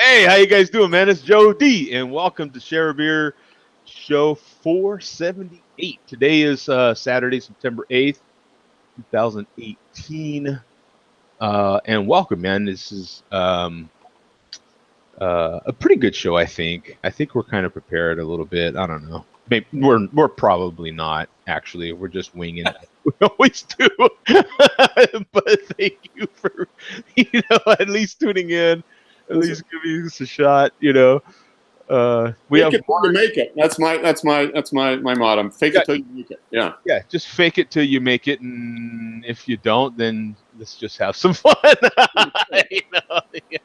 Hey, how you guys doing, man? It's Joe D, and welcome to Share a Beer Show 478. Today is Saturday, September 8th, 2018. And welcome, man. This is a pretty good show, I think. I think we're kind of prepared a little bit. I don't know. Maybe we're probably not, actually. We're just winging it. We always do. But thank you for, at least tuning in. At least giving us a shot, we have it till you make it. That's my motto. Fake it till you make it. Yeah. Yeah, just fake it till you make it, and if you don't, then let's just have some fun. Yeah.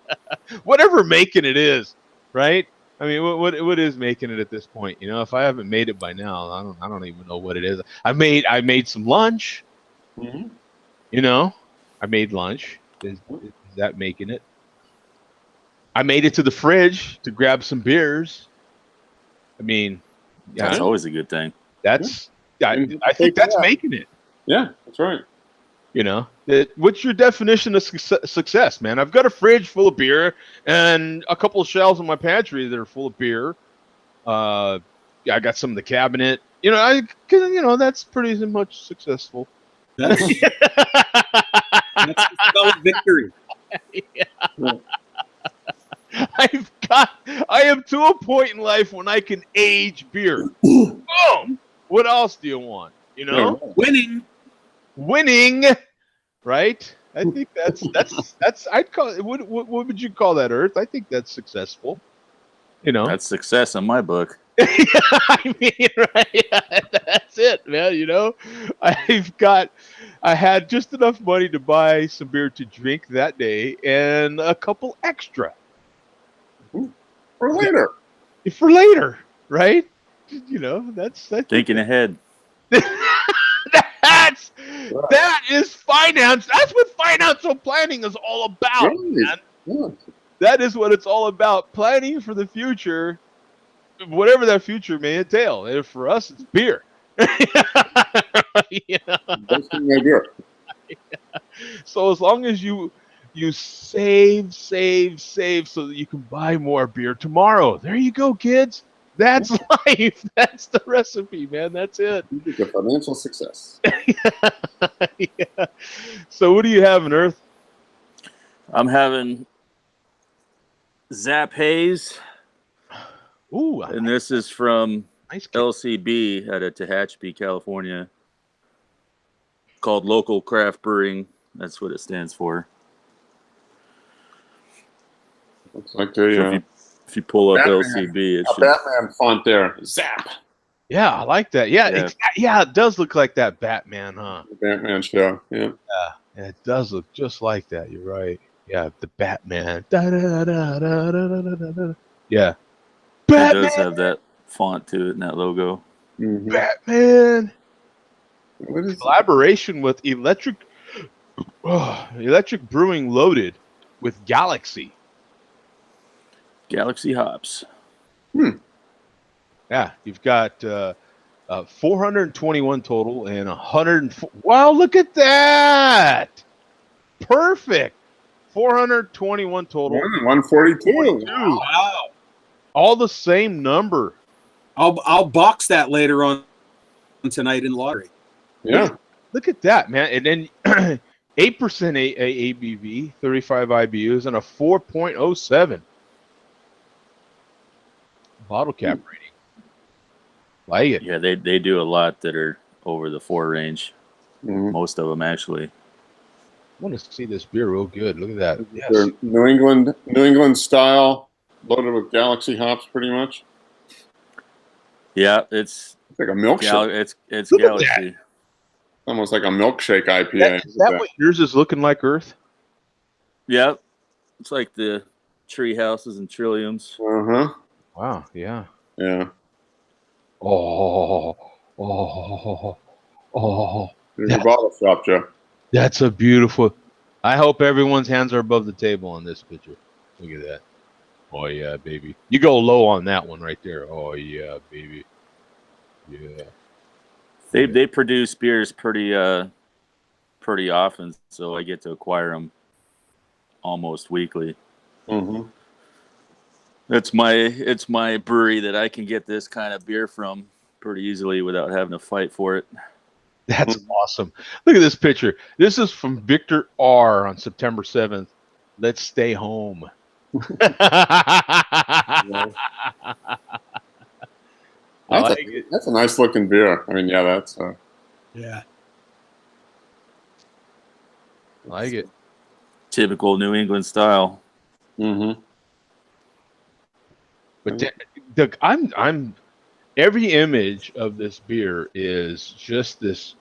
Whatever making it is, right? I mean, what is making it at this point? If I haven't made it by now, I don't even know what it is. I made some lunch. Mm-hmm. I made lunch. Is that making it? I made it to the fridge to grab some beers. I mean, yeah, that's always a good thing. I think that's making it. Yeah, that's right. What's your definition of success, man? I've got a fridge full of beer and a couple of shelves in my pantry that are full of beer. I got some in the cabinet. That's pretty much successful. That's the spell of victory. Yeah. I am to a point in life when I can age beer. Boom! What else do you want? Winning, right? I think that's I'd call it. What would you call that, Earth? I think that's successful. That's success in my book. I mean, right? That's it, man. I had just enough money to buy some beer to drink that day and a couple extra. For later. For later, right? That's thinking ahead. That is finance. That's what financial planning is all about, man. Yeah. That is what it's all about. Planning for the future, whatever that future may entail. And for us, it's beer. So as long as you save so that you can buy more beer tomorrow. There you go, kids. That's life. That's the recipe, man. That's it. You get financial success. Yeah. So what do you have on Earth? I'm having Zap Haze. Ooh, and this is from nice LCB out of Tehachapi, California, called Local Craft Brewing. That's what it stands for. Looks like they, if you pull up Batman, LCB, it's Batman font there. Zap. Yeah, I like that. Yeah, it does look like that Batman, huh? The Batman show. Yeah. Yeah, it does look just like that. You're right. Yeah, the Batman. Yeah. Batman! It does have that font to it and that logo. Mm-hmm. Batman. What is collaboration with Electric Brewing Loaded with Galaxy hops. Yeah, you've got 421 total and 104. Wow, look at that! Perfect. 421 total. 142. Wow. All the same number. I'll box that later on tonight in the lottery. Yeah. Look at that, man. And then 8% ABV, 35 IBUs, and a 4.07 bottle cap rating. Like it. Yeah, they do a lot that are over the 4 range. Mm-hmm. Most of them, actually. I want to see this beer real good. Look at that. Yes. They're New England style, loaded with Galaxy hops, pretty much. Yeah, it's like a milkshake. It's Galaxy. Almost like a milkshake IPA. Is that what yours is looking like, Earth? Yeah, it's like the tree houses and trilliums. Uh-huh. Wow, yeah. Yeah. Oh. There's your bottle shop, Joe. That's a beautiful. I hope everyone's hands are above the table on this picture. Look at that. Oh, yeah, baby. You go low on that one right there. Oh, yeah, baby. Yeah. They produce beers pretty often, so I get to acquire them almost weekly. Mm-hmm. It's my brewery that I can get this kind of beer from pretty easily without having to fight for it. That's awesome. Look at this picture. This is from Victor R on September 7th. Let's stay home. I like it. That's a nice looking beer. I mean, yeah, that's Yeah. I like it. Typical New England style. mm-hmm. But Doug, I'm every image of this beer is just this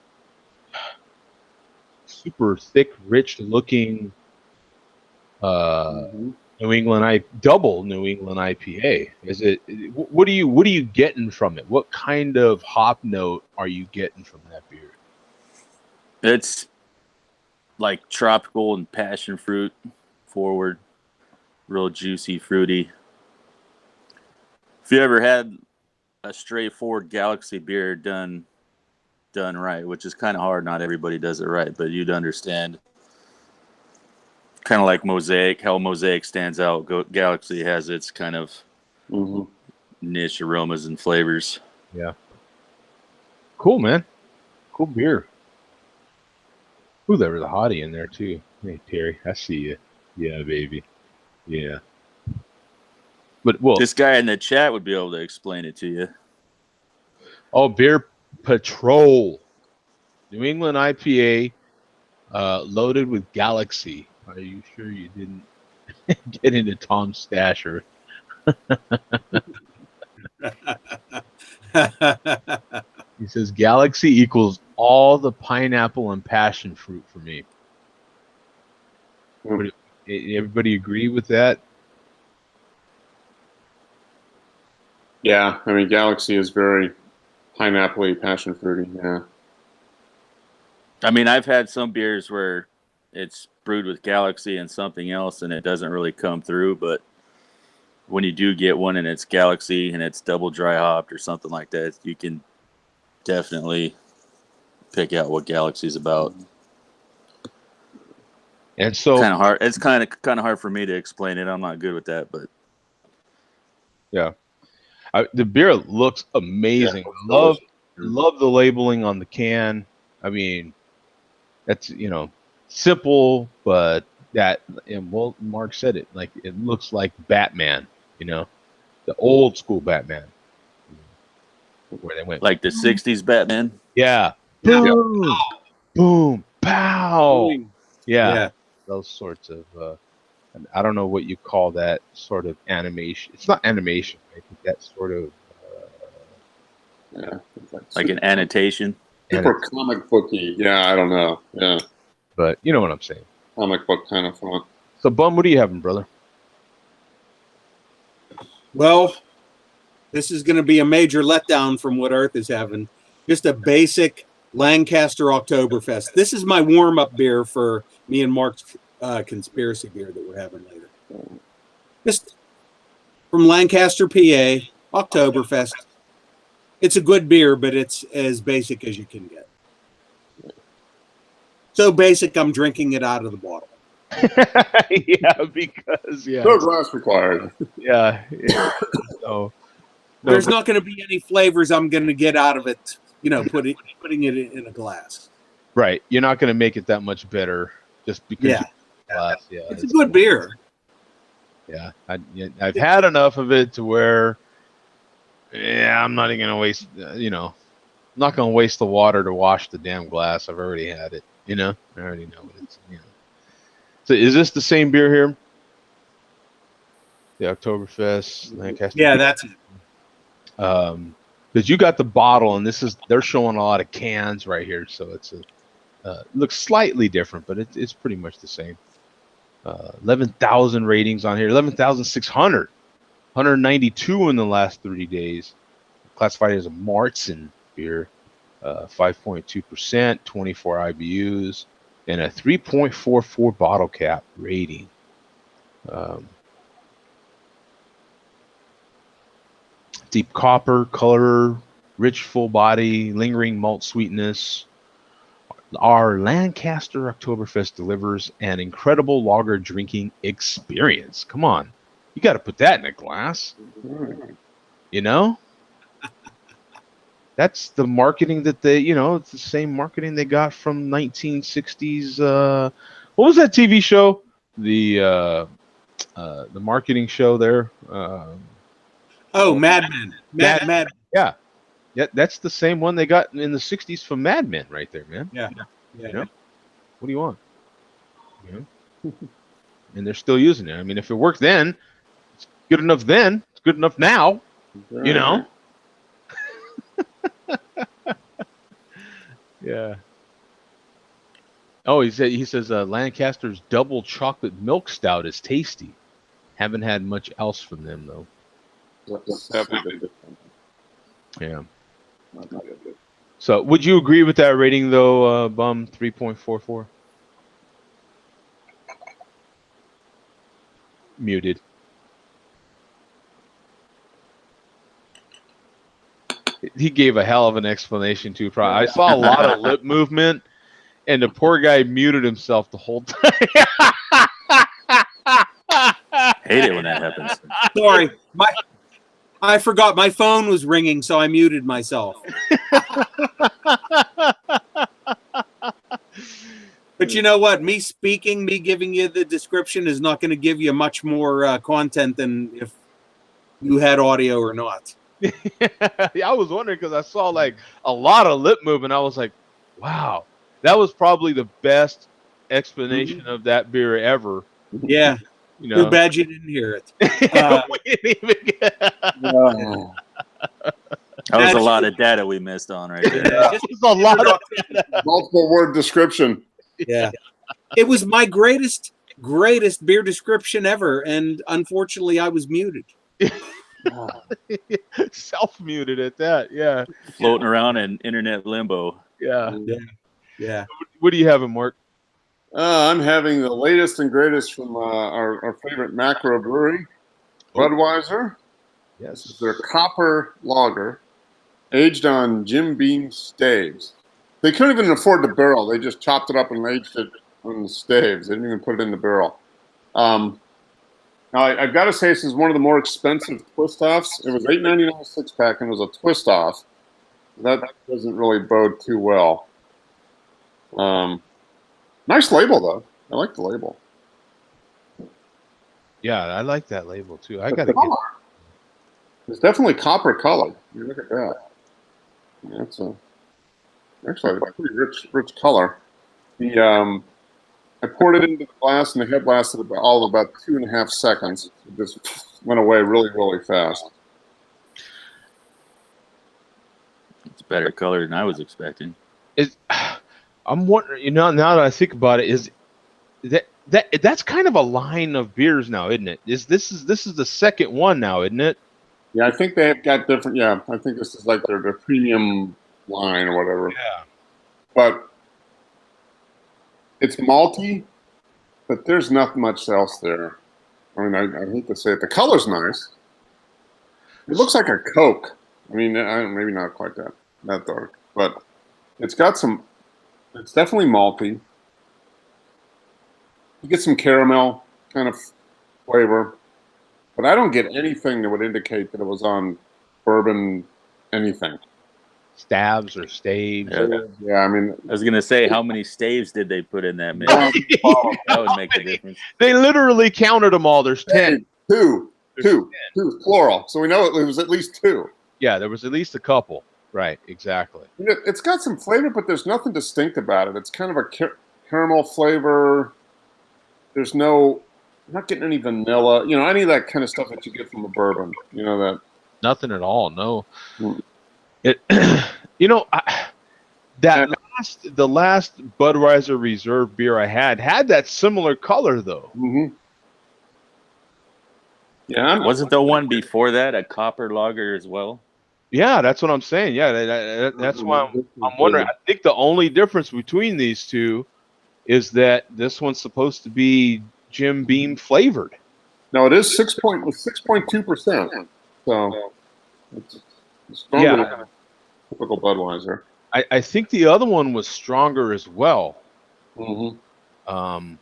super thick, rich looking New England double New England IPA. Is it? What are you getting from it? What kind of hop note are you getting from that beer? It's like tropical and passion fruit forward, real juicy, fruity. If you ever had a straightforward Galaxy beer done right, which is kind of hard, not everybody does it right, but you'd understand. Kind of like Mosaic, how Mosaic stands out. Galaxy has its kind of niche aromas and flavors. Yeah. Cool, man. Cool beer. Ooh, there was a hottie in there too. Hey, Terry, I see you. Yeah, baby. Yeah. But This guy in the chat would be able to explain it to you. Oh, Beer Patrol, New England IPA, loaded with Galaxy. Are you sure you didn't get into Tom Stasher? He says Galaxy equals all the pineapple and passion fruit for me. Everybody agree with that? Yeah, I mean, Galaxy is very pineapple-y, passion fruity. Yeah. I mean, I've had some beers where it's brewed with Galaxy and something else, and it doesn't really come through. But when you do get one and it's Galaxy and it's double dry hopped or something like that, you can definitely pick out what Galaxy's about. And so kind of hard. It's kind of hard for me to explain it. I'm not good with that, but yeah, the beer looks amazing. Yeah. Love the labeling on the can. I mean, that's simple, but well, Mark said it. Like it looks like Batman. The old school Batman, where they went like the '60s Batman. Yeah. Boom, boom, pow. Yeah. Those sorts of. I don't know what you call that sort of animation. It's not animation. I think that's sort of. Like an annotation. Super comic booky. Yeah, I don't know. Yeah. But you know what I'm saying. Comic book kind of font. So, Bum, what are you having, brother? Well, this is going to be a major letdown from what Earth is having. Just a basic Lancaster Oktoberfest. This is my warm-up beer for me and Mark's conspiracy beer that we're having later. Just from Lancaster, PA, Oktoberfest. It's a good beer, but it's as basic as you can get. So basic, I'm drinking it out of the bottle. Yeah, because no glass required. Yeah. So there's not going to be any flavors I'm going to get out of it. Putting it in a glass. Right, you're not going to make it that much better just because. Glass. Yeah, it's a good beer. Yeah, I've had enough of it to where. Yeah, I'm not even going to waste. I'm not going to waste the water to wash the damn glass. I've already had it. I already know what it's. So is this the same beer here? The Oktoberfest Lancaster. Yeah, that's it. Because you got the bottle, and they're showing a lot of cans right here, so it's looks slightly different, but it's pretty much the same. 11,000 ratings on here, 11,600, 192 in the last 30 days. Classified as a Martzen beer, 5.2%, 24 IBUs, and a 3.44 bottle cap rating. Deep copper color, rich full body, lingering malt sweetness. Our Lancaster Oktoberfest delivers an incredible lager drinking experience. Come on. You got to put that in a glass. You know, that's the marketing that they, it's the same marketing they got from 1960s. What was that TV show? The marketing show there. Oh, Mad Men. Mad. Yeah, that's the same one they got in the 60s from Mad Men, right there, man. Yeah. You know? What do you want? And they're still using it. I mean, if it worked then, it's good enough then. It's good enough now. You know. Yeah. Oh, he says Lancaster's double chocolate milk stout is tasty. Haven't had much else from them though. Yeah. So, would you agree with that rating though, Bum 3.44? Muted. He gave a hell of an explanation too. I saw a lot of lip movement, and the poor guy muted himself the whole time. Hate it when that happens. Sorry, I forgot my phone was ringing, so I muted myself. But you know what? Me giving you the description is not going to give you much more content than if you had audio or not. Yeah, I was wondering because I saw like a lot of lip movement. I was like, wow, that was probably the best explanation of that beer ever. Yeah. Too bad you didn't hear it. That was a lot of data we missed on right there. Just a lot of multiple word description. Yeah. It was my greatest beer description ever, and unfortunately I was muted. Self-muted at that, yeah. Floating around in internet limbo. Yeah. What do you have, Mark? I'm having the latest and greatest from our favorite macro brewery, Budweiser. Yes. This is their copper lager, aged on Jim Beam staves. They couldn't even afford the barrel. They just chopped it up and aged it on the staves. They didn't even put it in the barrel. Now, I've got to say, this is one of the more expensive twist-offs. It was $8.99 a six-pack, and it was a twist-off. That doesn't really bode too well. Nice label, though. I like the label. Yeah, I like that label, too. I got The to get... It's definitely copper colored. You look at that. That's actually a pretty rich color. I poured it into the glass, and the head lasted about 2.5 seconds. It just went away really, really fast. It's better color than I was expecting. I'm wondering, now that I think about it, is that's kind of a line of beers now, isn't it? This is the second one now, isn't it? Yeah, I think they've got different. Yeah, I think this is like their premium line or whatever. Yeah. But it's malty, but there's not much else there. I mean, I hate to say it. The color's nice. It looks like a Coke. I mean, maybe not quite that dark, but it's got some. It's definitely malty. You get some caramel kind of flavor, but I don't get anything that would indicate that it was on bourbon anything. Stabs or staves. Yeah, I mean, I was gonna say, how many staves did they put in that mix? That would make a difference. They literally counted them all. There's 10. Two, plural. So we know it was at least 2. Yeah, there was at least a couple. Right, exactly. It's got some flavor, but there's nothing distinct about it. It's kind of a caramel flavor. There's I'm not getting any vanilla, any of that kind of stuff that you get from a bourbon. That. Nothing at all. No. Mm. The last Budweiser Reserve beer I had that similar color though. Mm-hmm. Yeah, wasn't the one before that a copper lager as well? Yeah, that's what I'm saying. Yeah, that's why I'm wondering. I think the only difference between these two is that this one's supposed to be Jim Beam flavored. No, it is 6.2%. So it's stronger than typical Budweiser. I think the other one was stronger as well. Mm-hmm.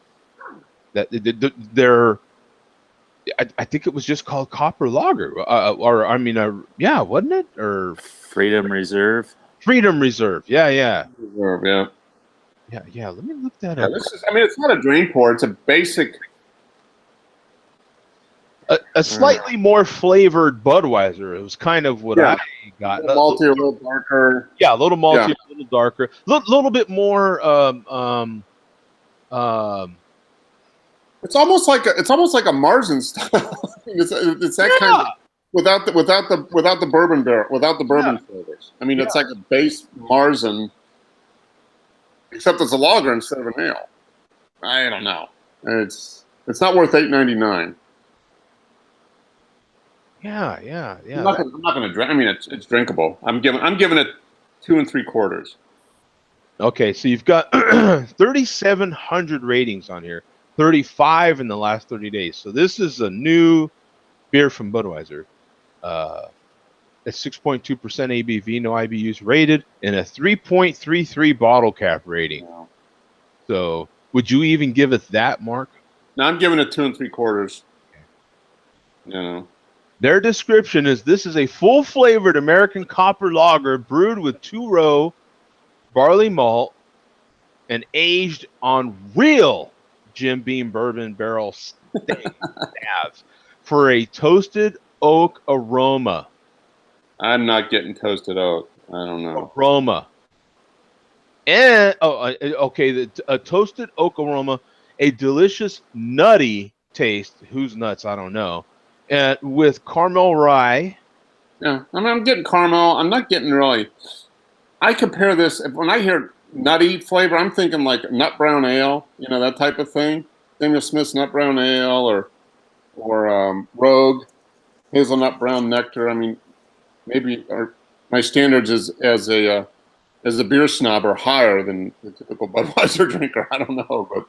I think it was just called Copper Lager, or I mean, yeah, wasn't it? Or Freedom Reserve. Freedom Reserve. Yeah, yeah, Reserve, yeah. yeah. Let me look that Yeah, up. this is. I mean, it's not a drain pour. It's a basic. A slightly more flavored Budweiser. It was kind of what Yeah. I got. A little malty, a little darker. Yeah, a little malty, Yeah. a little darker, little bit more. It's almost like a Marzen style. It's that Yeah. kind of without the bourbon barrel, without the bourbon flavors. I mean, it's like a base Marzen, except it's a lager instead of an ale. I don't know. It's not worth $8.99. Yeah. I'm not gonna drink. I mean, it's drinkable. I'm giving it 2 3/4. Okay, so you've got 3,700 ratings on here, 35 in the last 30 days. So this is a new beer from Budweiser. At 6.2% ABV, no IBUs rated, and a 3.33 bottle cap rating. Wow. So would you even give it that, Mark? Now I'm giving it 2 3/4. You know. Their description is this is a full-flavored American copper lager brewed with 2-row barley malt and aged on real Jim Beam bourbon barrel staves for a toasted oak aroma. I'm not getting toasted oak. I don't know. Aroma. And okay, a toasted oak aroma, a delicious nutty taste. Whose nuts? I don't know. And with caramel rye. Yeah, I mean, I'm getting caramel. I'm not getting really. I compare this when I hear nutty flavor. I'm thinking like nut brown ale, that type of thing. Samuel Smith's nut brown ale, or Rogue hazelnut brown nectar. I mean, maybe my standards as a beer snob are higher than the typical Budweiser drinker. I don't know, but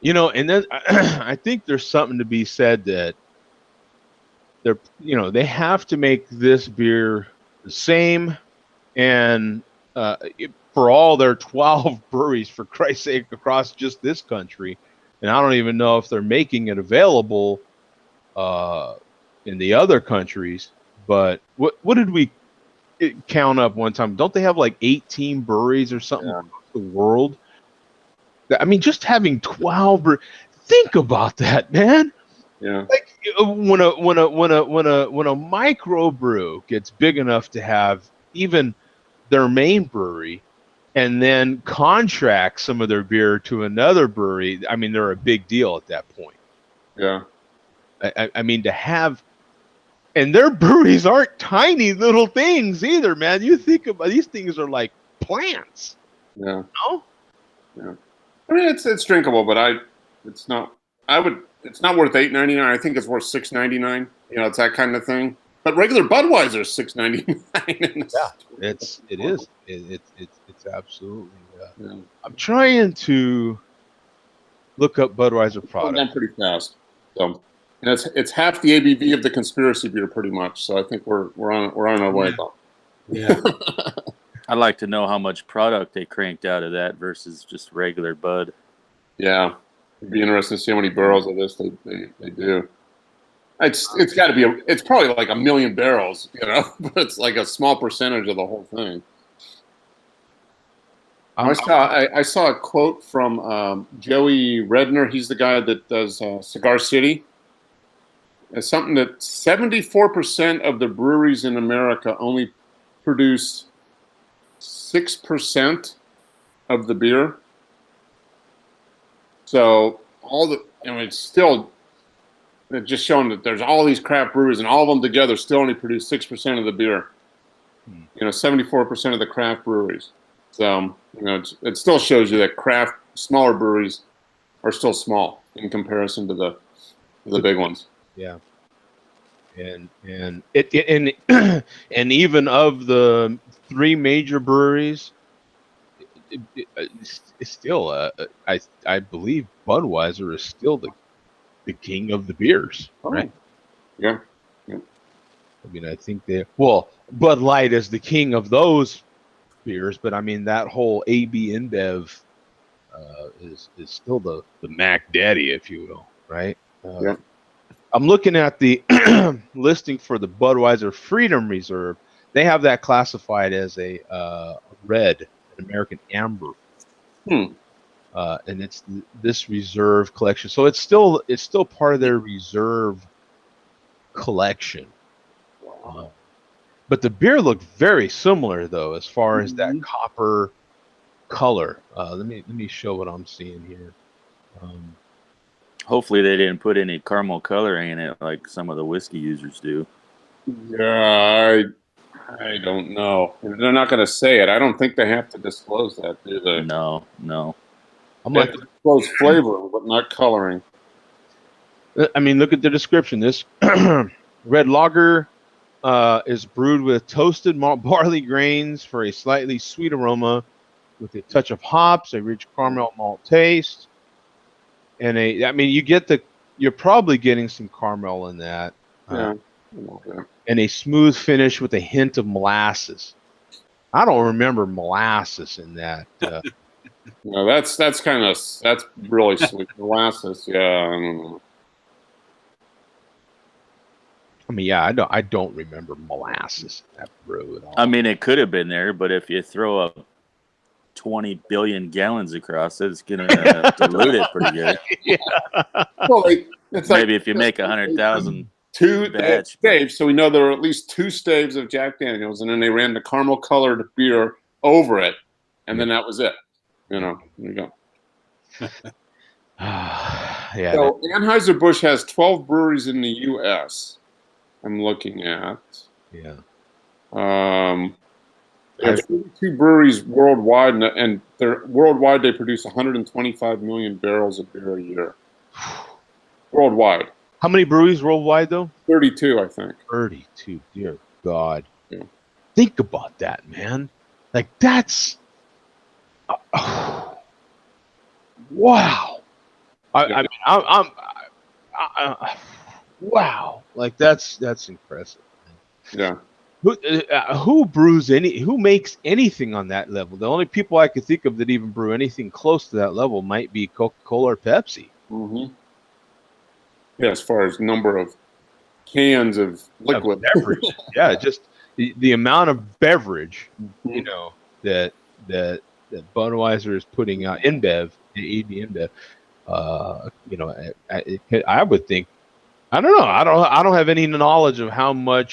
And then I think there's something to be said that they have to make this beer the same, and for all their 12 breweries, for Christ's sake, across just this country, and I don't even know if they're making it available in the other countries. But what did we count up one time? Don't they have like 18 breweries or something across the world? I mean, just having 12 think about that, man. Yeah. Like when a microbrew gets big enough to have even their main brewery and then contract some of their beer to another brewery, I mean, they're a big deal at that point. Yeah. I mean, to have, and their breweries aren't tiny little things either, man. You think about these things are like plants. Yeah. No? Yeah. I mean, it's drinkable, but it's not worth $8.99. I think it's worth $6.99. It's that kind of thing. But regular Budweiser is $6.99. Yeah, it is. It's absolutely. Yeah. I'm trying to look up Budweiser product. Down pretty fast. So, and it's half the ABV of the conspiracy beer, pretty much. So I think we're on our way. Yeah. I'd like to know how much product they cranked out of that versus just regular Bud. Yeah, it'd be interesting to see how many barrels of this they do. It's got to be it's probably like 1 million barrels, but it's like a small percentage of the whole thing. I saw a quote from Joey Redner. He's the guy that does Cigar City. It's something that 74% of the breweries in America only produce 6% of the beer. So it's still just showing that there's all these craft breweries, and all of them together still only produce 6% of the beer. 74% of the craft breweries. So it still shows you that smaller breweries are still small in comparison to the big ones. Yeah, and and even of the 3 major breweries, it's still I believe Budweiser is still the king of the beers, right? Yeah. I mean, I think Bud Light is the king of those beers, but I mean that whole AB InBev is still the Mac Daddy, if you will, right? I'm looking at the listing for the Budweiser Freedom Reserve. They have that classified as a red, an American amber. Hmm. And it's this reserve collection. So it's still part of their reserve collection. But the beer looked very similar though, as far as that copper color. Let me show what I'm seeing here. Hopefully they didn't put any caramel coloring in it like some of the whiskey users do. Yeah, I don't know. They're not going to say it. I don't think they have to disclose that, do they? No. I'm They like, have to disclose flavor, but not coloring. I mean, look at the description. This red lager is brewed with toasted malt barley grains for a slightly sweet aroma, with a touch of hops, a rich caramel malt taste, and you're probably getting some caramel in that. Yeah. And a smooth finish with a hint of molasses. I don't remember molasses in that. No, that's really sweet. Molasses, yeah. I don't know. I mean, yeah, I don't remember molasses in that brew at all. I mean, it could have been there, but if you throw up 20 billion gallons across it, it's going to dilute it pretty good. Yeah. Well, it's like Maybe if you make 100,000 two batch. staves, so we know there were at least 2 staves of Jack Daniels, and then they ran the caramel colored beer over it, and then that was it. You know, there you go. Yeah. So Anheuser-Busch has 12 breweries in the U.S. I'm looking at. Yeah. They have 32 breweries worldwide, and worldwide they produce 125 million barrels of beer a year. Worldwide. How many breweries worldwide, though? 32, I think. 32. Dear God. Yeah. Think about that, man. Like, that's... wow. I mean, wow. Like, that's impressive. Yeah. Who brews who makes anything on that level? The only people I could think of that even brew anything close to that level might be Coca-Cola or Pepsi. Mm-hmm. Yeah, as far as number of cans of liquid. Beverage. Yeah, just the amount of beverage, you know, that Budweiser is putting out in InBev, you know, I would think, I don't know, I don't have any knowledge of how many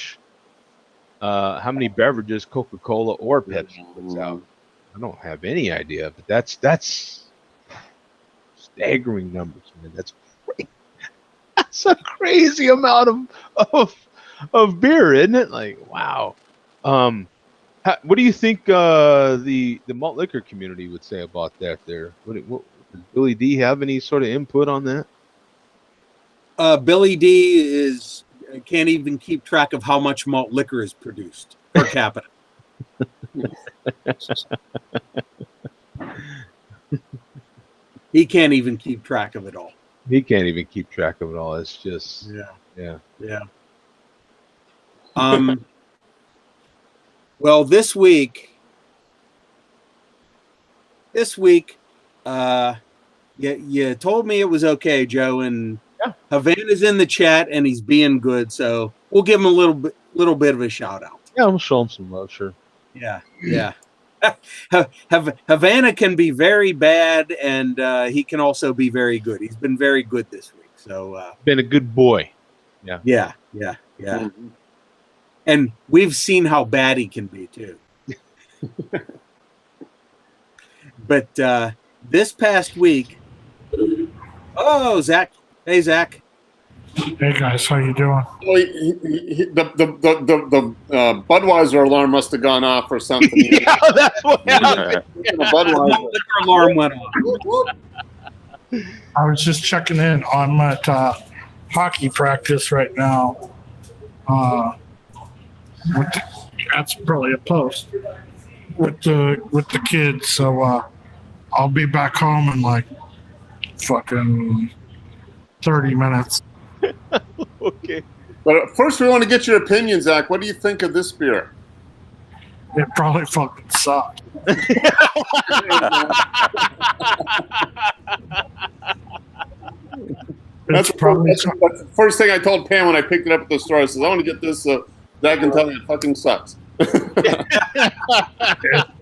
beverages Coca-Cola or Pepsi puts out. I don't have any idea, but that's staggering numbers, man. That's crazy. That's a crazy amount of beer, isn't it? Like, wow. What do you think the malt liquor community would say about that? There, does Billy D have any sort of input on that? Billy D can't even keep track of how much malt liquor is produced per capita. He can't even keep track of it all. He can't even keep track of it all. It's just yeah. Well, this week, you told me it was okay, Joe, and Havana's in the chat and he's being good, so we'll give him a little bit of a shout out. Yeah, we'll show him some love, sure. Yeah. Havana can be very bad, and he can also be very good. He's been very good this week. So been a good boy. Yeah. Mm-hmm. And we've seen how bad he can be too. But this past week, Zach. Hey, Zach. Hey guys, how you doing? Well, the Budweiser alarm must have gone off or something. Yeah, that's what happened. The Budweiser Liquor alarm went off. I was just checking in on my hockey practice right now. That's probably a post with the kids. So I'll be back home in like fucking 30 minutes. Okay. But first, we want to get your opinion, Zach. What do you think of this beer? It probably fucking sucked. That's, probably that's the first thing I told Pam when I picked it up at the store. I said, I want to get this so Dad can tell me it fucking sucks.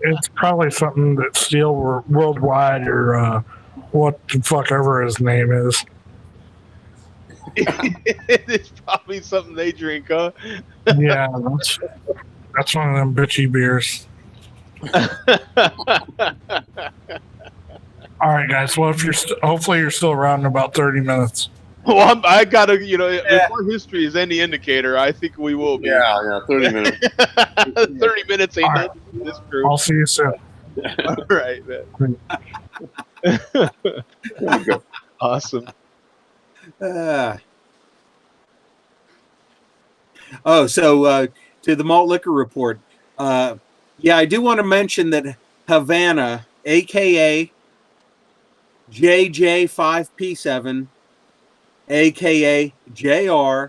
it's probably something that Steel Worldwide or what the fuck ever his name is. It's probably something they drink, huh? Yeah, that's one of them bitchy beers. All right, guys. Well, if you're hopefully you're still around in about 30 minutes. Well, I gotta, if our history is any indicator, I think we will be. Yeah, 30 minutes. 30 minutes ain't All right. nothing for this crew. I'll see you soon. All right, man. There you go. Awesome. So to the malt liquor report. Yeah, I do want to mention that Havana, aka JJ5P7, aka JR,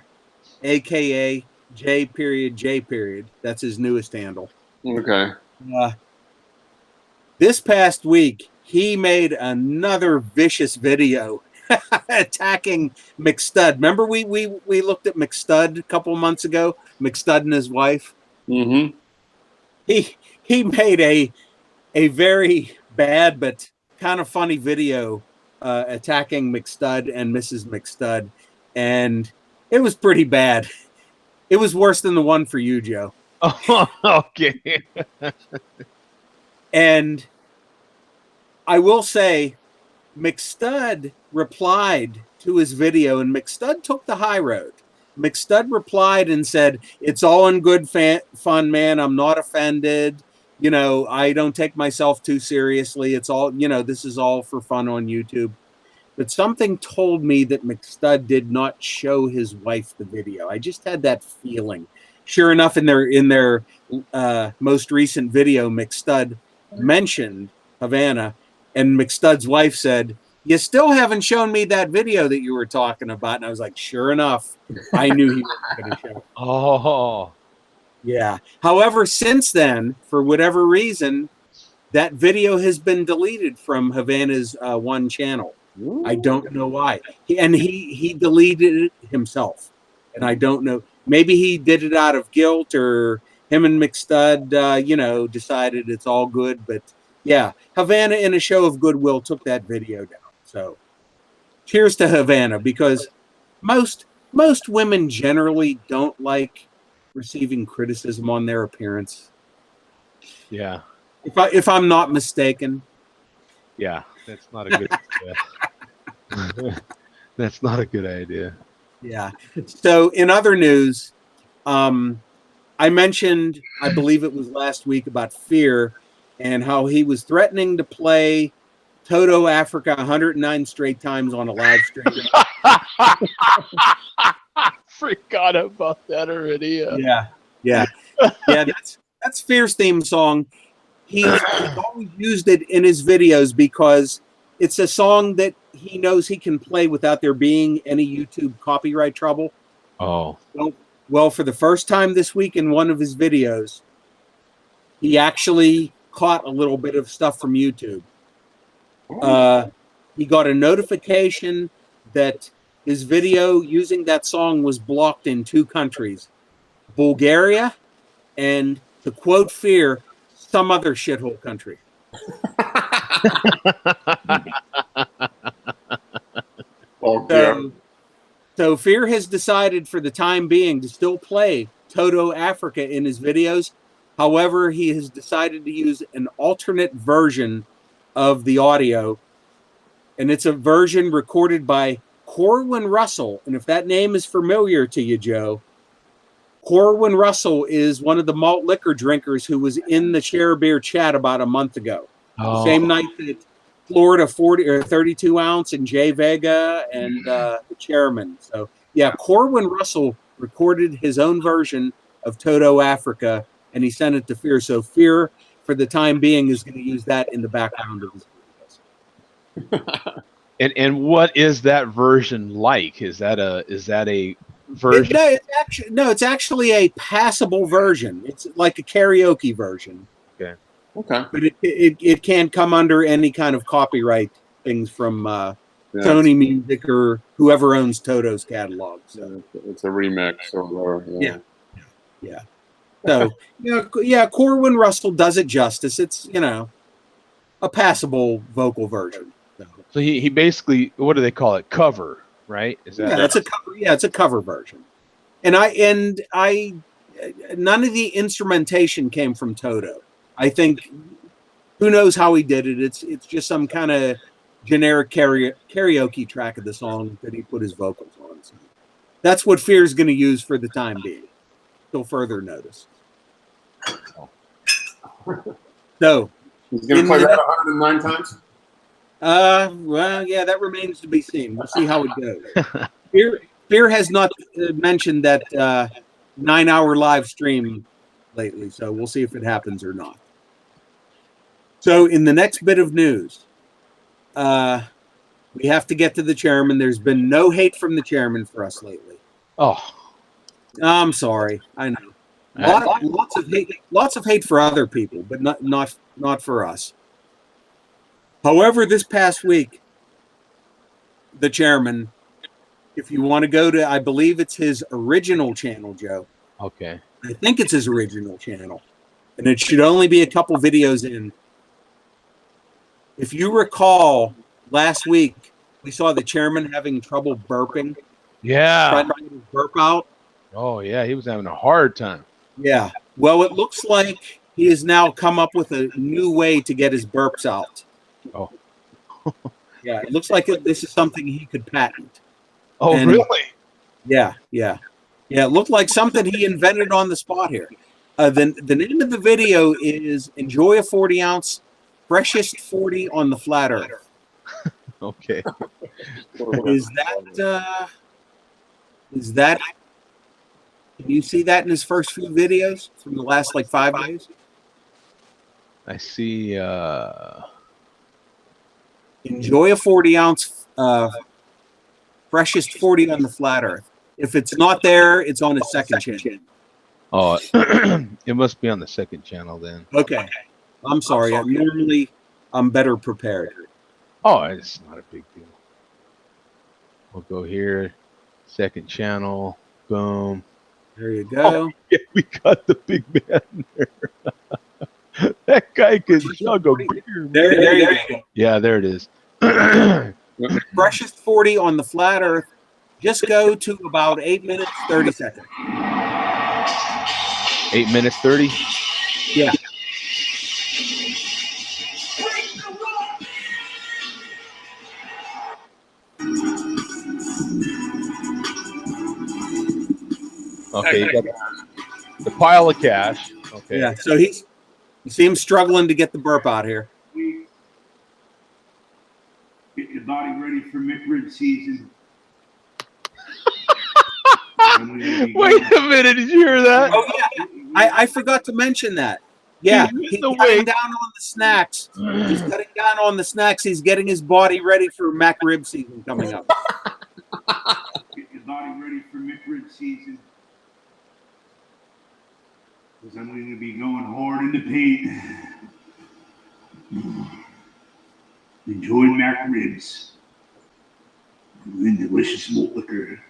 aka J.J. That's his newest handle. Okay. This past week, he made another vicious video attacking McStud. Remember we looked at McStud a couple of months ago, McStud and his wife? Mm-hmm. He made a very bad but kind of funny video attacking McStud and Mrs. McStud, and it was pretty bad. It was worse than the one for you, Joe. Oh, okay. And I will say, McStud replied to his video, and McStud took the high road. McStud replied and said, "It's all in good fun, man. I'm not offended. I don't take myself too seriously. It's all, this is all for fun on YouTube." But something told me that McStud did not show his wife the video. I just had that feeling. Sure enough, in their most recent video, McStud mentioned Havana, and McStud's wife said, "You still haven't shown me that video that you were talking about." And I was like, sure enough, I knew he wasn't going to show it. Oh. Yeah. However, since then, for whatever reason, that video has been deleted from Havana's one channel. I don't know why. He deleted it himself. And I don't know. Maybe he did it out of guilt, or him and McStud, decided it's all good. But yeah, Havana, in a show of goodwill, took that video down. So cheers to Havana, because most women generally don't like receiving criticism on their appearance. Yeah. If I'm not mistaken. Yeah, that's not a good idea. That's not a good idea. Yeah. So in other news, I mentioned, I believe it was last week, about Fear and how he was threatening to play Toto Africa 109 straight times on a live stream. Forgot about that already. Yeah. That's Fear's theme song. He's always used it in his videos because it's a song that he knows he can play without there being any YouTube copyright trouble. Oh. Well, for the first time this week in one of his videos, he actually caught a little bit of stuff from YouTube. He got a notification that his video using that song was blocked in 2 countries, Bulgaria and, to quote Fear, some other shithole country. So Fear has decided for the time being to still play Toto Africa in his videos. However, he has decided to use an alternate version of the audio, and it's a version recorded by Corwin Russell. And if that name is familiar to you, Joe, Corwin Russell is one of the malt liquor drinkers who was in the Share Beer chat about a month ago. The same night that Florida 40 or 32 ounce and Jay Vega and the chairman. So yeah, Corwin Russell recorded his own version of Toto Africa, and he sent it to Fear. So Fear, for the time being, is going to use that in the background of his videos. And what is that version like? Is that a version? It's actually a passable version. It's like a karaoke version. Okay. But it can't come under any kind of copyright things from Yeah, Sony Music or whoever owns Toto's catalog. So it's a remix. So, yeah. So Corwin Russell does it justice. It's a passable vocal version. So he basically, what do they call it? Cover, right? Is that It's a cover. Yeah, it's a cover version. And I none of the instrumentation came from Toto. I think who knows how he did it. It's just some kind of generic karaoke track of the song that he put his vocals on. So that's what Fear's going to use for the time being, till further notice. So he's going to play that 109 times? well, yeah, that remains to be seen. We'll see how it goes. Fear has not mentioned that 9-hour live stream lately, so we'll see if it happens or not. So in the next bit of news, we have to get to the chairman. There's been no hate from the chairman for us lately. Oh, I'm sorry. I know. Lots of hate for other people, but not for us. However, this past week, the chairman, if you want to go to, I believe it's his original channel, Joe. okay. I think it's his original channel, and it should only be a couple videos in. If you recall, last week we saw the chairman having trouble burping. Yeah. Trying to get his burp out. Oh, yeah. He was having a hard time. Yeah. Well, it looks like he has now come up with a new way to get his burps out. Oh. Yeah. It looks like this is something he could patent. Oh, And- really? Yeah. It looked like something he invented on the spot here. The name of the video is "Enjoy a 40-ounce, freshest 40 on the flat Earth." Okay. Is that? Can you see that in his first few videos from the last 5 days? I see. Enjoy a 40-ounce, freshest 40 on the flat Earth. If it's not there, it's on his second channel. Oh, it must be on the second channel then. Okay. I'm sorry. I'm better prepared. Oh, it's not a big deal. We'll go here. Second channel. Boom. There you go. Yeah, we got the big man there. That guy can chug a beer. There you go. Yeah, there it is. Freshest 40 on the flat Earth. Just go to about 8 minutes, 30 seconds. 8 minutes 30. Yeah. Okay, you got the pile of cash. Okay. Yeah. So you see him struggling to get the burp out here. Get your body ready for McRib season. Wait a minute, did you hear that? Oh yeah, I forgot to mention that. Yeah, he's cutting down on the snacks. He's cutting down on the snacks. He's getting his body ready for McRib season coming up. Get your body ready for McRib season. Because I'm going to be going hard in the paint. Enjoy McRibs. And delicious malt liquor.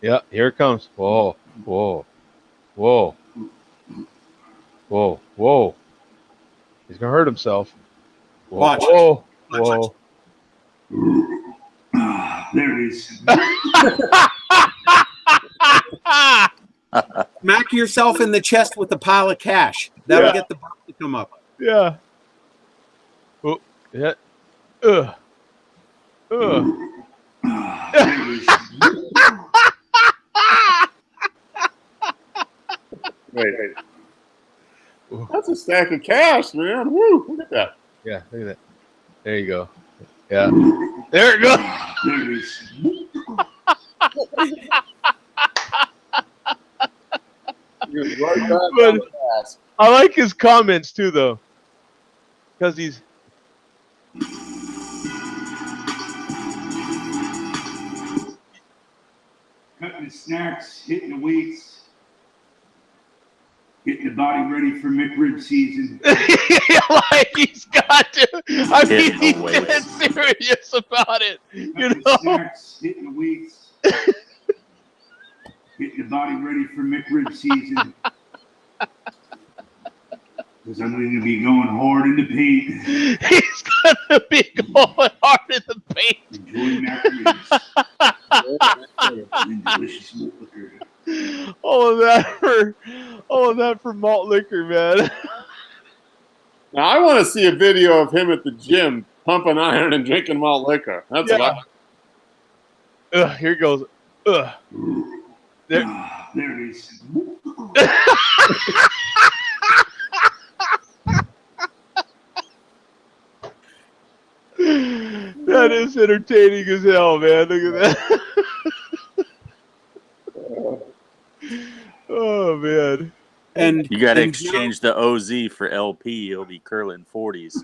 Yeah, here it comes. Whoa, whoa, whoa, whoa, whoa. He's gonna hurt himself. Whoa, Watch. whoa, whoa. There it is. Smack yourself in the chest with a pile of cash. That'll get the burp to come up. Yeah. Oh, yeah. Ugh. Ugh. There it is. Wait. That's a stack of cash, man. Woo, look at that. Yeah, look at that. There you go. Yeah. There it goes. There it is. You're right back on But- the gas. I like his comments too, though, because he's. Cutting the snacks, hitting the weights, getting the your body ready for McRib season. Like he's got to. I mean, Hitting the he's weights. dead serious about it. You Hitting know. snacks, hitting the weights. Get your body ready for McRib season. Because I'm going to be going hard in the paint. He's gonna be going hard in the paint. Enjoy McRibs. And delicious malt liquor. All of that for malt liquor, man. Now I want to see a video of him at the gym pumping iron and drinking malt liquor. That's Yeah. what I. Ugh, here goes. Ugh. There. Ah, there it is. That is entertaining as hell, man. Look at that. Oh man. And You got to and exchange the OZ for LP. He'll be curling 40s.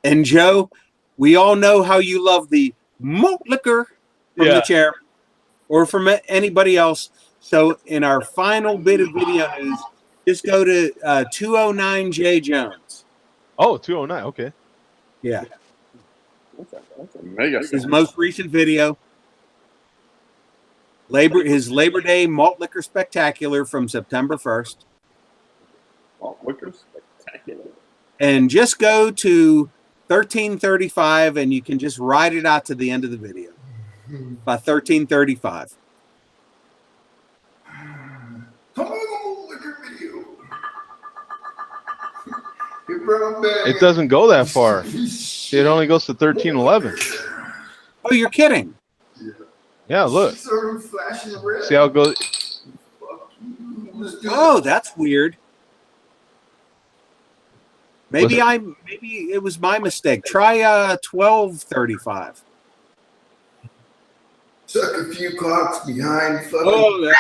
And Joe, we all know how you love the malt liquor from Yeah. the chair or from anybody else. So in our final bit of video news, just go to 209J Jones. Oh, 209. Okay. Yeah, That's a mega. his most recent video. His Labor Day malt liquor spectacular from September 1st. Malt liquor spectacular. And just go to 1335 and you can just ride it out to the end of the video by 1335. Come on, liquor video. Hey, brown bag. It doesn't go that far. It only goes to 1311. Oh, you're kidding. Yeah, look. She's already flashing red. See how it goes. Fuck you. Let's do Oh, it. that's weird. Maybe it was my mistake. Try 1235. Suck a few clocks behind fucking. Oh,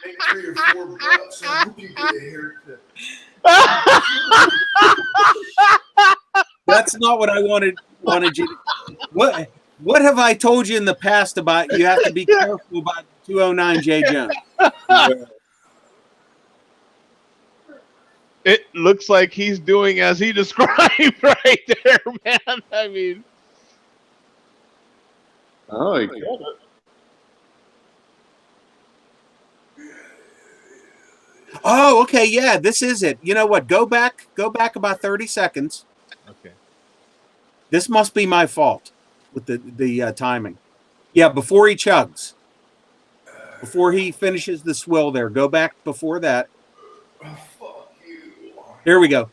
Make $3 or $4. I hope you get a haircut. that's not what I wanted you to. What have I told you in the past about you have to be careful about 209J Jones? It looks like he's doing as he described right there, man. I mean, Oh, he killed it. Oh, okay, yeah, this is it. You know what? Go back about 30 seconds. okay. This must be my fault with the timing. Yeah, before he chugs. Before he finishes the swill there. Go back before that. Oh, fuck you. There we go.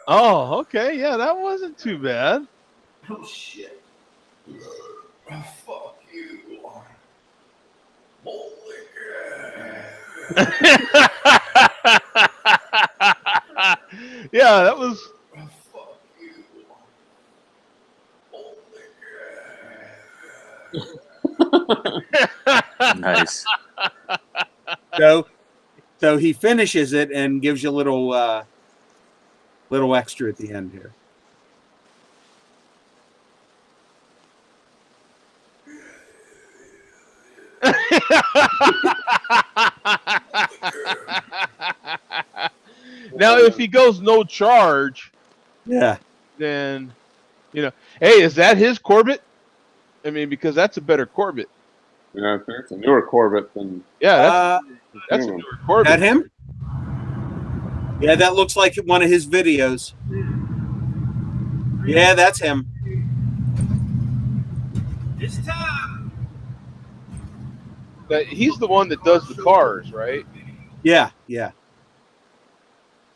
Oh, okay. Yeah, that wasn't too bad. Oh, shit. Oh, fuck you. Holy Yeah, that was. Oh, fuck you. Holy Nice. So he finishes it and gives you a little extra at the end here. Now, if he goes no charge, Yeah. then, hey, is that his Corvette? I mean, because that's a better Corvette. Yeah, I think it's a newer Corvette than. Yeah, that's a newer That Corvette. him? Yeah, that looks like one of his videos. Yeah, that's him. But he's the one that does the cars, right? Yeah. Him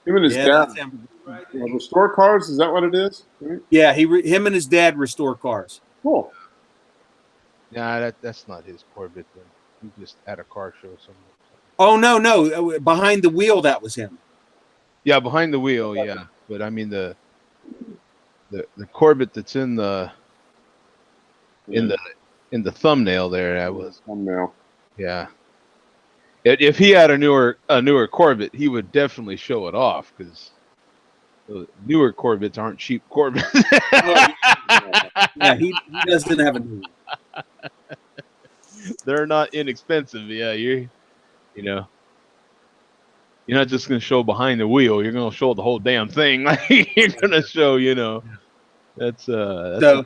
and his Yeah, dad. that's him. Restore cars? Is that what it is? Right? Yeah, him and his dad restore cars. Cool. Nah, that's not his Corvette. Then he just at a car show somewhere. Oh no, behind the wheel that was him. Yeah, behind the wheel. Yeah, but I mean the Corvette that's in the thumbnail there. That was Thumbnail. yeah. If he had a newer Corvette, he would definitely show it off because newer Corvettes aren't cheap Corvettes. Yeah, he doesn't have a new one. They're not inexpensive. Yeah, you know, you're not just gonna show behind the wheel. You're gonna show the whole damn thing. Like you're gonna show, that's So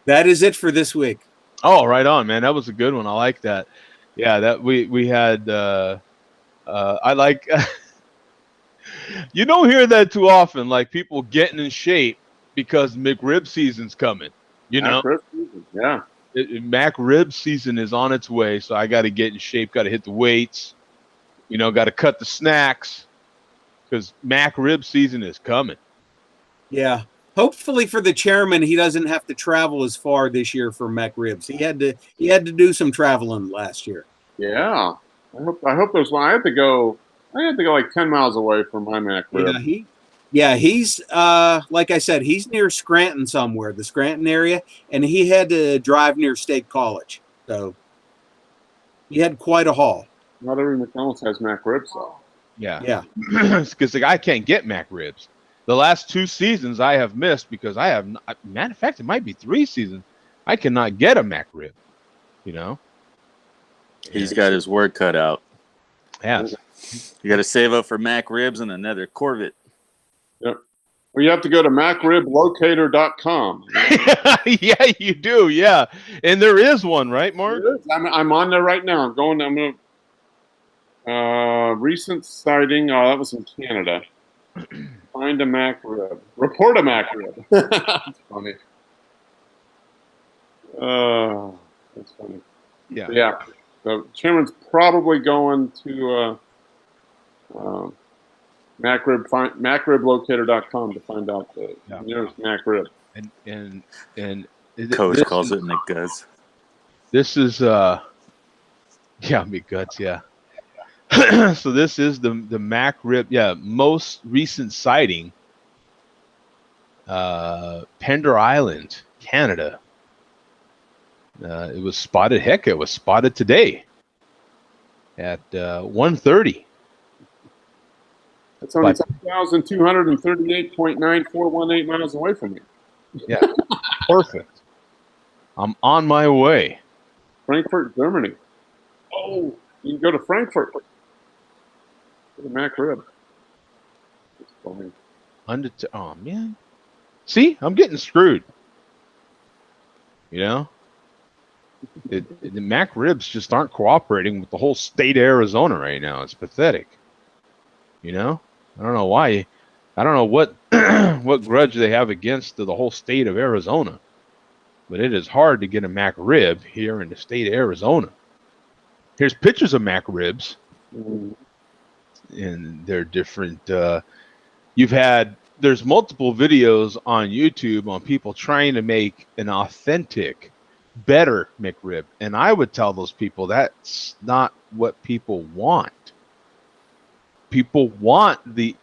that is it for this week. oh, right on, man. That was a good one. I like that. Yeah, that we had. I like. You don't hear that too often. Like people getting in shape because McRib season's coming. Yeah. Mac rib season is on its way, so I got to get in shape. Got to hit the weights. Got to cut the snacks because Mac rib season is coming. Yeah. Hopefully for the chairman, he doesn't have to travel as far this year for Mac ribs. He had to do some traveling last year. Yeah. I hope there's one. I had to go like 10 miles away from my Mac rib. He's like I said, he's near Scranton somewhere, the Scranton area, and he had to drive near State College. So he had quite a haul. Not every McDonald's has Mac ribs though. Yeah. Because I can't get Mac ribs. The last 2 seasons I have missed because I have. Matter of fact, it might be 3 seasons. I cannot get a Mac rib. He's got his work cut out. Yeah. You got to save up for Mac ribs and another Corvette. Yep. Well, you have to go to macriblocator.com. Yeah, you do. Yeah, and there is one, right, Mark? I'm on there right now. I'm going to recent sighting. Oh, that was in Canada. Find a Mac rib. Report a Mac rib. That's funny. That's funny. Yeah. Yeah. The chairman's probably going to macriblocator.com to find out the nearest Mac rib. And Coach calls it McGuts. This is McGuts, yeah. So this is the Mac rib, most recent sighting. Pender Island, Canada. It was spotted. Heck, it was spotted today at 1:30. That's only 1,238.9418 miles away from me. Yeah, perfect. I'm on my way. Frankfurt, Germany. Oh, you can go to Frankfurt. Go to Mac rib. It's funny. Oh man, see, I'm getting screwed. The Mac ribs just aren't cooperating with the whole state of Arizona right now. It's pathetic. I don't know why. I don't know what what grudge they have against the whole state of Arizona, but it is hard to get a Mac rib here in the state of Arizona. Here's pictures of Mac ribs, and they're different. There's multiple videos on YouTube on people trying to make an authentic, better McRib, and I would tell those people that's not what people want. People want the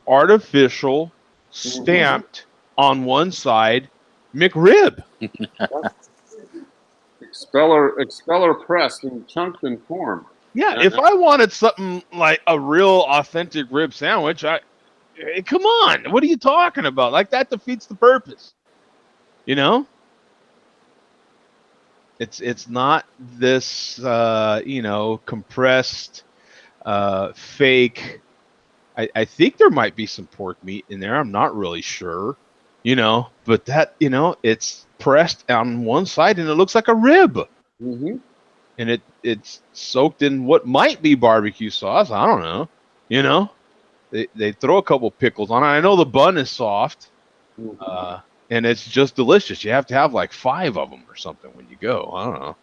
artificial stamped on one side McRib. Expeller pressed and chunked and formed. Yeah, if I wanted something like a real authentic rib sandwich, come on, what are you talking about? Like that defeats the purpose. It's not this compressed fake. I think there might be some pork meat in there. I'm not really sure, but that it's pressed on one side and it looks like a rib. Mm-hmm. And it's soaked in what might be barbecue sauce. I don't know. They throw a couple pickles on it. I know the bun is soft, and it's just delicious. You have to have like 5 of them or something when you go. I don't know.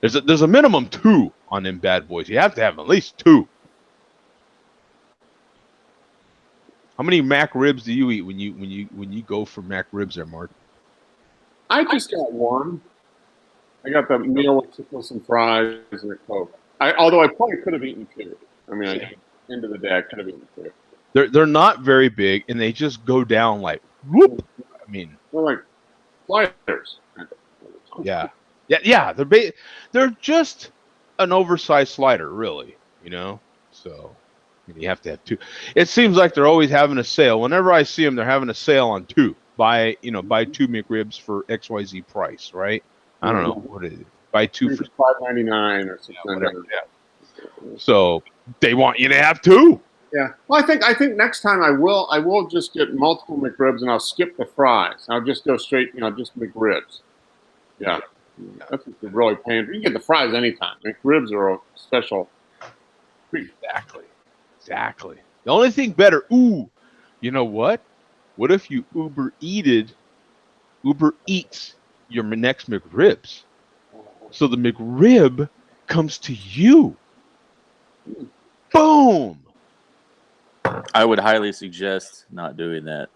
There's a minimum 2 on them bad boys. You have to have at least 2. How many Mac ribs do you eat when you go for Mac ribs there, Mark? I just got one. I got the meal with some fries and a Coke. Although I probably could have eaten 2. I mean, end of the day, I could have eaten 2. They're not very big, and they just go down like whoop. I mean, they're like sliders. Yeah. They're just an oversized slider, really. So you have to have 2. It seems like they're always having a sale. Whenever I see them, they're having a sale on 2. buy 2 McRibs for XYZ price, right? I don't know what it is. Buy 2 for $5.99 or something. whatever. Yeah. So they want you to have 2. Yeah. Well, I think next time I will just get multiple McRibs and I'll skip the fries. I'll just go straight, just McRibs. Yeah. That's what you're really paying for. You can get the fries anytime. McRibs are a special treat. Exactly. The only thing better, you know what? What if you Uber Eats your next McRibs? So the McRib comes to you. Boom. I would highly suggest not doing that.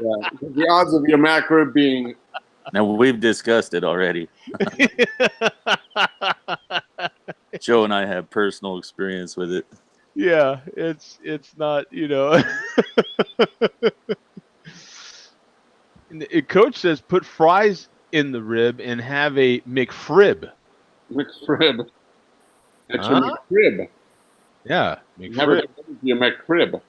Yeah. The odds of your McRib being Now, we've discussed it already. Joe and I have personal experience with it. Yeah, it's not, Coach says put fries in the rib and have a McFrib. McRib. It's Huh? your McRib. Yeah, Have McFrib. it your McRib.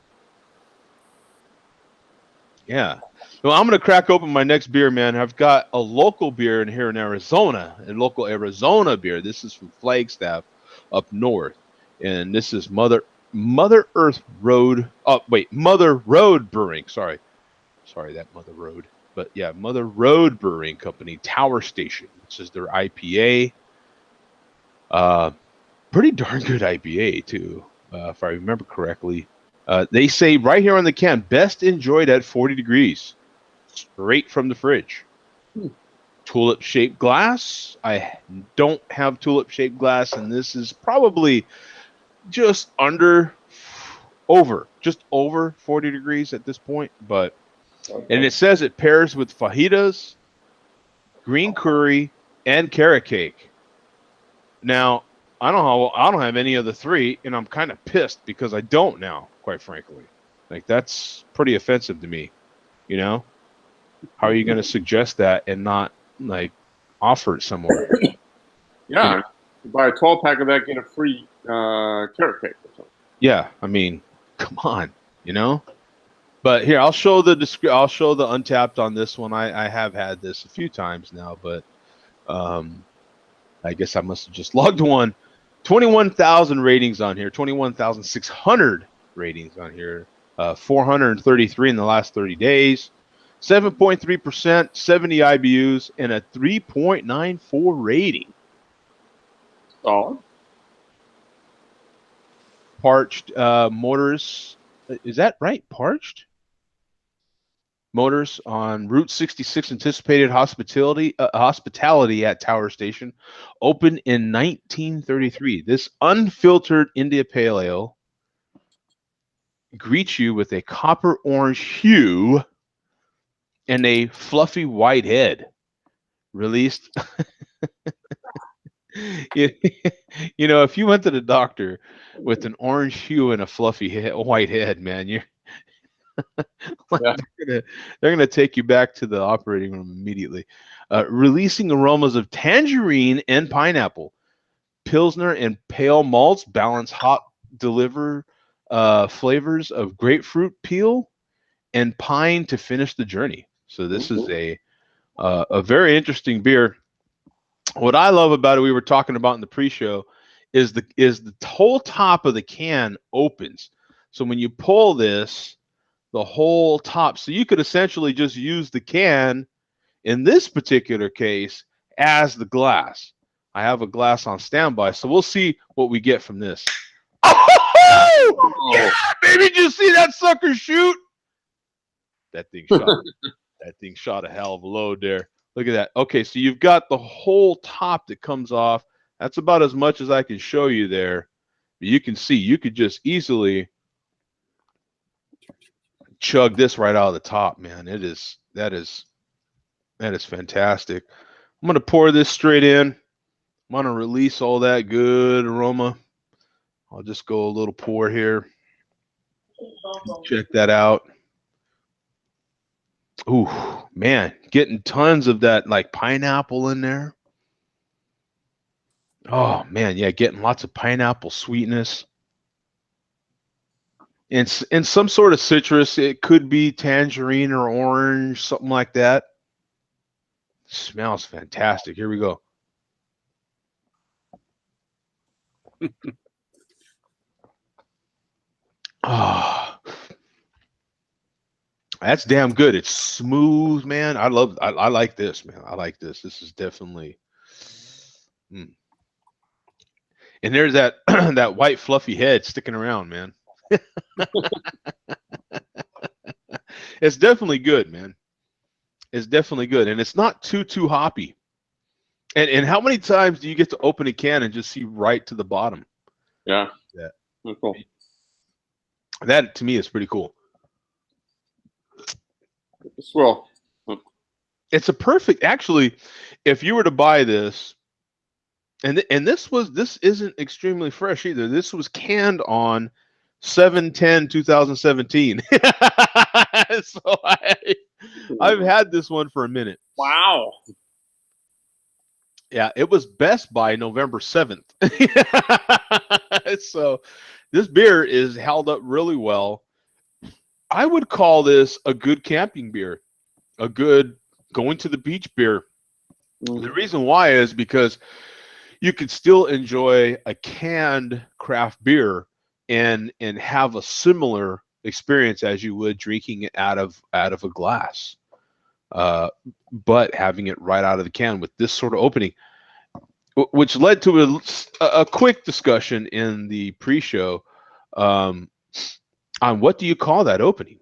Yeah. Well, I'm going to crack open my next beer, man. I've got a local beer in here in Arizona, a local Arizona beer. This is from Flagstaff up north. And this is Mother Earth Road. Oh, wait, Mother Road Brewing. Sorry, that Mother Road. But yeah, Mother Road Brewing Company, Tower Station. This is their IPA. Pretty darn good IPA, too, if I remember correctly. They say right here on the can, best enjoyed at 40 degrees, straight from the fridge. Tulip-shaped glass. I don't have tulip-shaped glass, and this is probably just over 40 degrees at this point. And it says it pairs with fajitas, green curry, and carrot cake. Now, I don't have any of the 3, and I'm kind of pissed because I don't now, quite frankly. Like, that's pretty offensive to me, How are you going to suggest that and not, offer it somewhere? Yeah. You buy a 12-pack of that, get a free carrot cake or something. Yeah, I mean, come on, But here, I'll show the Untapped on this one. I have had this a few times now, but I guess I must have just logged one. 21,000 ratings on here, 21,600 ratings on here, 433 in the last 30 days, 7.3%, 70 IBUs, and a 3.94 rating. Solid. Parched Motors, is that right? Parched Motors on Route 66, anticipated hospitality at Tower Station, opened in 1933. This unfiltered India Pale Ale greets you with a copper orange hue and a fluffy white head. Released. If you went to the doctor with an orange hue and a fluffy white head, man, Yeah. they're gonna take you back to the operating room immediately. Releasing aromas of tangerine and pineapple, pilsner and pale malts balance hot deliver flavors of grapefruit peel and pine to finish the journey. So this is a very interesting beer. What I love about it, we were talking about in the pre-show, is the whole top of the can opens. So when you pull this, the whole top, so you could essentially just use the can in this particular case as the glass. I have a glass on standby, so we'll see what we get from this. Oh, yeah, baby, did you see that sucker shoot? That thing shot a hell of a load there. Look at that. Okay, so you've got the whole top that comes off. That's about as much as I can show you there. But you can see, you could just easily chug this right out of the top, man. That is fantastic. I'm gonna pour this straight in. I'm gonna release all that good aroma. I'll just go a little pour here. Check that out. Ooh, man, getting tons of that pineapple in there. Oh man, yeah, getting lots of pineapple sweetness. in some sort of citrus. It could be tangerine or orange, something like that. Smells fantastic. Here we go. Ah, that's damn good. It's smooth, man. I like this, man. I like this. This is definitely. Mm. And there's that that white fluffy head sticking around, man. It's definitely good, man. It's definitely good, and it's not too hoppy. And how many times do you get to open a can and just see right to the bottom? Yeah. Yeah. That's cool. That to me is pretty cool. Swell. It's a perfect, actually, if you were to buy this, and this isn't extremely fresh either. This was canned on 7/10/2017. So I've had this one for a minute. Wow. Yeah, it was Best Buy November 7th. So this beer is held up really well. I would call this a good camping beer, a good going to the beach beer. The reason why is because you could still enjoy a canned craft beer and have a similar experience as you would drinking it out of a glass, but having it right out of the can with this sort of opening, which led to a quick discussion in the pre-show on what do you call that opening.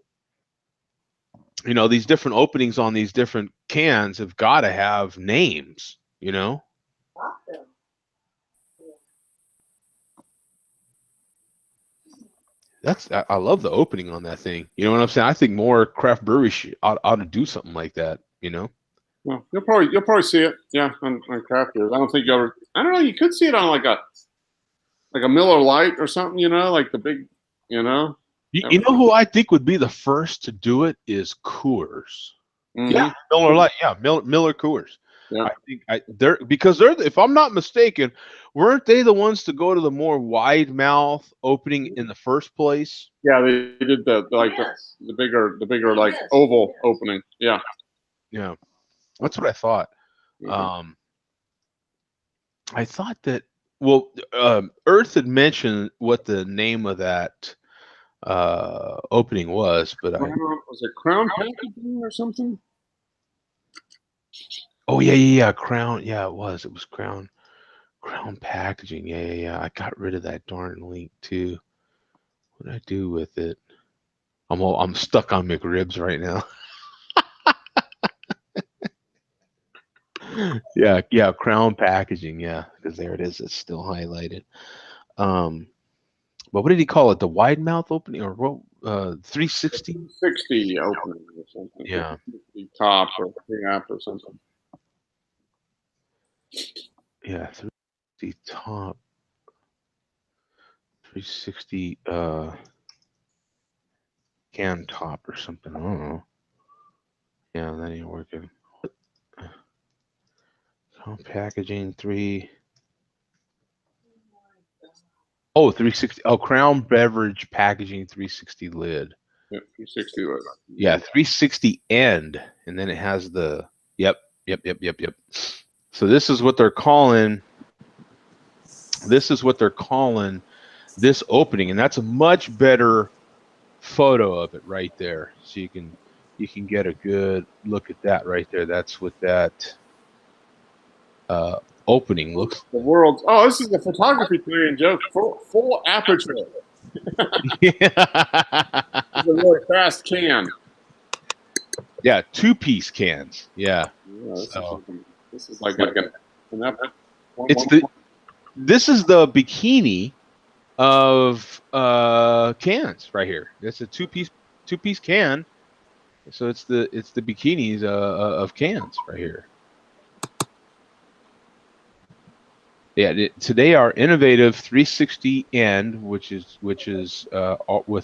You know, these different openings on these different cans have got to have names, you know. I love the opening on that thing. You know what I'm saying? I think more craft breweries ought to do something like that. You know? Well, you'll probably see it. Yeah, on craft beers. I don't think you ever. I don't know. You could see it on like a Miller Lite or something. You know, like the big. You know. You know who I think would be the first to do it is Coors. Mhm. Yeah, Miller Lite. Yeah, Miller Coors. Yeah. I think they're if I'm not mistaken, weren't they the ones to go to the more wide mouth opening in the first place? Yeah, they did the bigger like oval opening. Yeah. Yeah, that's what I thought. Mhm. I thought that. Well, Earth had mentioned what the name of that opening was, but Was it Crown Packaging or something? Oh yeah, Crown. Yeah, it was Crown Packaging. Yeah. I got rid of that darn link too. What did I do with it? I'm stuck on McRibs right now. Yeah, Crown Packaging. Yeah, because there it is. It's still highlighted. But what did he call it? The wide mouth opening or what? 360. 60 opening or something. Yeah. 360 top or pre-app or something. Yeah, 360 top. 360 can top or something. I don't know. Yeah, that ain't working. Crown Packaging 3. Oh, 360. Oh, Crown Beverage Packaging 360 lid. Yeah, 360 lid. Yeah, 360 end, and then it has the. Yep. So this is what they're calling. This is what they're calling this opening, and that's a much better photo of it right there. So you can get a good look at that right there. That's what that opening looks. The world's. Oh, this is the photography theory and joke. Full aperture. Yeah. It's a really fast can. Yeah, 2-piece cans. Yeah. Yeah, So this is like an this is the bikini of cans right here. It's a two-piece can. So it's the bikinis of cans right here. Yeah, today our innovative 360 end, which is with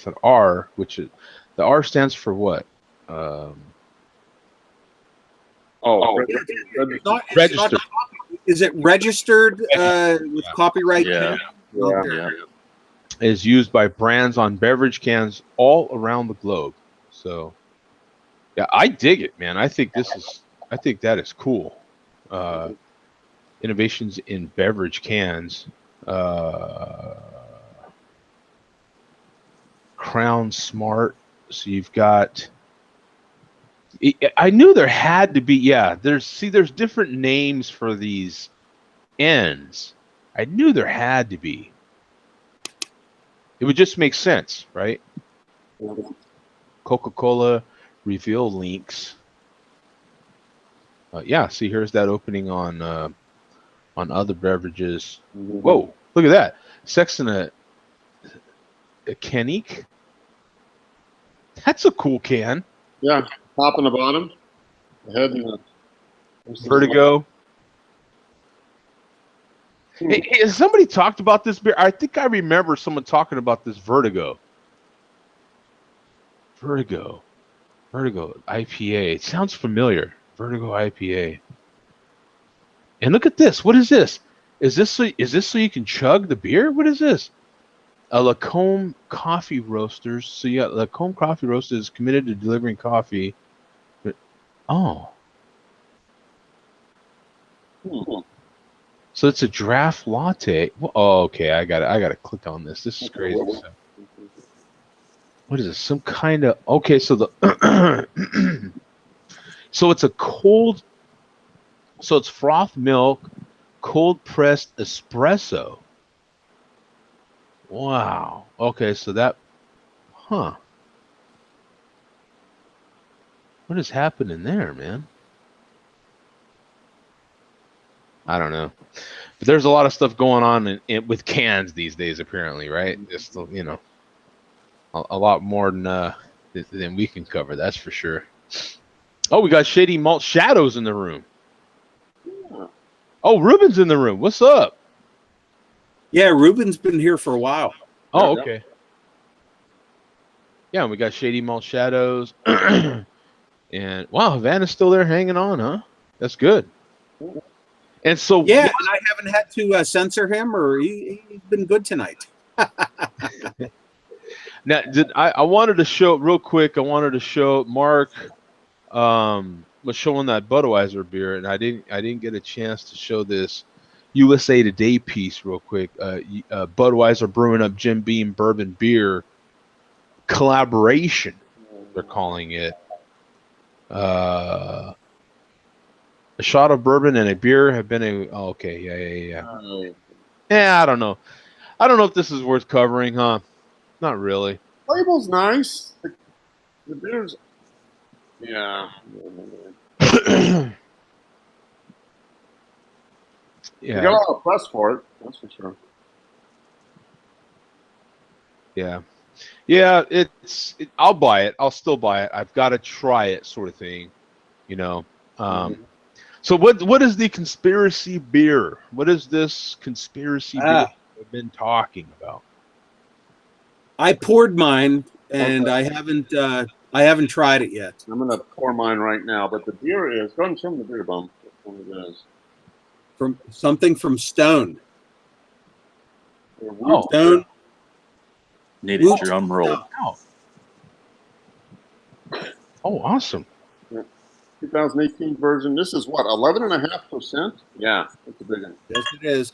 an R, which is the R stands for what? Registered. Is it registered with copyright? Yeah. Yeah. is used by brands on beverage cans all around the globe. So, yeah, I dig it, man. I think that is cool. Innovations in beverage cans. Crown Smart. So you've got. I knew there had to be. Yeah, there's different names for these ends. I knew there had to be. It would just make sense, right? Coca-Cola reveal links. Yeah, see, here's that opening on other beverages. Whoa, look at that! Sex in a canique. That's a cool can. Yeah, top and the bottom, the head and the Vertigo. Hey, has somebody talked about this beer? I think I remember someone talking about this Vertigo. Vertigo IPA. It sounds familiar. Vertigo IPA. And look at this. What is this? Is this so you can chug the beer? What is this? A Lacombe Coffee Roasters. So yeah, Lacombe Coffee Roasters is committed to delivering coffee. Oh. So it's a draft latte. Oh, okay. I gotta click on this. This is crazy stuff. What is this? Some kind of okay. So the so it's a cold. So it's froth milk, cold pressed espresso. Wow. Okay. So that. Huh. What is happening there, man? I don't know. But there's a lot of stuff going on with cans these days, apparently, right? Just a lot more than we can cover. That's for sure. Oh, we got Shady Malt Shadows in the room. Oh, Ruben's in the room. What's up? Yeah, Ruben's been here for a while. Oh, okay. Yeah, we got Shady Malt Shadows. And wow, Havana's still there hanging on, huh? That's good. And so yeah, and I haven't had to censor him, or he's been good tonight. Now, I wanted to show real quick. I wanted to show Mark was showing that Budweiser beer, and I didn't get a chance to show this USA Today piece real quick. Budweiser brewing up Jim Beam bourbon beer collaboration. They're calling it. A shot of bourbon and a beer have been okay. Yeah. Yeah, I don't know. I don't know if this is worth covering, huh? Not really. Label's nice. The beer's, yeah. Yeah. You got a lot of press for it, that's for sure. Yeah. I'll buy it. I'll still buy it. I've got to try it, sort of thing. You know. So what is the conspiracy beer? What is this conspiracy beer we've been talking about? I poured mine, and I haven't tried it yet. I'm gonna pour mine right now, but the beer is. Go ahead and show me the beer, Bum. Which one it is? From something from Stone. Oh, Stone. Need a drum roll. Oh, awesome. 2018 version. This is what, 11.5%? Yeah, that's a big one. Yes, it is.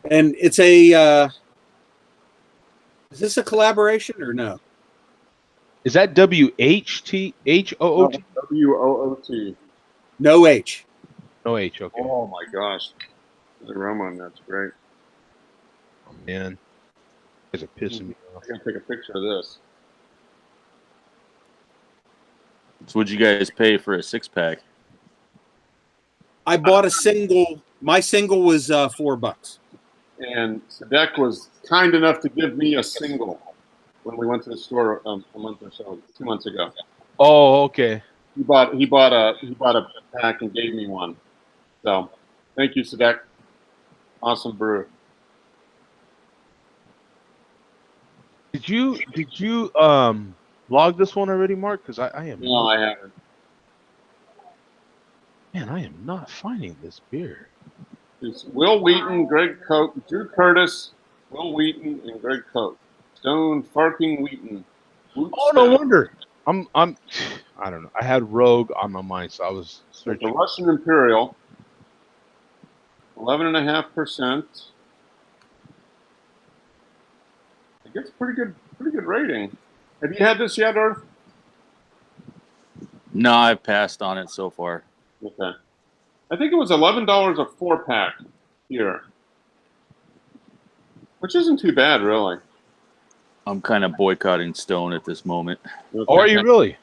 And it's a. Is this a collaboration or no? Is that WHT HOOT? WOOT. No H. No H. Okay. Oh my gosh, the aroma on that's great. Oh, man, you guys are pissing me off. I gotta take a picture of this. So what'd you guys pay for a 6-pack? I bought a single. My single was $4. And Sadek was kind enough to give me a single when we went to the store a month or so, 2 months ago. Oh, okay. He bought a pack and gave me one. So, thank you, Sadek. Awesome brew. Did you log this one already, Mark? Because I am. No, I haven't. Man, I am not finding this beer. It's Will Wheaton, Greg Koch, Drew Curtis, Will Wheaton and Greg Koch. Stone Farking Wheaton. Oh, no wonder. I don't know. I had Rogue on my mind, so I was But the searching. Russian Imperial, 11.5%. I guess pretty good rating. Have you had this yet, Earth? No, I've passed on it so far. Okay. I think it was $11 a 4-pack here, which isn't too bad, really. I'm kind of boycotting Stone at this moment. Oh, are you really?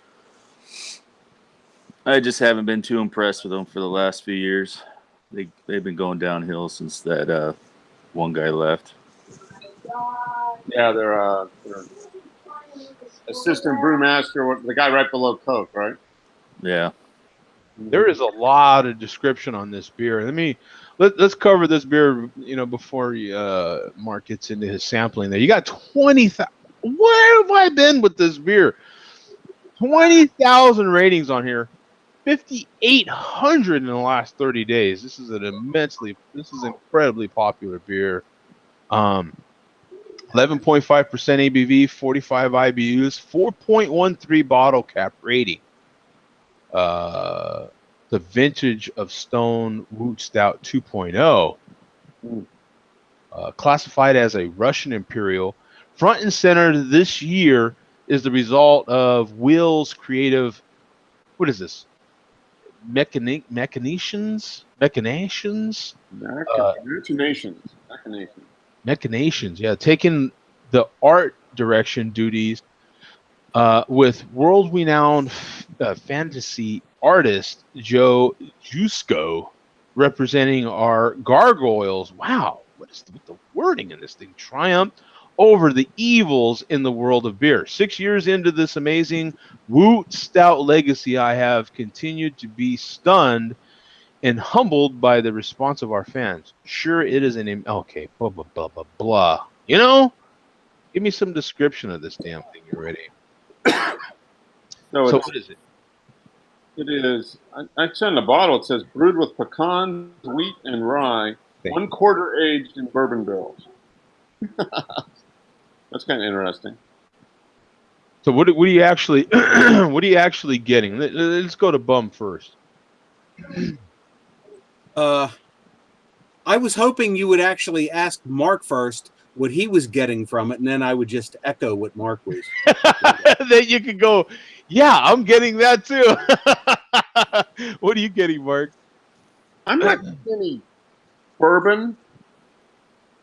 I just haven't been too impressed with them for the last few years. They've been going downhill since that one guy left. Yeah, they're assistant brewmaster, the guy right below Coke, right? Yeah. There is a lot of description on this beer. Let's cover this beer, before Mark gets into his sampling there. You got 20,000. Where have I been with this beer? 20,000 ratings on here. 5,800 in the last 30 days. This is incredibly popular beer. 11.5% ABV, 45 IBUs, 4.13 bottle cap rating. The vintage of Stone Woot Stout 2.0, classified as a Russian Imperial. Front and center this year is the result of Will's creative, what is this? Machinations. Yeah, taking the art direction duties with world-renowned fantasy artist Joe Jusko representing our gargoyles. Wow, what is with the wording in this thing? Triumph over the evils in the world of beer. 6 years into this amazing Woot Stout legacy, I have continued to be stunned and humbled by the response of our fans. Sure, it is okay, blah, blah, blah, blah, blah. Give me some description of this damn thing already. So what is it? It is. I sent the bottle. It says brewed with pecans, wheat, and rye, 1 quarter aged in bourbon barrels. That's kind of interesting. So what are you actually what are you actually getting? Let's go to Bum first. I was hoping you would actually ask Mark first what he was getting from it, and then I would just echo what Mark was. Then you could go, yeah, I'm getting that too. What are you getting, Mark? I'm not getting any bourbon,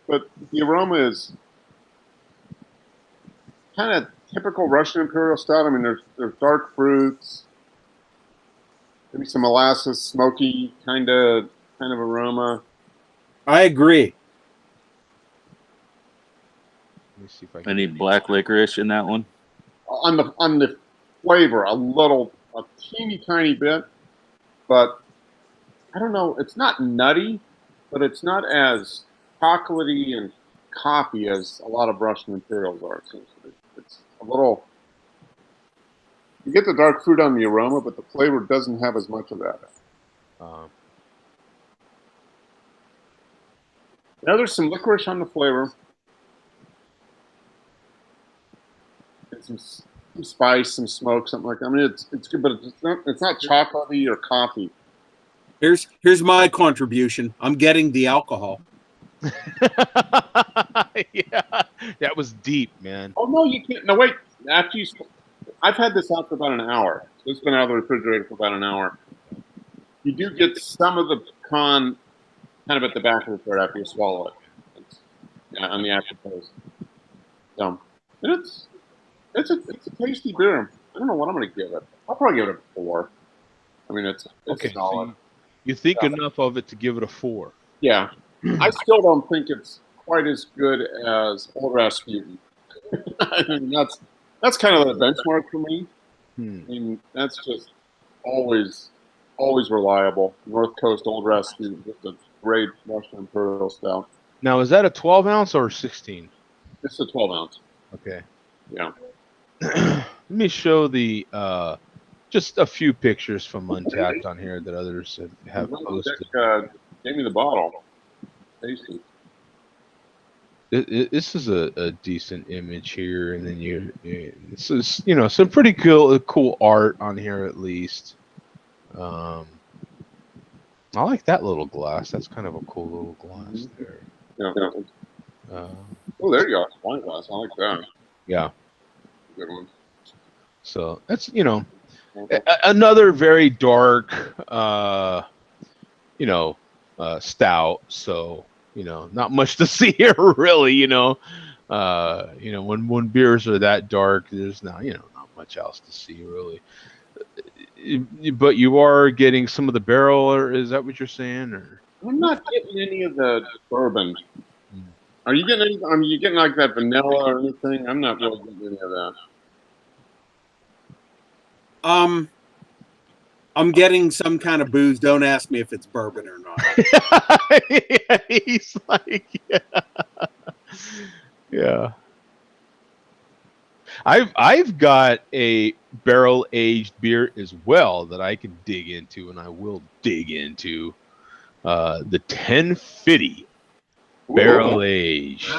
but the aroma is kind of typical Russian Imperial Stout. I mean, there's dark fruits, maybe some molasses, smoky kind of aroma. I agree. Let me see if I can. Any black licorice in that one? On the flavor, a teeny tiny bit, but I don't know. It's not nutty, but it's not as chocolatey and coffee as a lot of Russian Imperials are. So it's a little. You get the dark fruit on the aroma, but the flavor doesn't have as much of that. Now there's some licorice on the flavor. And some spice, some smoke, something like that. I mean, it's good, but it's not chocolatey or coffee. Here's my contribution. I'm getting the alcohol. Yeah, that was deep, man. Oh no, you can't. No, wait. I've had this out for about an hour. It's been out of the refrigerator for about an hour. You do get some of the pecan kind of at the back of the throat after you swallow it. On the aftertaste. So, and it's a tasty beer. I don't know what I'm going to give it. I'll probably give it a 4. I mean, it's Okay, solid. so you think enough of it to give it a 4? Yeah, I still don't think it's quite as good as Old Rasputin. I mean, that's kind of the benchmark for me. I mean, that's just always reliable. North Coast Old Rasputin, just a great Russian Imperial Stout. Now, is that a 12 ounce or 16? It's a 12 ounce. Okay. Yeah. Let me show the just a few pictures from Untapped on here that others have posted. Dick gave me the bottle. Tasty. This is a decent image here, and then this is some pretty cool art on here at least. I like that little glass. That's kind of a cool little glass there. Yeah. Uh, Oh, there you go. Wine glass. I like that. yeah. Good one. So that's another very dark stout. So not much to see here really. When beers are that dark, there's not much else to see really. But you are getting some of the barrel, or is that what you're saying? Or I'm not getting any of the bourbon. Are you getting any? Are you getting like that vanilla or anything? I'm not really getting any of that. I'm getting some kind of booze. Don't ask me if it's bourbon or not. yeah, he's like, yeah. I've got a barrel aged beer as well that I can dig into, and I will dig into the 1050 barrel aged.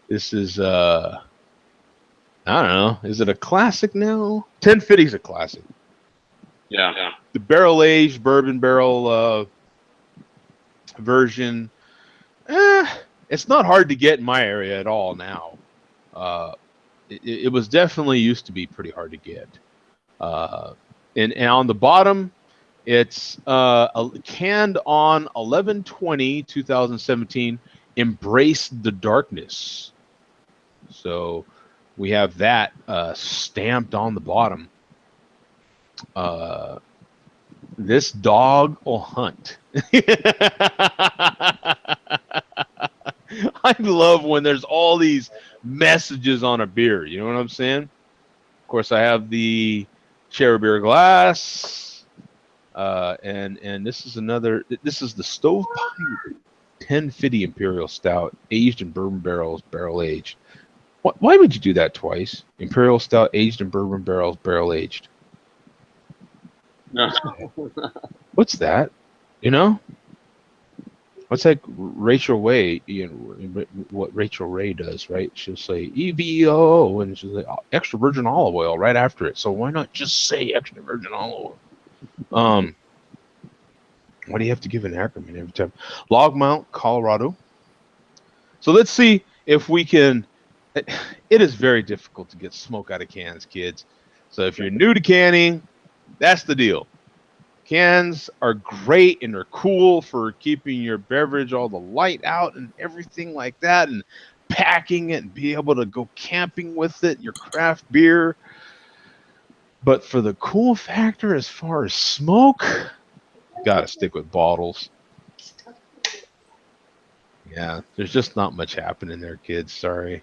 This is I don't know. Is it a classic now? 1050 is a classic. Yeah. The barrel aged bourbon barrel version. It's not hard to get in my area at all now. It was definitely used to be pretty hard to get. And on the bottom, it's canned on 11/20/2017. Embrace the darkness. So we have that stamped on the bottom. This dog will hunt. I love when there's all these messages on a beer. You know what I'm saying? Of course, I have the cherry beer glass, and this is another. This is the Stovepipe 1050 Imperial Stout, aged in bourbon barrels, barrel aged. Why would you do that twice? Imperial Stout aged in bourbon barrels, barrel aged. No. What's that? What's like Rachel Ray? What Rachel Ray does, right? She'll say EVO, and she'll say extra virgin olive oil right after it. So why not just say extra virgin olive oil? Why do you have to give an acronym every time? Longmont, Colorado. So let's see if we can. It is very difficult to get smoke out of cans, kids. So if you're new to canning, that's the deal. Cans are great and they're cool for keeping your beverage all the light out and everything like that, and packing it and be able to go camping with it, your craft beer. But for the cool factor as far as smoke, you gotta stick with bottles. Yeah, there's just not much happening there, kids. Sorry.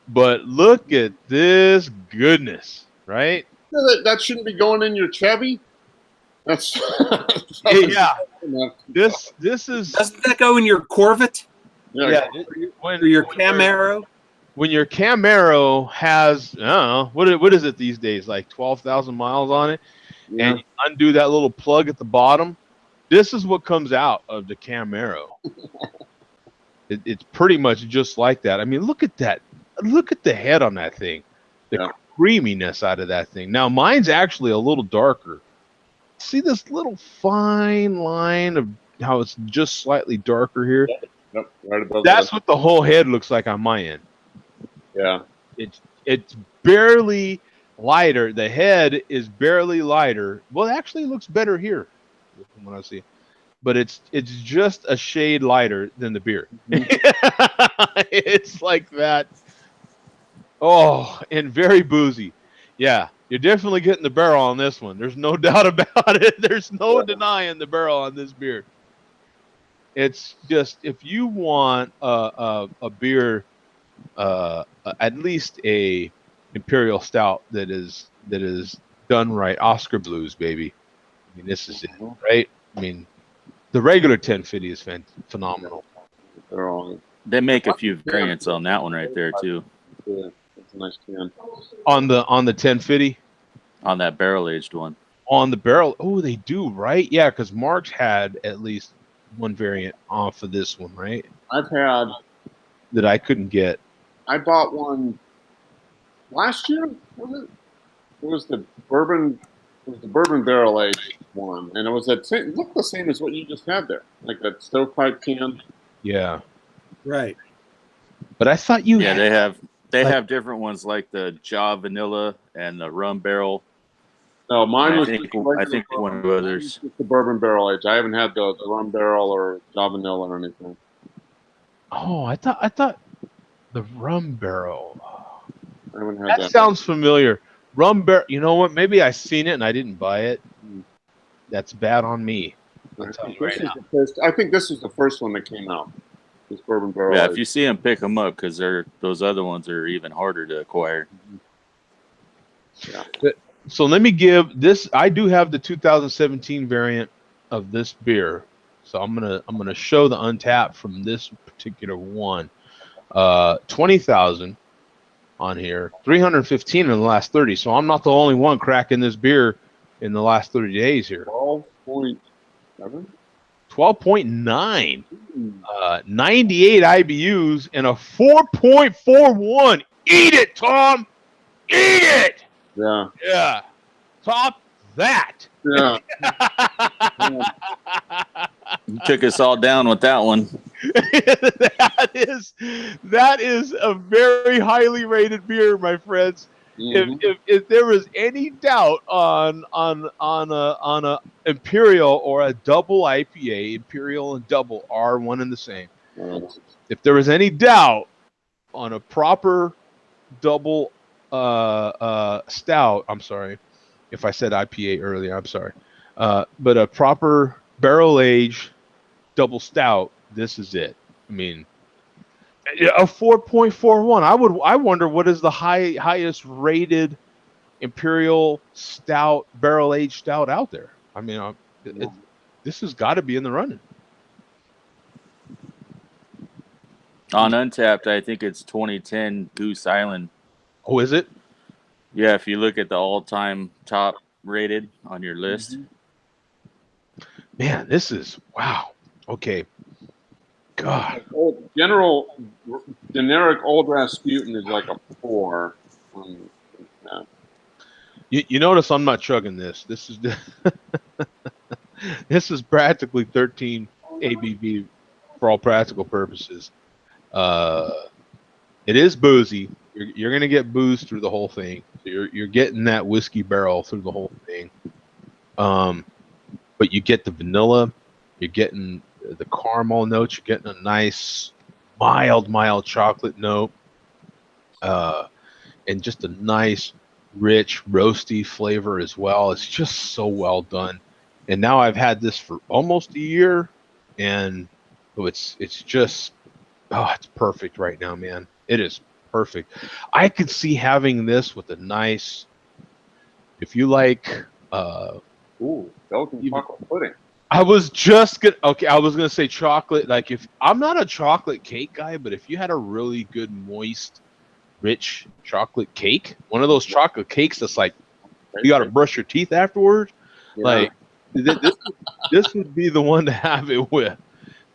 But look at this goodness, right? That shouldn't be going in your Chevy. That's Yeah. This is Doesn't that go in your Corvette yeah. or your Camaro? When your Camaro has I don't know what is it these days, like 12,000 miles on it, and you undo that little plug at the bottom, this is what comes out of the Camaro. It's pretty much just like that. I mean, look at that. Look at the head on that thing. The creaminess out of that thing. Now, mine's actually a little darker. See this little fine line of how it's just slightly darker here? Yep, right above That's what the whole head looks like on my end. Yeah. It's barely lighter. The head is barely lighter. Well, it actually looks better here from what I see. But it's just a shade lighter than the beer. It's like that. Oh, and very boozy. Yeah, you're definitely getting the barrel on this one. There's no doubt about it. There's no denying the barrel on this beer. It's just, if you want a beer, at least a imperial stout that is done right, Oscar Blues, baby. I mean, this is it, right? I mean, the regular 1050 is phenomenal. They make a few variants on that one right there too. Yeah, that's a nice can. On the 1050? On that barrel aged one. On the barrel. Oh, they do, right? Yeah, because Mark's had at least one variant off of this one, right? I've had. That I couldn't get. I bought one last year. Was it? It was the bourbon. It was the bourbon barrel aged one, and it was that same. It looked the same as what you just had there, like that stovepipe can. Yeah, Right. but I thought you Yeah, had. they Like- have different ones like the Jaw Vanilla and the Rum Barrel. No, mine I was. think just regular I think bourbon. one of Mine was others. just the bourbon barrel aged. I haven't had the rum barrel or Java vanilla or anything. Oh, I thought the rum barrel. I haven't had That that. sounds familiar. Rum barrel. You know what? Maybe I seen it and I didn't buy it. That's bad on me. I'll tell you right now. I think this is the first one that came out. This bourbon barrel. Yeah, aged. if you see them, pick them up because those other ones are even harder to acquire. So let me give this. I do have the 2017 variant of this beer. So I'm gonna show the untapped from this particular one. 20,000 on here, 315 in the last 30. So I'm not the only one cracking this beer in the last 30 days here. 12.7. 12.9, 98 IBUs, and a 4.41. Eat it, Tom. Eat it. Yeah. Yeah. Top that. Yeah. You took us all down with that one. that is a very highly rated beer, my friends. Mhm. If there was any doubt on a imperial or a double IPA, imperial and double are one and the same. If there was any doubt on a proper double stout, I'm sorry if I said IPA earlier, I'm sorry, but a proper barrel aged double stout, this is it. I mean, a 4.41. I wonder what is the highest rated imperial stout barrel aged stout out there. I mean, this has got to be in the running. On Untapped, I think it's 2010 Goose Island. Oh, is it? Yeah, if you look at the all-time top rated on your list. Man, this is wow. Okay. God. Generic old Rasputin is like a 4. You notice I'm not chugging this. This is this is practically 13 ABV for all practical purposes. It is boozy. You're gonna get booze through the whole thing. You're getting that whiskey barrel through the whole thing. But you get the vanilla. You're getting the caramel notes. You're getting a nice mild chocolate note, and just a nice rich roasty flavor as well. It's just so well done. And now I've had this for almost a year, and it's just it's perfect right now, man. It is perfect. I could see having this with a nice, if you like, Ooh, Belgian chocolate pudding. I was gonna say chocolate. Like, if I'm not a chocolate cake guy, but if you had a really good moist, rich chocolate cake, one of those chocolate cakes that's like you got to brush your teeth afterwards, Yeah. like this would be the one to have it with.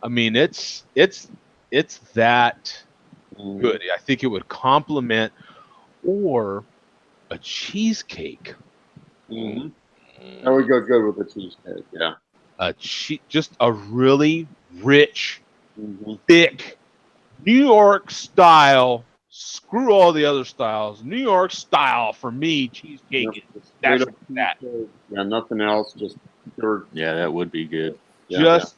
I mean, it's that good. I think it would complement or a cheesecake. Mm-hmm. That would go good with the cheesecake. Yeah. Just a really rich, Mm-hmm. thick New York style. Screw all the other styles. New York style for me, cheesecake. That's that. Yeah, nothing else. Just pure. Yeah, that would be good. Just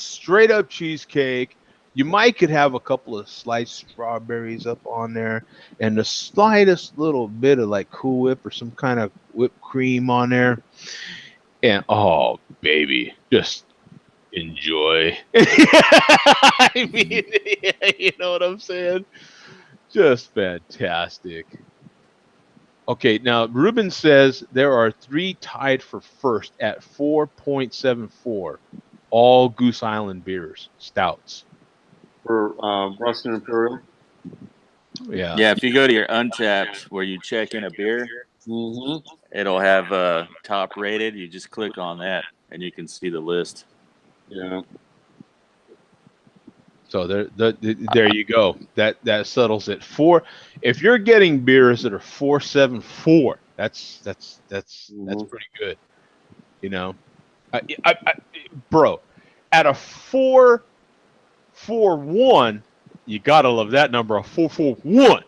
straight up cheesecake. You might could have a couple of sliced strawberries up on there, and the slightest little bit of like Cool Whip or some kind of whipped cream on there. And oh, baby, just enjoy. I mean, you know what I'm saying? Just fantastic. Okay, now Ruben says there are 3 tied for first at 4.74. All Goose Island beers, stouts. For Russian Imperial. Yeah. Yeah, if you go to your Untapped where you check in a beer, Mm-hmm. it'll have top rated. You just click on that and you can see the list. Yeah. So there you go. That settles it. If you're getting beers that are 4.74, that's pretty good. You know, bro, at a 4.41, you gotta love that number. A 4.41,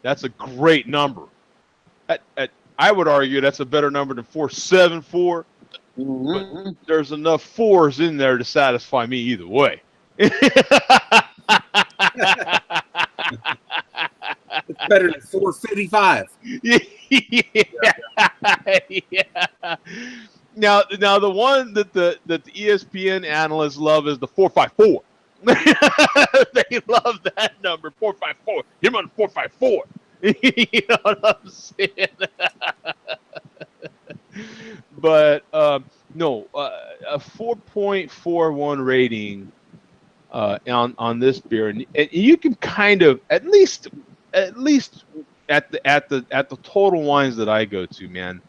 that's a great number. I would argue that's a better number than 4.74. Mm-hmm. But there's enough fours in there to satisfy me either way. It's better than 455. Yeah. Yeah. Now the one that the ESPN analysts love is the 4.54. They love that number, 4.54. Him on 4.54. You know what I'm saying? But no, a 4.41 rating on this beer, and you can kind of at least at the Total Wines that I go to, man,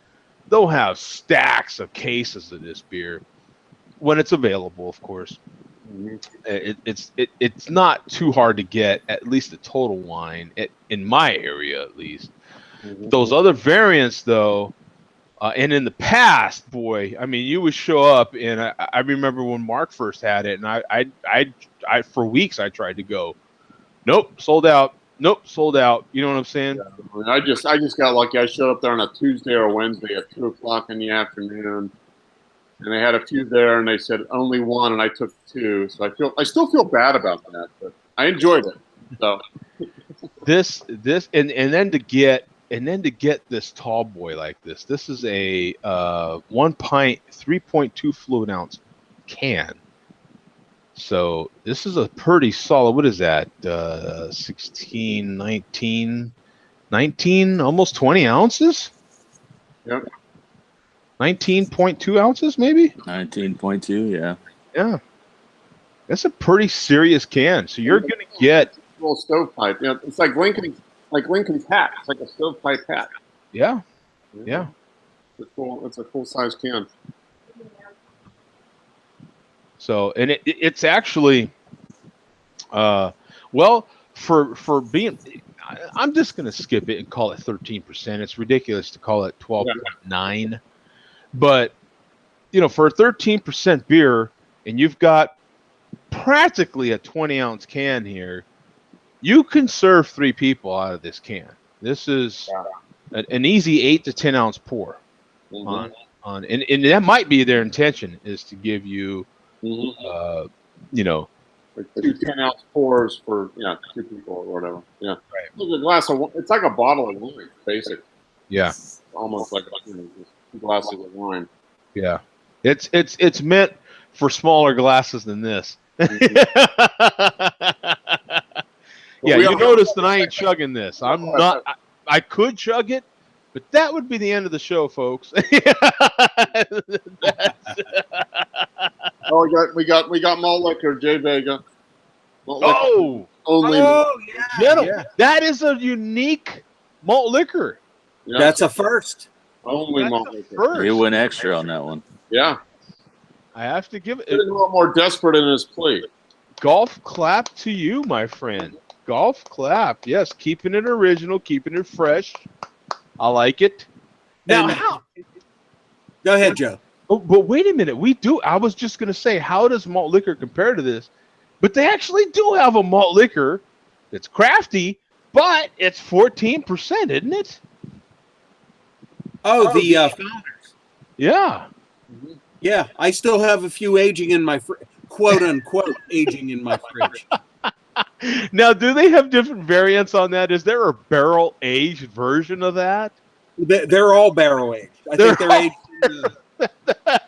they'll have stacks of cases of this beer when it's available, of course. It's not too hard to get, at least a Total Wine in my area, at least. Those other variants, though, and in the past, boy, I mean, you would show up, and I remember when Mark first had it, and I for weeks I tried to go, nope, sold out. Nope, sold out. You know what I'm saying? Yeah, I just got lucky. I showed up there on a Tuesday or Wednesday at 2:00 in the afternoon, and they had a few there, and they said only one, and I took two. So I still feel bad about that, but I enjoyed it. So this and then to get this tall boy like this. This is a 1 pint, 3.2 fluid ounce can. So this is a pretty solid. What is that? 16, 19, almost 20 ounces. Yep. 19.2 ounces, maybe. 19.2, yeah. Yeah, that's a pretty serious can. So you're gonna get a little stovepipe. Yeah, it's like Lincoln's hat. It's like a stovepipe hat. yeah. It's a full size can. So, and it's actually, well, for being, I'm just going to skip it and call it 13%. It's ridiculous to call it 12.9, but for a 13% beer, and you've got practically a 20-ounce can here, you can serve 3 people out of this can. This is an easy 8 to 10 ounce pour on, and that might be their intention, is to give you. Like 2 10-ounce pours for 2 people or whatever. Yeah, right. It's a glass of. It's like a bottle of wine, basically. Yeah, almost like 2 glasses of wine. Yeah, it's meant for smaller glasses than this. Yeah, you notice that I ain't chugging this. I'm not. I could chug it, but that would be the end of the show, folks. Oh, we got malt liquor, J Vega. Oh, only. Yeah. That is a unique malt liquor. Yeah. That's a first. Only malt liquor. He went extra on that one. Yeah, I have to give it a little more desperate in his plea. Golf clap to you, my friend. Golf clap. Yes, keeping it original, keeping it fresh. I like it. Now, Go ahead, Joe. Oh, but wait a minute. I was just going to say, how does malt liquor compare to this? But they actually do have a malt liquor that's crafty, but it's 14%, isn't it? Oh, the Founders. Yeah. Yeah, I still have a few aging in my quote unquote aging in my fridge. Now, do they have different variants on that? Is there a barrel aged version of that? They're all barrel aged. I think they're aged.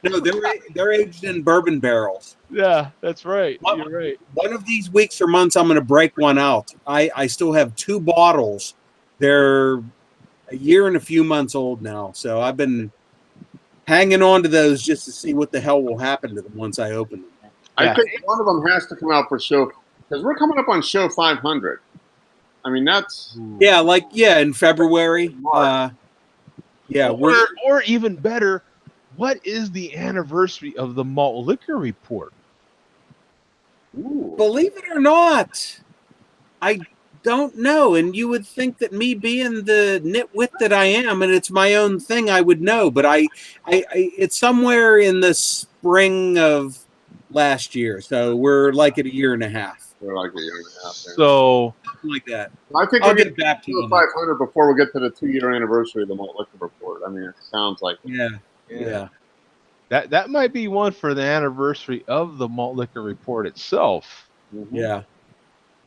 No, they're aged in bourbon barrels. Yeah, that's right. You're right. One of these weeks or months, I'm going to break one out. I still have 2 bottles. They're a year and a few months old now, so I've been hanging on to those just to see what the hell will happen to them once I open them. I think one of them has to come out for show, because we're coming up on show 500. I mean, that's in February. Or even better, what is the anniversary of the malt liquor report? Ooh. Believe it or not, I don't know. And you would think that me being the nitwit that I am, and it's my own thing, I would know. But I it's somewhere in the spring of last year. So we're like at a year and a half, We're like a year and a half there. So something like that. I think I'll we'll get back to you on that. 500 before we get to the 2-year anniversary of the malt liquor report. I mean, it sounds like Yeah, yeah. that might be one for the anniversary of the malt liquor report itself. Mm-hmm. Yeah.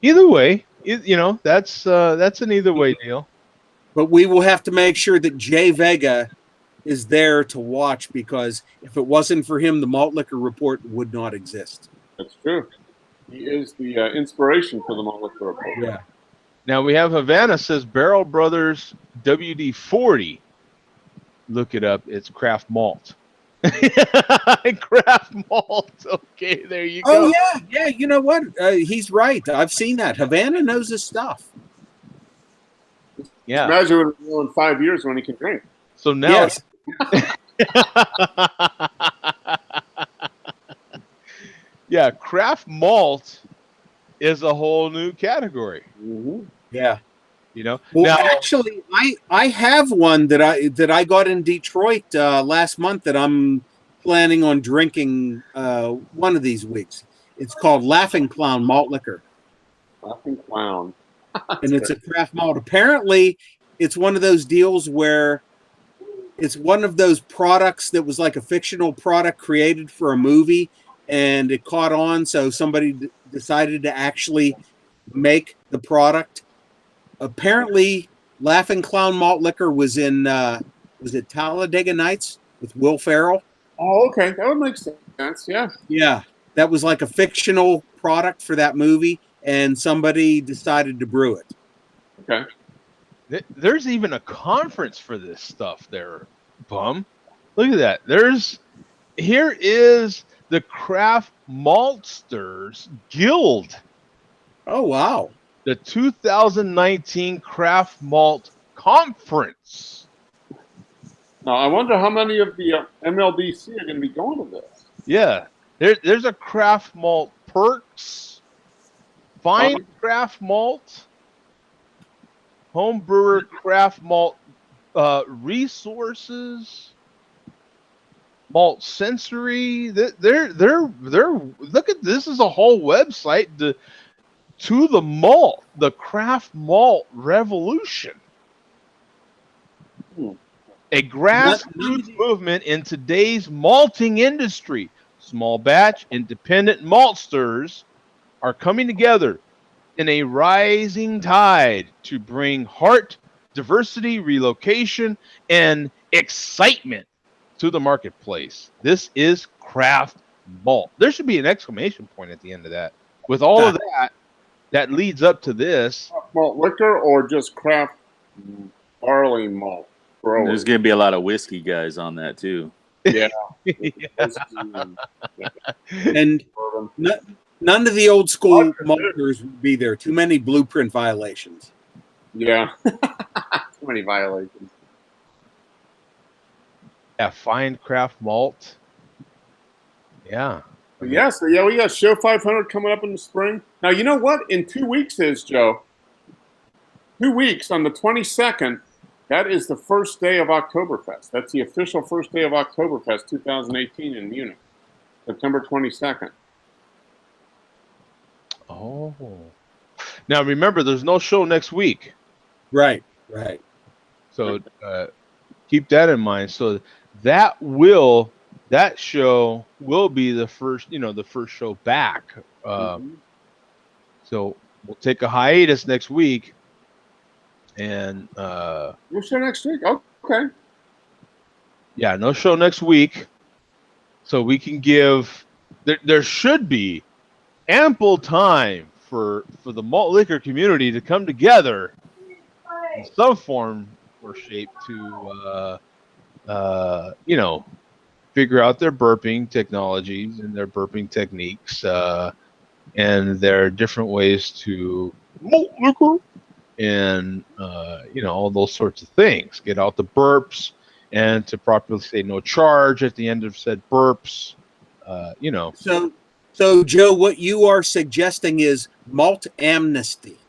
Either way, that's an either way deal. But we will have to make sure that Jay Vega is there to watch, because if it wasn't for him, the malt liquor report would not exist. That's true. He is the inspiration for the malt liquor report. Yeah. Now we have Havana says Barrel Brothers WD-40. Look it up. It's craft malt. Craft malt. Okay, there you go. Oh yeah, yeah. You know what? He's right. I've seen that. Havana knows his stuff. Yeah. Imagine what he'll know in 5 years when he can drink. So now, Yes. yeah, craft malt is a whole new category. Mm-hmm. Yeah. Well, Well, actually, I have one that I got in Detroit last month that I'm planning on drinking one of these weeks. It's called Laughing Clown Malt Liquor, Laughing Clown. and it's a craft malt. Apparently, it's one of those deals where it's one of those products that was like a fictional product created for a movie, and it caught on, so somebody decided to actually make the product. Apparently, Laughing Clown Malt Liquor was in was it Talladega Nights with Will Ferrell? Oh, okay. That would make sense. Yeah. Yeah, that was like a fictional product for that movie, and somebody decided to brew it. Okay. There's even a conference for this stuff there, Bum. Look at that. Here is the Craft Maltsters Guild. Oh, wow. The 2019 Craft Malt Conference. Now, I wonder how many of the MLDC are going to be going to this. Yeah. There's a Craft Malt Perks, Fine Craft Malt, Home Brewer Craft Malt Resources, Malt Sensory. They're look at this is a whole website to the malt, the craft malt revolution. A grassroots movement in today's malting industry. Small batch, independent maltsters are coming together in a rising tide to bring heart, diversity, relocation, and excitement to the marketplace. This is craft malt. There should be an exclamation point at the end of that. With all of that leads up to this. Malt liquor or just craft barley malt? There's going to be a lot of whiskey guys on that too. Yeah. And none of the old school malters would be there. Too many blueprint violations. Yeah. Too many violations. Yeah, fine craft malt. Yeah. Yeah, so yeah, we got Show 500 coming up in the spring. Now, you know what? In 2 weeks is, Joe. 2 weeks on the 22nd, that is the first day of Oktoberfest. That's the official first day of Oktoberfest 2018 in Munich, September 22nd. Oh. Now, remember, there's no show next week. Right. So keep that in mind. So that show will be the first show back. So we'll take a hiatus next week. And no show next week. Okay. Yeah, no show next week. So we can give there should be ample time for the malt liquor community to come together in some form or shape to figure out their burping technologies and their burping techniques and their different ways to malt liquor and all those sorts of things. Get out the burps and to properly say no charge at the end of said burps. So, Joe, what you are suggesting is malt amnesty.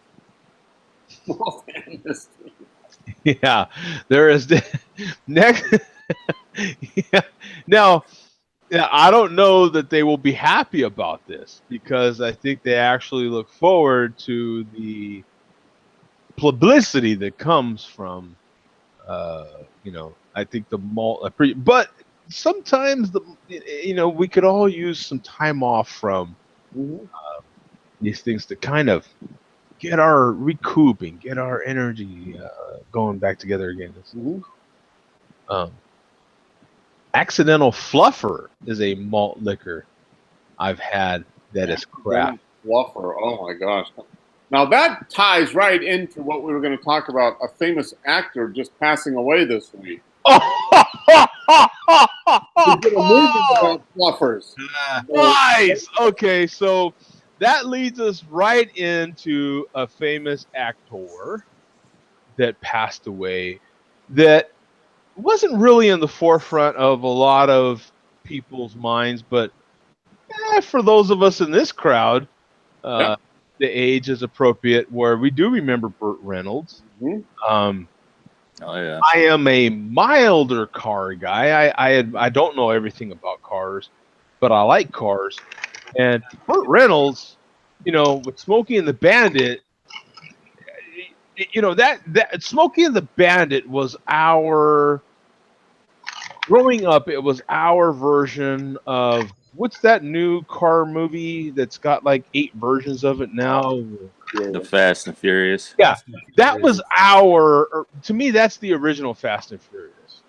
Yeah, there is next. Yeah. Now, yeah, I don't know that they will be happy about this because I think they actually look forward to the publicity that comes from, I think the malt. But sometimes we could all use some time off from these things to kind of get our recouping, get our energy going back together again. Um, Accidental Fluffer is a malt liquor I've had that is craft. Fluffer. Oh my gosh. Now that ties right into what we were going to talk about. A famous actor just passing away this week. We did a movie about fluffers. Nice. Okay, so that leads us right into a famous actor that passed away that wasn't really in the forefront of a lot of people's minds, but for those of us in this crowd, the age is appropriate where we do remember Burt Reynolds. Oh yeah. I am a milder car guy. I don't know everything about cars, but I like cars. And Burt Reynolds, with Smokey and the Bandit, that Smokey and the Bandit was our growing up. It was our version of what's that new car movie that's got like 8 versions of it now? The Fast and Furious. Yeah, that was to me, that's the original Fast and Furious.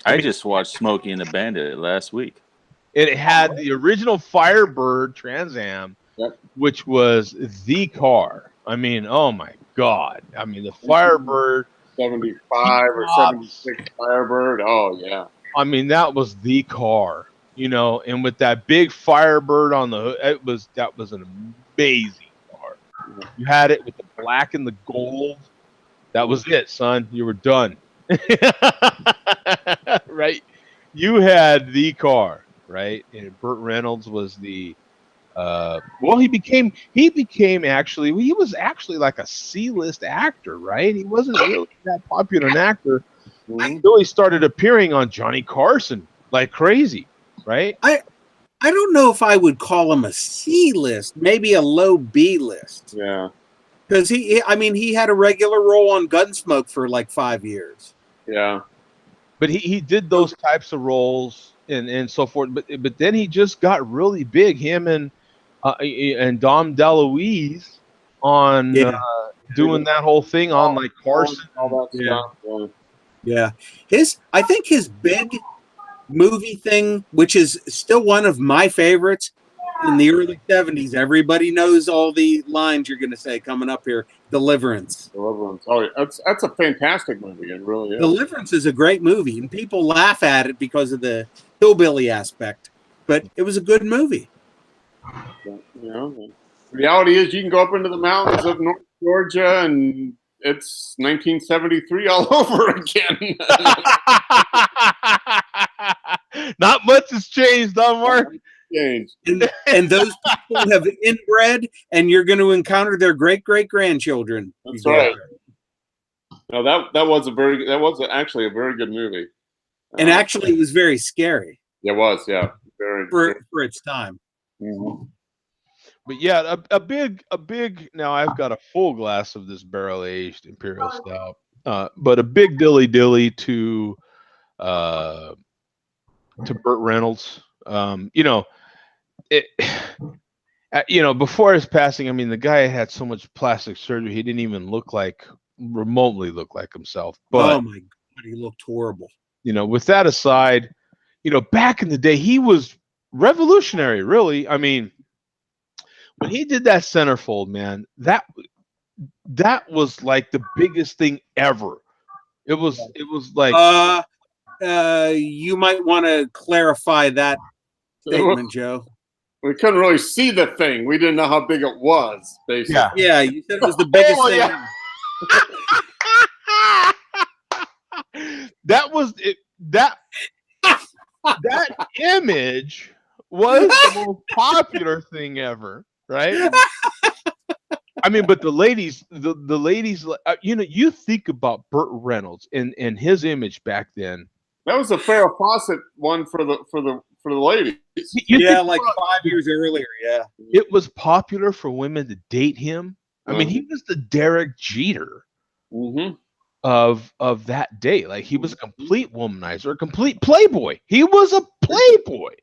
I just watched Smokey and the Bandit last week. It had the original Firebird Trans Am, which was the car. I mean, oh my God. I mean, the Firebird. 75 or 76 Firebird. Oh, yeah. I mean, that was the car, and with that big Firebird on the hood, that was an amazing car. You had it with the black and the gold. That was it, son. You were done. Right? You had the car, right? And Burt Reynolds was the he became actually, he was actually like a C-list actor, right? He wasn't really that popular an actor until he started appearing on Johnny Carson like crazy, right? I don't know if I would call him a C-list, maybe a low B-list. Yeah. Because he had a regular role on Gunsmoke for like 5 years. Yeah. But he did those types of roles and so forth. But then he just got really big. Him and Dom DeLuise on doing that whole thing on like Carson. All that stuff. Yeah. I think his big movie thing, which is still one of my favorites in the early 70s. Everybody knows all the lines you're going to say coming up here. Deliverance. Oh, that's a fantastic movie. It really is. Deliverance is a great movie, and people laugh at it because of the hillbilly aspect. But it was a good movie. The reality is, you can go up into the mountains of North Georgia, and it's 1973 all over again. Not much has changed, Mark. And those people have inbred, and you're going to encounter their great-great-grandchildren. That's right. No, that was actually a very good movie. And actually, it was very scary. It was, yeah. For its time. Mm-hmm. But yeah, a big. Now I've got a full glass of this barrel-aged Imperial Stout, but a big dilly to Burt Reynolds. Before his passing, I mean, the guy had so much plastic surgery, he didn't even remotely look like himself. But oh my God, he looked horrible. With that aside, back in the day, he was revolutionary, really. I mean, when he did that centerfold, man, that was like the biggest thing ever. It was like you might want to clarify that statement, Joe. We couldn't really see the thing. We didn't know how big it was, basically. Yeah, you said it was the biggest thing. Yeah. That was it. That image was the most popular thing ever, right? I mean, but the ladies, the ladies, you think about Burt Reynolds and his image back then. That was the Farrah Fawcett one for the ladies. You Yeah, think like about 5 years earlier. Yeah. it was popular for women to date him. I mean, Mhm. he was the Derek Jeter Mm-hmm. of that day. Like he was a complete womanizer, a complete playboy. He was a playboy.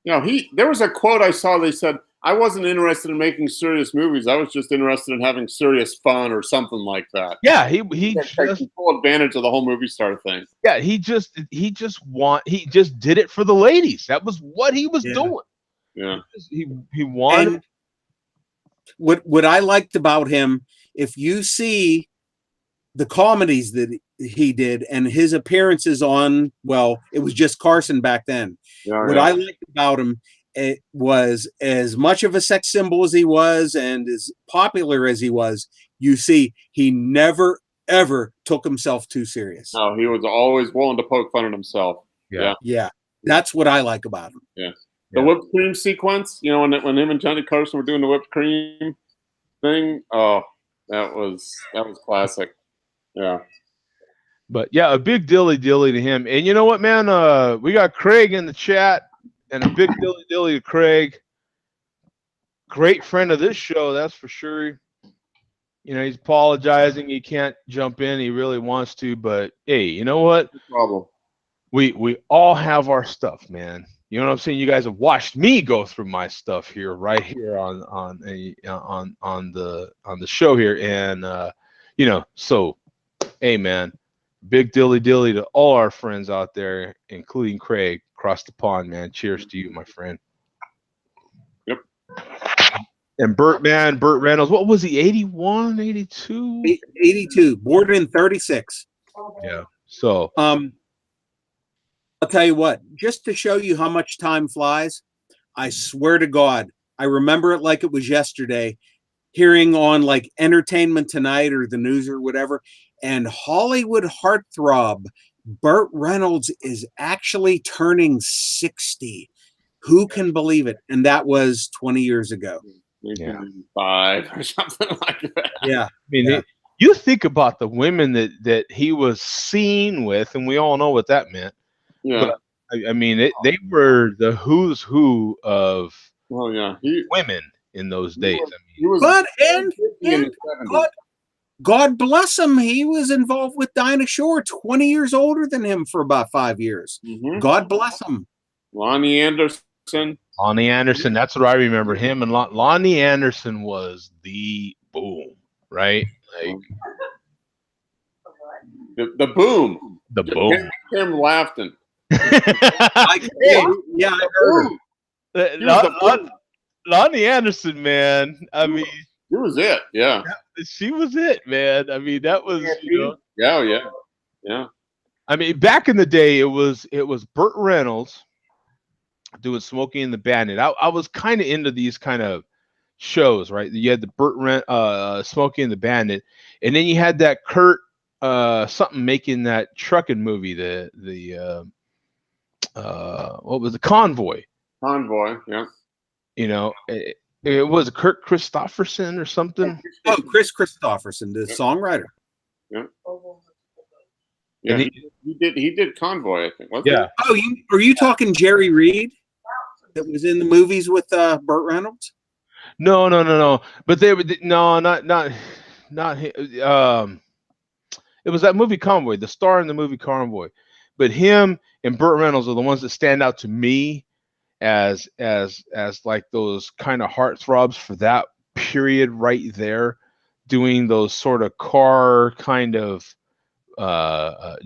You know, there was a quote I saw. They said, "I wasn't interested in making serious movies. I was just interested in having serious fun or something like that." Yeah, he Taking just full advantage of the whole movie star thing. yeah he just did it for the ladies. That was what he was Yeah. doing. Yeah. He wanted. And what I liked about him, if you see the comedies that he did and his appearances on, well, it was just Carson back then. Yeah, What yeah. I liked about him, it was as much of a sex symbol as he was and as popular as he was, you see, he never ever took himself too serious. No, he was always willing to poke fun at himself. Yeah. Yeah, that's what I like about him. Yeah. The Yeah. whipped cream sequence, you know, when him and Johnny Carson were doing the whipped cream thing, oh, that was classic. Yeah. But yeah, a big dilly to him. And you know what, man? We got Craig in the chat, and a big dilly to Craig. Great friend of this show, that's for sure. You know, he's apologizing. He can't jump in. He really wants to, but hey, you know what? No problem. We all have our stuff, man. You know what I'm saying? You guys have watched me go through my stuff here, right here on the show here, and you know, so hey, man, big dilly to all our friends out there, including Craig across the pond, man. Cheers to you, my friend. Yep. And Burt Reynolds, what was he, 81, 82? 82, born in 36. Yeah. So, I'll tell you what, just to show you how much time flies, I swear to God, I remember it like it was yesterday, hearing on like Entertainment Tonight or the news or whatever, and Hollywood heartthrob Burt Reynolds is actually turning 60. Who can believe it? And that was 20 years ago. Yeah. 5 or something like that. Yeah. I mean, Yeah. you think about the women that he was seen with, and we all know what that meant. Yeah. But I mean, they were the who's who of Well, yeah. women in those days. He was But and in his 70s. God bless him, he was involved with Dinah Shore, 20 years older than him for about 5 years. Mhm. God bless him. Lonnie Anderson. Lonnie Anderson, that's what I remember him. And Lonnie Anderson was the boom, right? Like The boom. the boom. Him laughing. Yeah, I heard it. Lonnie Anderson, man. I mean, It was it. Yeah. she was it, man. I mean, that was, you know. Yeah. Yeah. Yeah. I mean, back in the day, it was Burt Reynolds doing Smokey and the Bandit. I was kind of into these kind of shows, right? You had the Smokey and the Bandit, and then you had that Kurt something making that trucking movie, what was the Convoy? Convoy. Yeah. You know, it was Kurt Christopherson or something. Oh, Chris Christopherson, the songwriter. Yeah. Yeah. And He did Convoy, I think. Wasn't Yeah. Oh, are you talking Jerry Reed that was in the movies with Burt Reynolds? No. But they were not. It was that movie Convoy, the star in the movie Convoy. But him and Burt Reynolds are the ones that stand out to me as like those kind of heartthrobs for that period right there, doing those sort of car kind of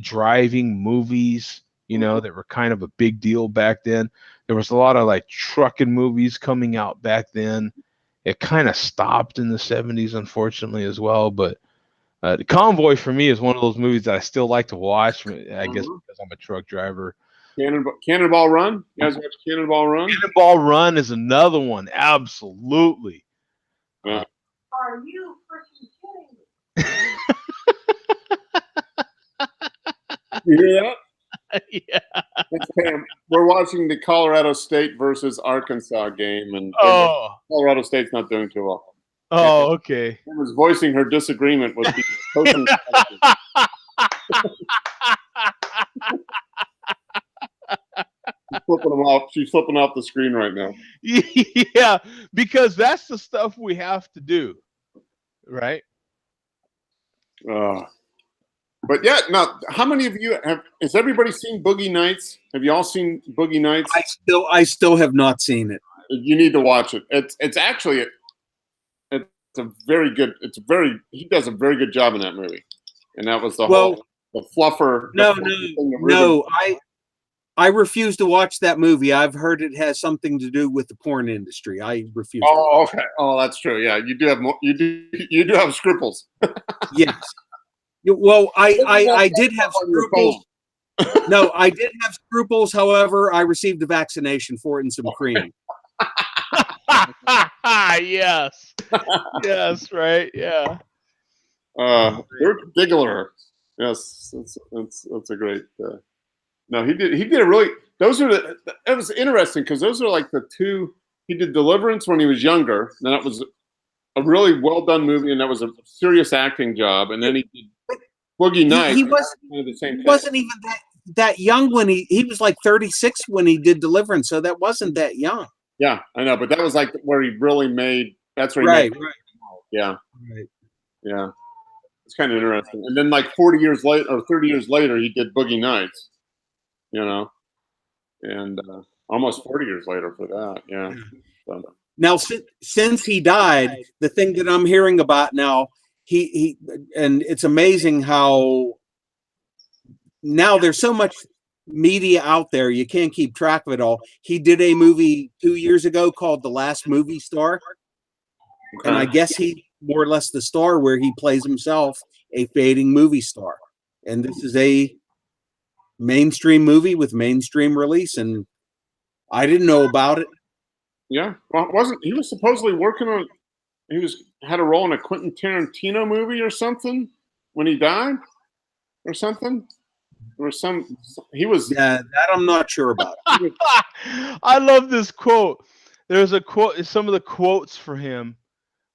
driving movies, you know, that were kind of a big deal back then. There was a lot of like trucking movies coming out back then. It kind of stopped in the 70s, unfortunately, as well. But the Convoy for me is one of those movies that I still like to watch. I guess because I'm a truck driver. Cannonball Run? You guys watch Cannonball Run? Cannonball Run is another one. Absolutely. Yeah. Are you freaking kidding me? You hear that? Yeah. we're watching the Colorado State versus Arkansas game, and Colorado State's not doing too well. Oh, okay. She was voicing her disagreement with the coaching strategy. She's flipping off the screen right now. Yeah, because that's the stuff we have to do, right? But yeah, now how many of you has everybody seen Boogie Nights? Have you all seen Boogie Nights? I still have not seen it. You need to watch it. It's actually a very good. He does a very good job in that movie, and that was the fluffer. No. I refuse to watch that movie. I've heard it has something to do with the porn industry. I refuse. Oh, okay. Oh, that's true. Yeah, you do have you do have scruples. Yes. Well, I did have scruples. No, I did have scruples. However, I received a vaccination for it and some cream. Yes. Yes, right. Yeah. Dirk Diggler. Yes, that's a great. No, he did a really. It was interesting because those are like the two. He did Deliverance when he was younger, and that was a really well done movie, and that was a serious acting job. And then he did Boogie Nights. He wasn't even that young when he was like 36 when he did Deliverance, so that wasn't that young. Yeah, I know, but that was like where he really made. That's where he made. Right. Yeah. Right. Yeah. It's kind of interesting. And then like 40 years later or 30 years later, he did Boogie Nights. You know, and almost 40 years later for that. Yeah. So. Now, since he died, the thing that I'm hearing about now, he and it's amazing how now there's so much media out there, you can't keep track of it all. He did a movie 2 years ago called The Last Movie Star. Okay. And I guess he more or less the star where he plays himself a fading movie star. And this is a mainstream movie with mainstream release, and I didn't know about it. Yeah, well, he was supposedly working on? Had a role in a Quentin Tarantino movie or something when he died, or something. He was. Yeah, that I'm not sure about. I love this quote. There's a quote. Some of the quotes for him,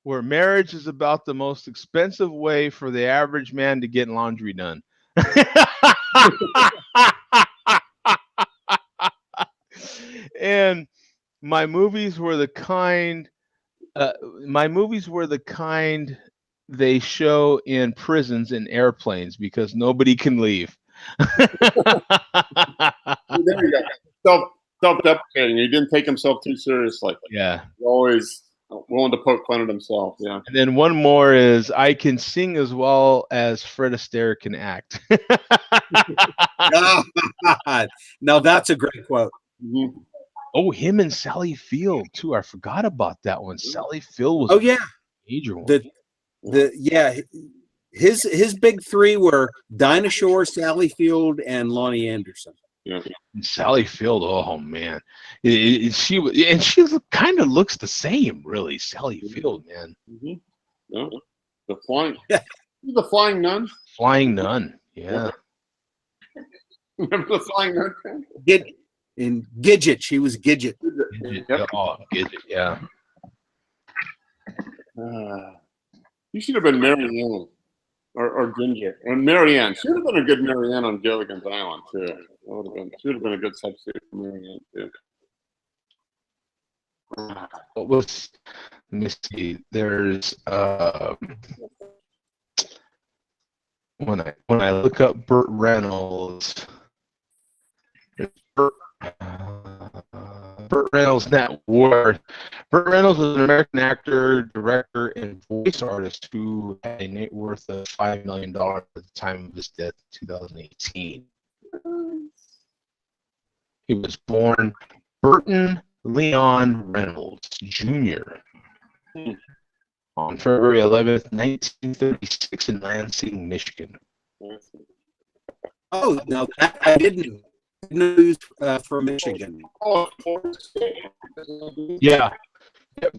where marriage is about the most expensive way for the average man to get laundry done. And my movies were the kind they show in prisons and airplanes because nobody can leave. There you go. Self-deprecating. He didn't take himself too seriously. Yeah. He's always willing to poke fun at himself. Yeah. And then one more is I can sing as well as Fred Astaire can act. Now that's a great quote. Mm-hmm. Oh, him and Sally Field too. I forgot about that one. Sally Field was a major one. His big three were Dinah Shore, Sally Field, and Lonnie Anderson. Yeah. And Sally Field, oh man, she kind of looks the same, really. Sally Field, man. Mm-hmm. No, the Flying Nun. Flying Nun, yeah. Remember the Flying Nun? In Gidget, she was Gidget. Yep. Oh, Gidget, yeah. You should have been Marianne or Ginger. And Marianne. She would have been a good Marianne on Gilligan's Island, too. She would have been a good substitute for Marianne, too. Let me see. There's when I look up Burt Reynolds, Burt Reynolds' net worth. Burt Reynolds was an American actor, director, and voice artist who had a net worth of $5 million at the time of his death in 2018. He was born Burton Leon Reynolds Jr. on February 11th, 1936 in Lansing, Michigan. Oh, no, that I didn't know he was from Michigan. Yeah.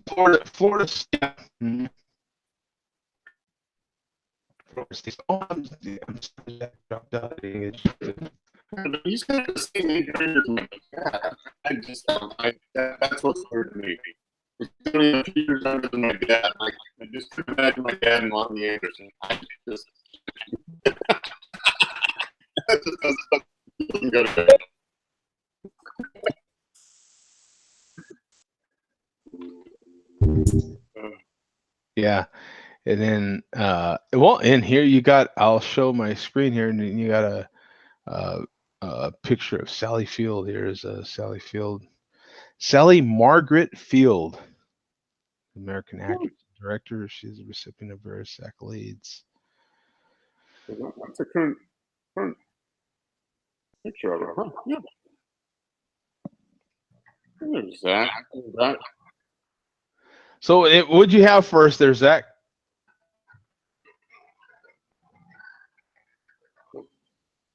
Florida State. Mm-hmm. Florida State. Oh, I'm sorry, that dropped out. He's kind of the same age as my dad. That's what's weird to me. He's only a few years younger than my dad. I just couldn't imagine my dad and Lonnie Anderson. That just doesn't go to bed. Yeah. And then, well, and here you got, I'll show my screen here, and then you got a picture of Sally Field. Here's Sally Field. Sally Margaret Field, American actress and director. She's a recipient of various accolades. That's a current picture of her, huh? Yeah. There's that. So, what'd you have first there, Zach?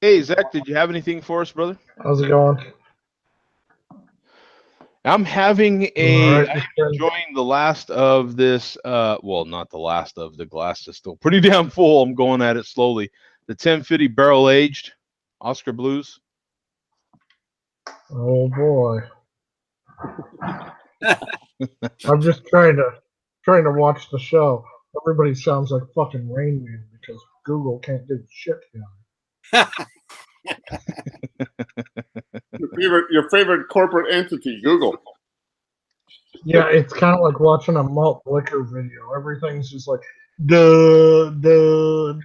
Hey, Zach, did you have anything for us, brother? How's it going? I'm having All right, I'm enjoying the last of this. Well, not the last of, the glass is still pretty damn full. I'm going at it slowly. The 1050 barrel aged Oscar Blues. Oh boy. I'm just trying to watch the show. Everybody sounds like fucking Rain Man because Google can't do shit together. Your favorite corporate entity, Google. Yeah, it's kind of like watching a malt liquor video. Everything's just like duh duh duh.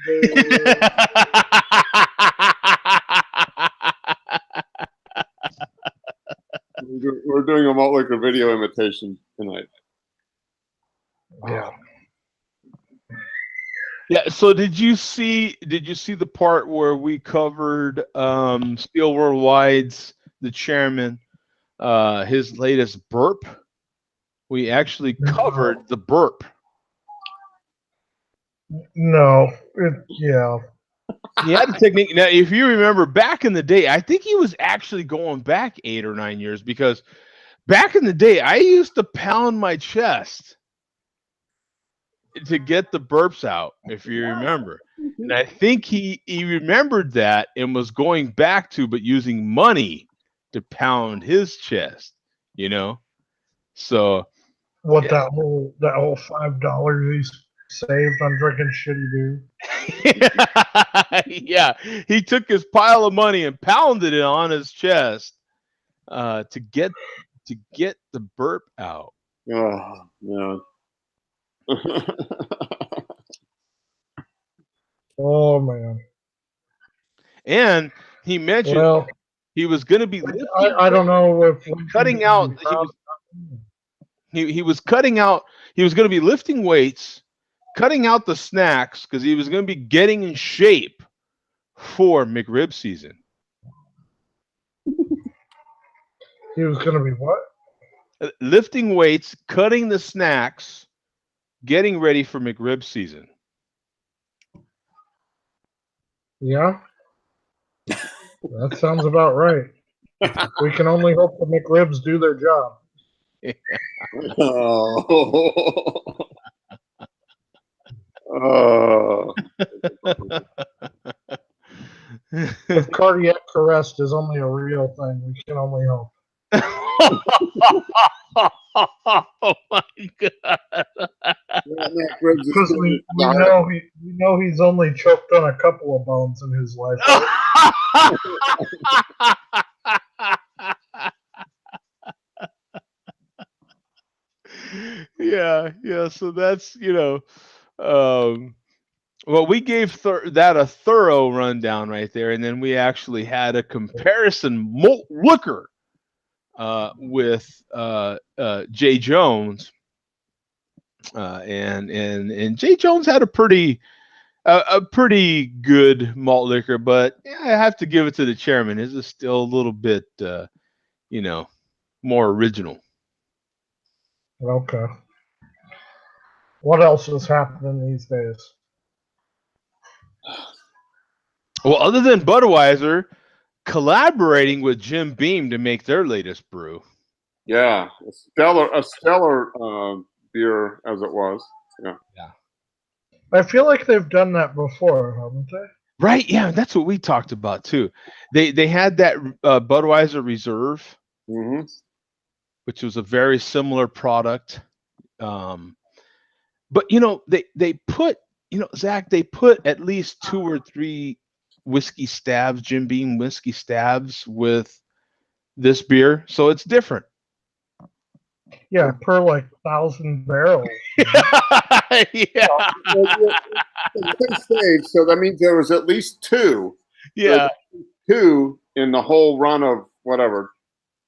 We're doing a malt liquor video imitation tonight. Yeah. Yeah. So did you see the part where we covered Steel Worldwide's, the chairman, his latest burp? We actually covered the burp. No. Yeah. He had a technique. Now, if you remember back in the day, I think he was actually going back 8 or 9 years, because back in the day, I used to pound my chest to get the burps out, if you remember. And I think he remembered that and was going back to, but using money to pound his chest, you know? So What yeah. that whole $5 he saved on drinking shitty beer. Yeah, he took his pile of money and pounded it on his chest to get the burp out. Oh, yeah. Oh man. And he mentioned he was going to be lifting. I don't know if cutting out. He was cutting out. He was going to be lifting weights, cutting out the snacks, because he was going to be getting in shape for McRib season. He was going to be what? Lifting weights, cutting the snacks, getting ready for McRib season. Yeah. That sounds about right. We can only hope the McRibs do their job. Oh. If cardiac arrest is only a real thing, we can only hope. Oh my god! Because we know he's only choked on a couple of bones in his life. Right? Yeah. So that's well, we gave that a thorough rundown right there, and then we actually had a comparison malt liquor with Jay Jones, and Jay Jones had a pretty good malt liquor, but yeah, I have to give it to the chairman. His is still a little bit more original. Okay. What else is happening these days? Well, other than Budweiser collaborating with Jim Beam to make their latest brew. Yeah, a stellar beer as it was. Yeah. I feel like they've done that before, haven't they? Right? Yeah, that's what we talked about too. They had that Budweiser Reserve, Mm-hmm. which was a very similar product. Um, but they put Zach, they put at least 2 or 3 whiskey stabs, Jim Beam whiskey stabs with this beer, so it's different. Yeah, per like 1,000 barrels. Yeah, It's been staged, so that means there was at least two. yeah, Two in the whole run of whatever,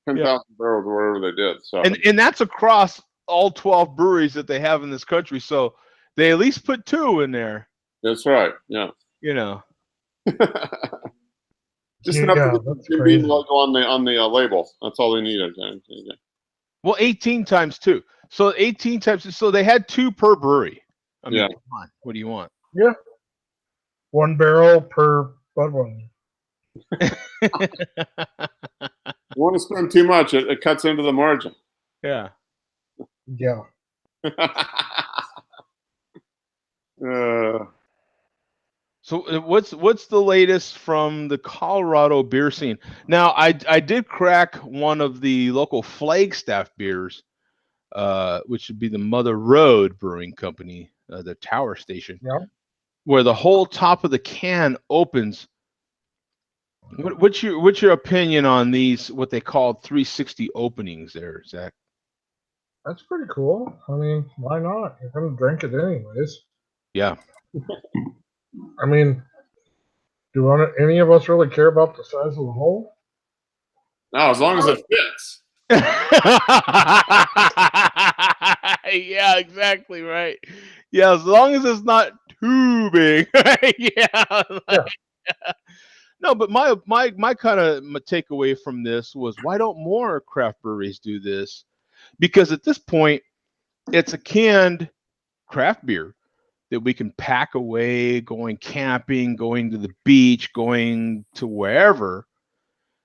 yeah. 10,000 barrels or whatever they did. So And that's across all 12 breweries that they have in this country. So they at least put 2 in there. that's right. Yeah. You know. Just enough to Yeah, get the that's Jim Beam crazy. logo on the label. That's all they needed. Well, 18 times 2. So 18 times. So they had 2 per brewery. I mean, Yeah. come on. What do you want? Yeah. 1 barrel per Budweiser. You want to spend too much, it cuts into the margin. Yeah. Yeah. So what's the latest from the Colorado beer scene? Now I did crack one of the local Flagstaff beers, which would be the Mother Road Brewing Company, the Tower Station, Yeah. where the whole top of the can opens. What's your opinion on these? What they call 360 openings there, Zach? That's pretty cool. I mean, why not? You're going to drink it anyways. Yeah. I mean, any of us really care about the size of the hole? No, as long as it fits. Yeah, exactly right. Yeah, as long as it's not too big. Yeah. No, but my kind of takeaway from this was, why don't more craft breweries do this? Because at this point, it's a canned craft beer that we can pack away, going camping, going to the beach, going to wherever.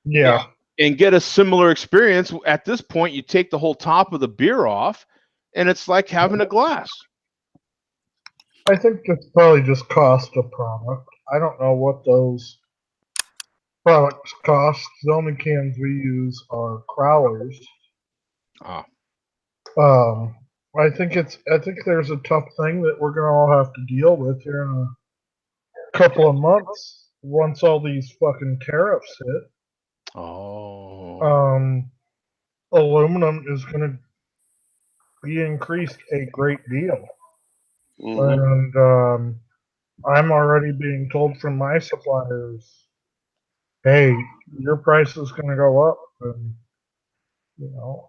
Yeah. And get a similar experience. At this point, you take the whole top of the beer off, and it's like having a glass. I think it's probably just cost of product. I don't know what those products cost. The only cans we use are Crowlers. Ah. I think there's a tough thing that we're gonna all have to deal with here in a couple of months once all these fucking tariffs hit. Oh. Aluminum is gonna be increased a great deal. Mhm. And I'm already being told from my suppliers, hey, your price is going to go up. And,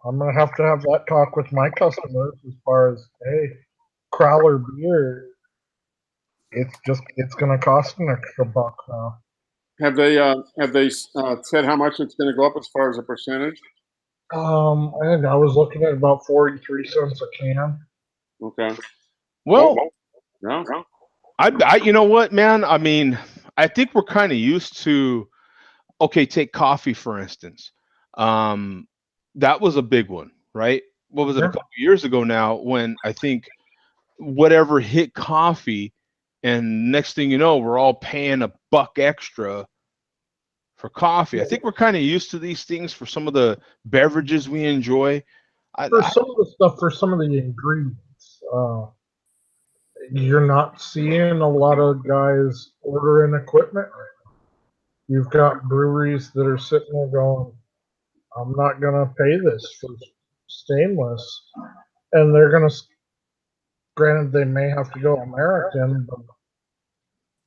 I'm going to have that talk with my customers as far as, hey, Crowler beer, it's going to cost an extra buck now. Have they said how much it's going to go up as far as a percentage? I think I was looking at about 43 cents a can. Okay. Well, No. I you know what, man? I mean, I think we're kind of used to, okay, take coffee, for instance. That was a big one, right? What was it, a Yeah. couple years ago now, when I think whatever hit coffee, and next thing you know, we're all paying a buck extra for coffee. I think we're kind of used to these things for some of the beverages we enjoy. For some of the stuff, for some of the ingredients, you're not seeing a lot of guys ordering equipment right now. You've got breweries that are sitting there going, I'm not going to pay this for stainless. And they're going to, granted, they may have to go American, but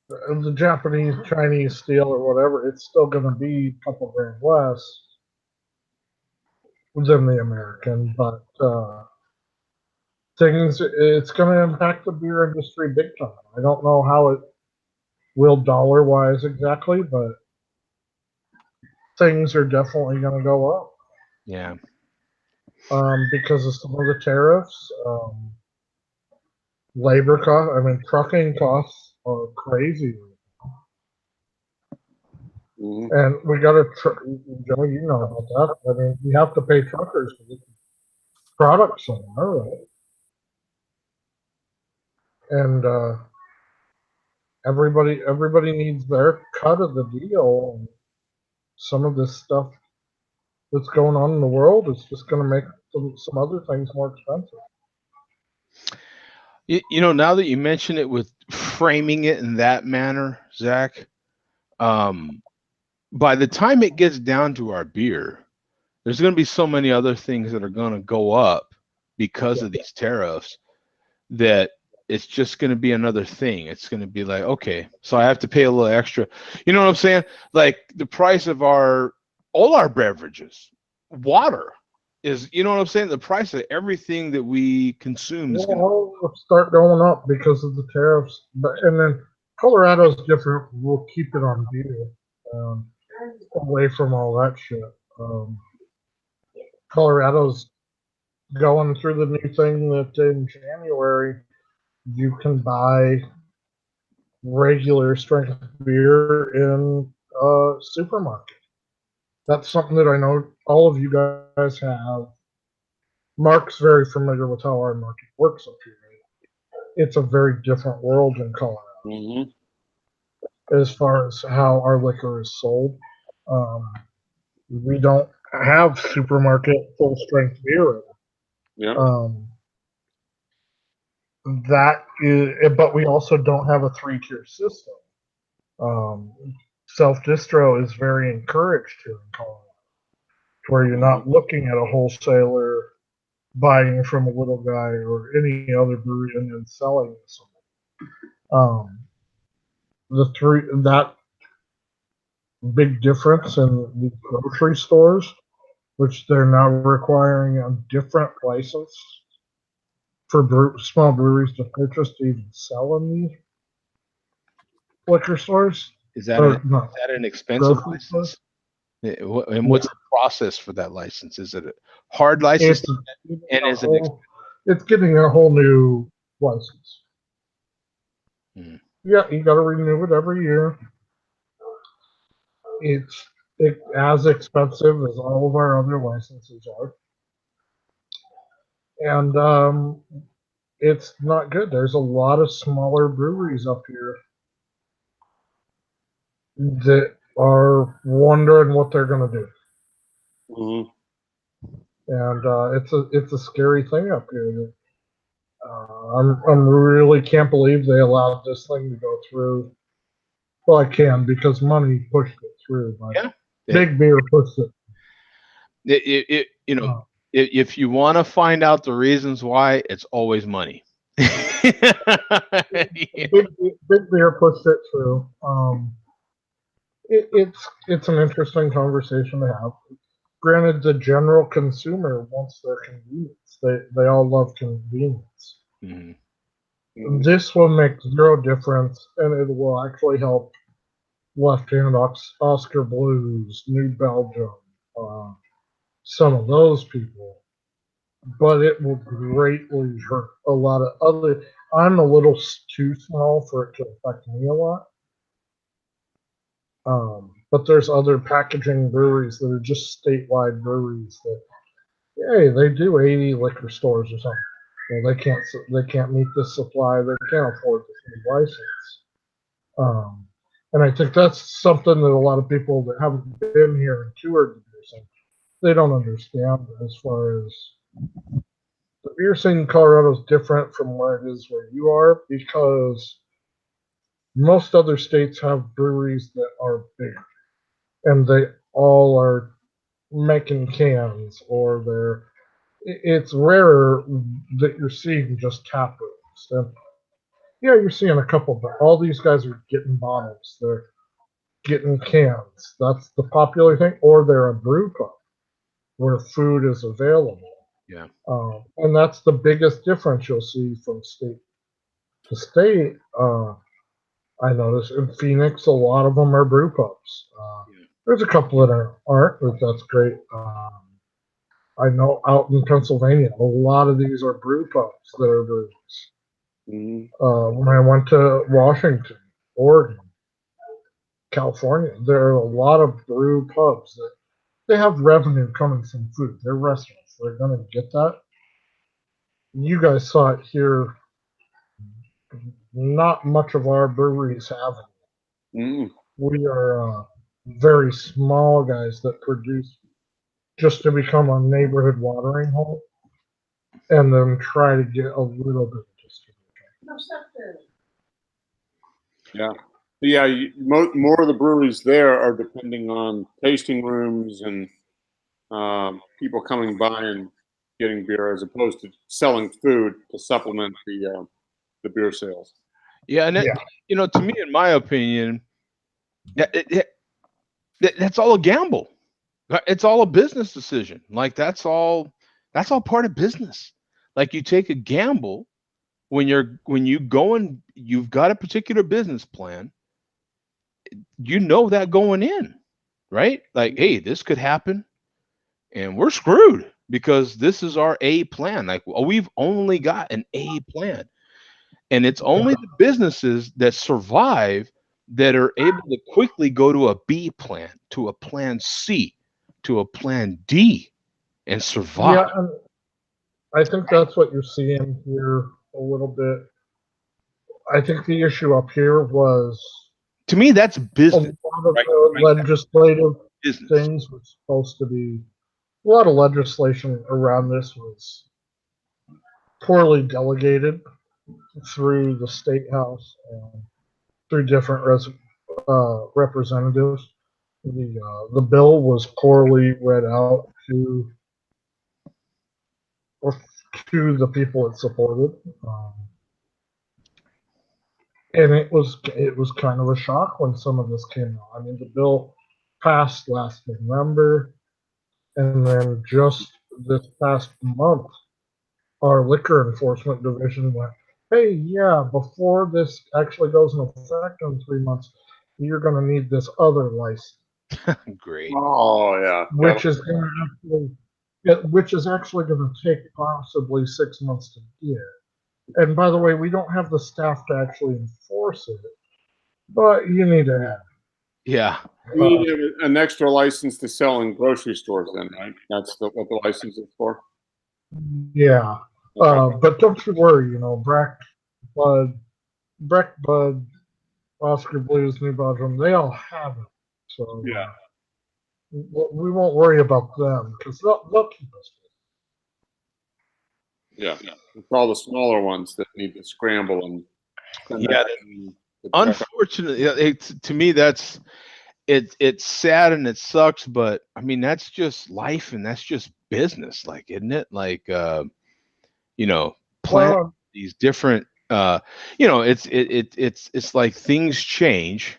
the Japanese, Chinese steel or whatever, it's still going to be a couple grand less than the American. But it's going to impact the beer industry big time. I don't know how it will dollar wise exactly, but things are definitely going to go up. Yeah. Because of some of the tariffs, labor costs. I mean, trucking costs are crazy, Mhm. and we got to. Joe, you know about that. I mean, we have to pay truckers to get the products somewhere, right? And everybody needs their cut of the deal. And some of this stuff that's going on in the world is just going to make some other things more expensive. Now that you mention it with framing it in that manner, Zach, by the time it gets down to our beer, there's going to be so many other things that are going to go up because of these tariffs that it's just going to be another thing. It's going to be like, okay, so I have to pay a little extra. You know what I'm saying? Like the price of all our beverages, water is, you know what I'm saying? The price of everything that we consume is going to Well, start going up because of the tariffs, and then Colorado's different. We'll keep it on beer, away from all that shit. Colorado's going through the new thing that in January you can buy regular strength beer in a supermarket. That's something that I know all of you guys have. Mark's very familiar with how our market works up here. It's a very different world in Colorado as far as how our liquor is sold. We don't have supermarket full strength beer. Yeah. That is, but we also don't have a 3-tier system. Self distro is very encouraged here in Colorado, where you're not looking at a wholesaler buying from a little guy or any other brewery and then selling to someone. That big difference in the grocery stores, which they're now requiring a different license for small breweries to purchase to even sell in these liquor stores. is that an expensive license? And what's the process for that license? Is it a hard license? It's getting a whole new license. Yeah, you got to renew it every year. It's as expensive as all of our other licenses are, and it's not good. There's a lot of smaller breweries up here that are wondering what they're going to do. And it's a scary thing up here. I'm really can't believe they allowed this thing to go through. Well, I can because money pushed it through, but Big Beer pushed it. If you want to find out the reasons why, it's always money. Big Beer pushed it through. It's an interesting conversation to have. Granted, the general consumer wants their convenience. They all love convenience. This will make zero difference, and it will actually help Left Hand Oscar Blues, New Belgium, some of those people. But it will greatly hurt a lot of other. I'm a little too small for it to affect me a lot. But there's other packaging breweries that are just statewide breweries that, hey, they do 80 liquor stores or something. Well, they can't meet this supply. They can't afford this new license. And I think that's something that a lot of people that haven't been here and toured the beer scene, they don't understand as far as the beer scene in Colorado is different from where it is where you are, because most other states have breweries that are bigger, and they all are making cans, or it's rarer that you're seeing just tap rooms. And yeah, you're seeing a couple, but all these guys are getting bottles. They're getting cans. That's the popular thing. Or they're a brew pub where food is available. Yeah. And that's the biggest difference you'll see from state to state. I notice in Phoenix, a lot of them are brew pubs. There's a couple that aren't, but that's great. I know out in Pennsylvania, a lot of these are brew pubs that are breweries. When I went to Washington, Oregon, California, there are a lot of brew pubs that they have revenue coming from food. They're restaurants. They're going to get that. You guys saw it here not much of our breweries have it. Mm. We are very small guys that produce just to become a neighborhood watering hole, and then try to get a little bit of distribution. Yeah. Yeah, more of the breweries there are depending on tasting rooms and people coming by and getting beer, as opposed to selling food to supplement the beer sales. Yeah, and Yeah. you know, to me, in my opinion, that's all a gamble. It's all a business decision. Like that's all part of business. Like you take a gamble when you go and you've got a particular business plan, you know that going in, right? Like, hey, this could happen and we're screwed because this is our A plan. Like, we've only got an A plan. And it's only the businesses that survive that are able to quickly go to a B plan, to a plan C, to a plan D and survive. Yeah, and I think that's what you're seeing here a little bit. I think the issue up here was To me, that's a business, lot of right? the legislative Business. things were supposed to be, a lot of legislation around this was poorly delegated through the state house and through different representatives. The bill was poorly read out to the people it supported, and it was kind of a shock when some of this came out. I mean, the bill passed last November, and then just this past month, our liquor enforcement division went, "Hey, yeah, before this actually goes into effect in 3 months, you're going to need this other license." Great. Oh yeah, which is going to which is actually going to take possibly 6 months to get. And by the way, we don't have the staff to actually enforce it, but you need to have. Yeah. you need an extra license to sell in grocery stores. Then, right? That's what the license is for. Yeah, but don't you worry. You know, Breck Bud, Oscar Blues, New Belgium, they all have it. So Yeah. we won't worry about them because they'll keep us. Yeah, it's all the smaller ones that need to scramble and. Yeah. Unfortunately, to me, that's it's sad and it sucks, but I mean, that's just life and that's just business, like, isn't it? Like, you know, plan Well, these different, you know, it's like things change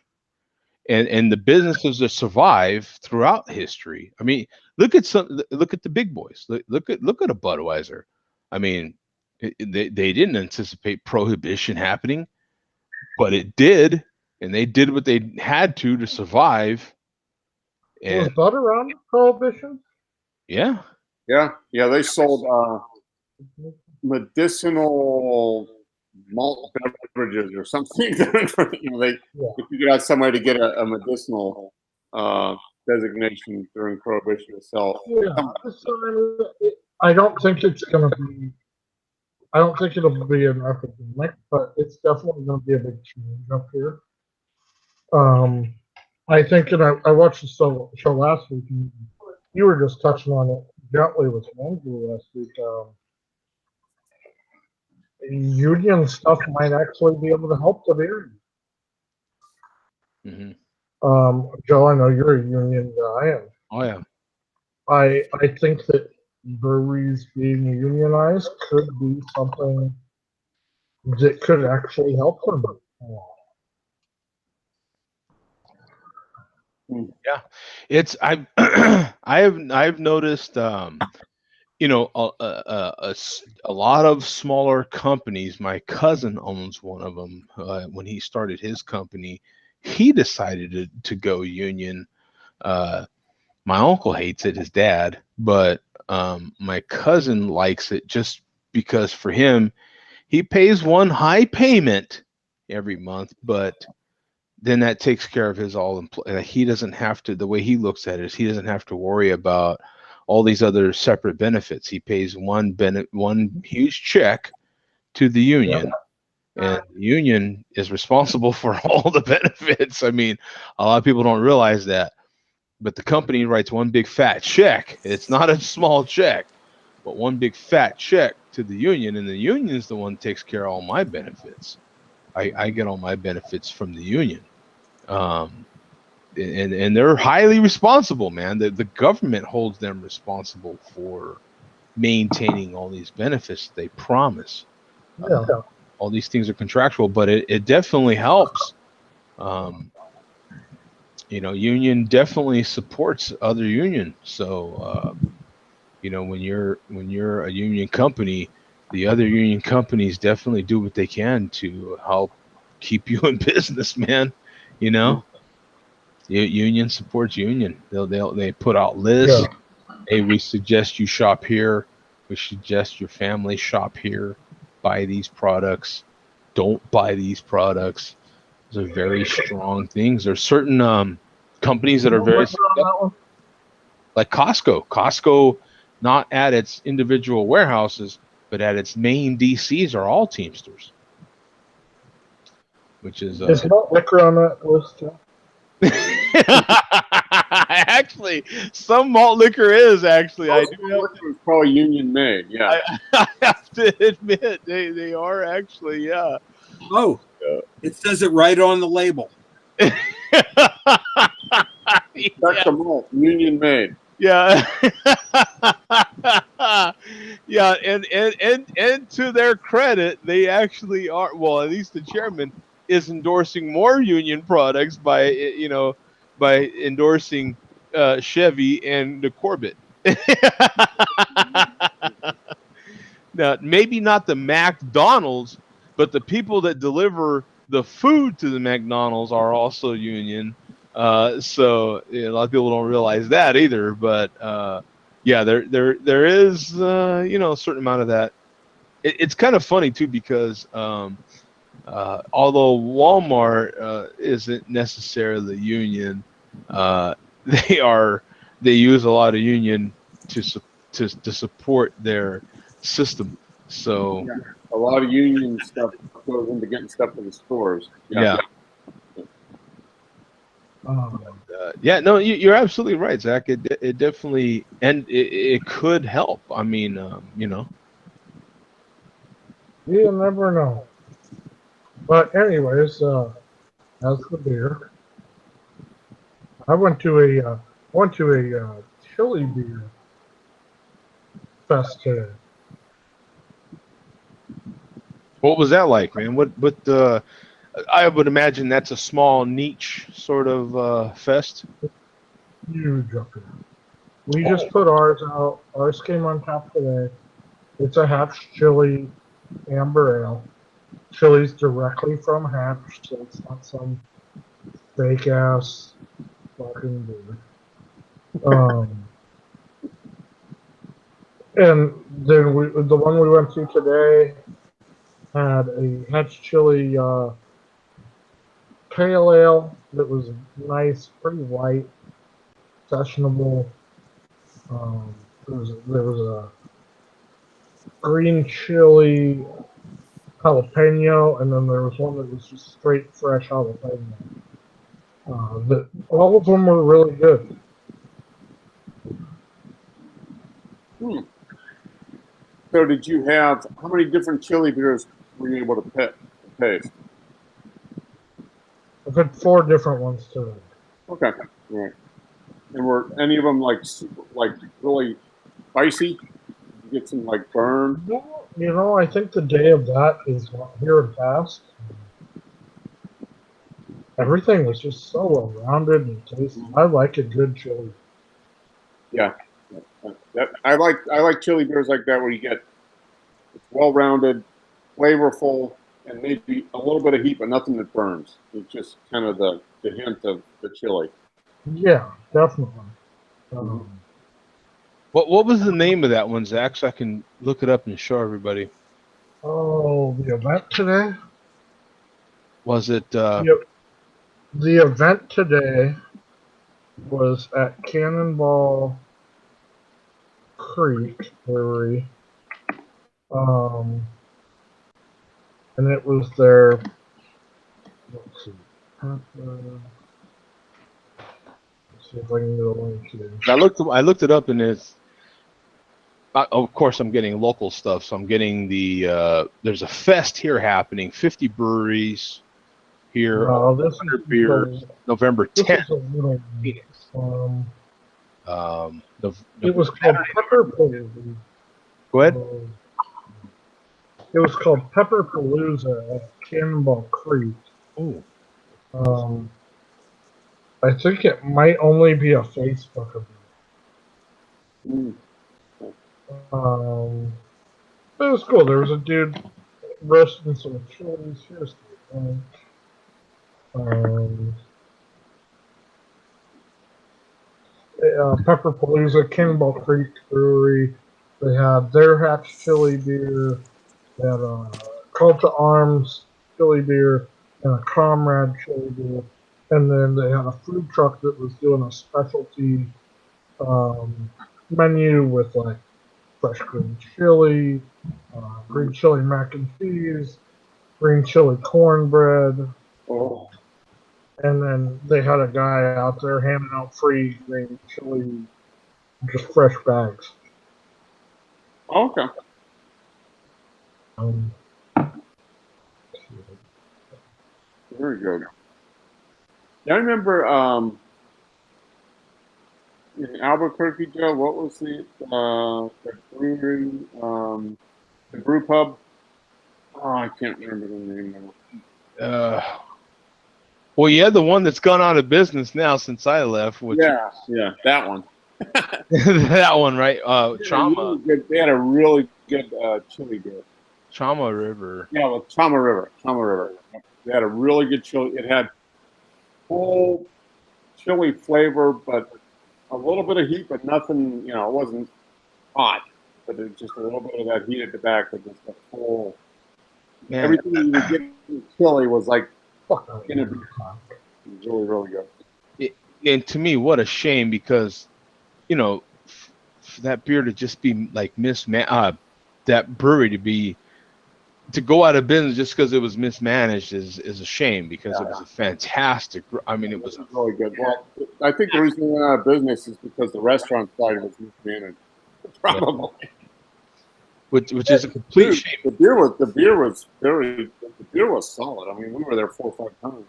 and the businesses that survive throughout history. I mean, look at the big boys. Look at a Budweiser. I mean, they didn't anticipate prohibition happening, but it did, and they did what they had to survive. was And Bud around Prohibition? yeah, Yeah, they sold medicinal malt beverages or something. You know, they figured out some way to get a medicinal designation during Prohibition to sell. Yeah, I don't think it's going to be. I don't think it'll be an epidemic, but it's definitely going to be a big change up here. I think, and I watched the show last week, and you were just touching on it gently with Andrew last week. Union stuff might actually be able to help the beer. Joe, I know you're a union guy, and oh yeah, I think that breweries being unionized could be something that could actually help them. yeah. It's I've I've noticed, you know, a lot of smaller companies. My cousin owns one of them. When he started his company, he decided to go union. My uncle hates it, his dad, but my cousin likes it just because for him, he pays one high payment every month, but then that takes care of his he doesn't have to, the way he looks at it is he doesn't have to worry about all these other separate benefits. He pays one huge check to the union, and the union is responsible for all the benefits. I mean, a lot of people don't realize that, but the company writes one big fat check. It's not a small check, but one big fat check to the union, and the union is the one that takes care of all my benefits. I get all my benefits from the union. Um, and they're highly responsible, man. The government holds them responsible for maintaining all these benefits they promise. Yeah. All these things are contractual, but it definitely helps. Um, union definitely supports other union. So when you're a union company, the other union companies definitely do what they can to help keep you in business, man. You know, union supports union. They put out lists. Yeah. Hey, we suggest you shop here. We suggest your family shop here. Buy these products. Don't buy these products. Those are very strong things. There's certain companies that are very successful, like Costco. Costco, not at its individual warehouses, but at its main DCs, are all Teamsters, which is Is malt liquor on that list too? actually, some malt liquor is actually. I do have It was probably union made. Yeah. I have to admit they are actually, yeah. Oh, it says it right on the label. Check the malt, union made. Yeah. Yeah, and to their credit, they actually are, well, at least the chairman is endorsing more union products by endorsing Chevy and the Corvette. Now, maybe not the McDonald's, but the people that deliver the food to the McDonald's are also union. So a lot of people don't realize that either. But yeah, there is a certain amount of that. It's kind of funny too because although Walmart isn't necessarily union, uh, they are they use a lot of union to support their system. So A lot of union stuff goes into getting stuff to the stores. yeah. Um, Yeah, no, you're absolutely right, Zach. It definitely, and it could help. I mean, you never know. But anyways, as the beer, I went to a chili beer fest today. what was that like, man? What I would imagine that's a small niche sort of fest. Huge up here. We just put ours out. Ours came on top today. It's a Hatch chili amber ale. Chili's directly from Hatch, so it's not some fake ass fucking beer. And then the one we went to today had a Hatch chili pale ale that was nice, pretty light, sessionable. There was a green chili jalapeno, and then there was one that was just straight fresh jalapeno. All of them were really good. So did you have, how many different chili beers were you able to taste? I've had 4 different ones today. Okay. All right. And were any of them like really spicy? Did you get some like burn? I think the day of that is here and past. Everything was just so well rounded and tasty. I like a good chili. Yeah. I like chili beers like that where you get well rounded, flavorful, and maybe a little bit of heat, but nothing that burns. It's just kind of the hint of the chili. Yeah, definitely. What was the name of that one, Zach? So I can look it up and show everybody. Oh, the event today? Was it? Yep. The event today was at Cannonball Creek Brewery. and it was their. Let's see. Let's see if I can get a link here. I looked it up, and it's. Of course, I'm getting local stuff, so I'm getting the. There's a fest here happening. 50 breweries here. No, this 100 is beers. November this 10th. is a little. Phoenix. It was called Pepper Palooza. Go ahead. It was called Pepper Palooza at Cannonball Creek. Oh. I think it might only be a Facebook event. Mm. But it was cool. There was a dude roasting some chilies. Here's the link. Pepper Palooza, Cannonball Creek Brewery. They had their Hatch chili beer. They had a Call to Arms chili beer and a Comrade chili beer. And then they had a food truck that was doing a specialty menu with like fresh green chili, green chili mac and cheese, green chili cornbread. Oh, And then they had a guy out there handing out free green chili, just fresh bags. okay. Very good. Yeah, I remember in Albuquerque, Joe. What was the brewery? The brew pub. Oh, I can't remember the name now. Well, you had the one that's gone out of business now since I left. Which Yeah, that one. that one, right? Trauma They had a really good chili beer. Trauma River. Yeah, well, Chama River. They had a really good chili. It had full chili flavor, but a little bit of heat, but nothing. It wasn't hot, but it just a little bit of that heat at the back, but just a full. Man, Everything you would get in chili was like in a beer. It was really, really good. And to me, what a shame, because for that beer to just be like that brewery to go out of business just because it was mismanaged is a shame, because it was a fantastic. I mean, it was really good. Well, I think the reason they went out of business is because the restaurant side was mismanaged. Probably. Which is a complete shame. The beer was solid. I mean, we were there 4 or 5 times.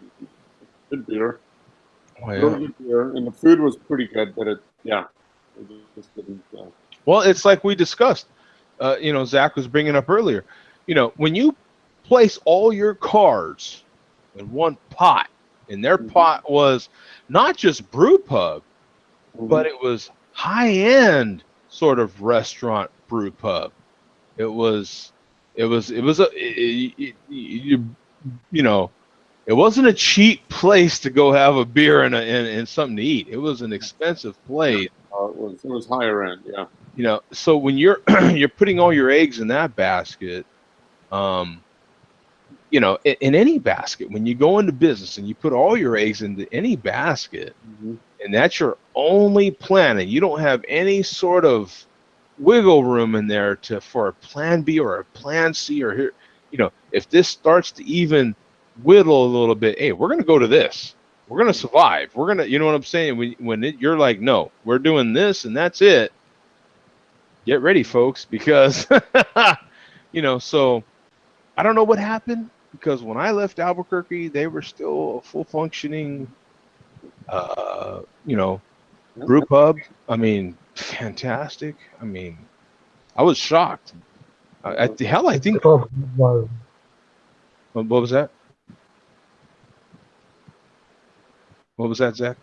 Good beer. Oh, yeah. Really good beer, and the food was pretty good, but it just didn't. Well, it's like we discussed. Zach was bringing up earlier. When you place all your cards in one pot, and their pot was not just brew pub, but it was high-end sort of restaurant brew pub. It wasn't a cheap place to go have a beer and something to eat. It was an expensive place. It was higher end, yeah. So when you're you're putting all your eggs in that basket, in any basket, when you go into business and you put all your eggs into any basket, and that's your only plan, and you don't have any sort of wiggle room in there for a plan B or a plan C, or here, if this starts to even whittle a little bit, hey, we're going to go to this. We're going to survive. We're going to, you know what I'm saying? You're like, no, we're doing this and that's it. Get ready, folks, because, so I don't know what happened, because when I left Albuquerque, they were still a full functioning, brew pub. I mean, fantastic. I mean, I was shocked. I think. What was that? What was that, Zach?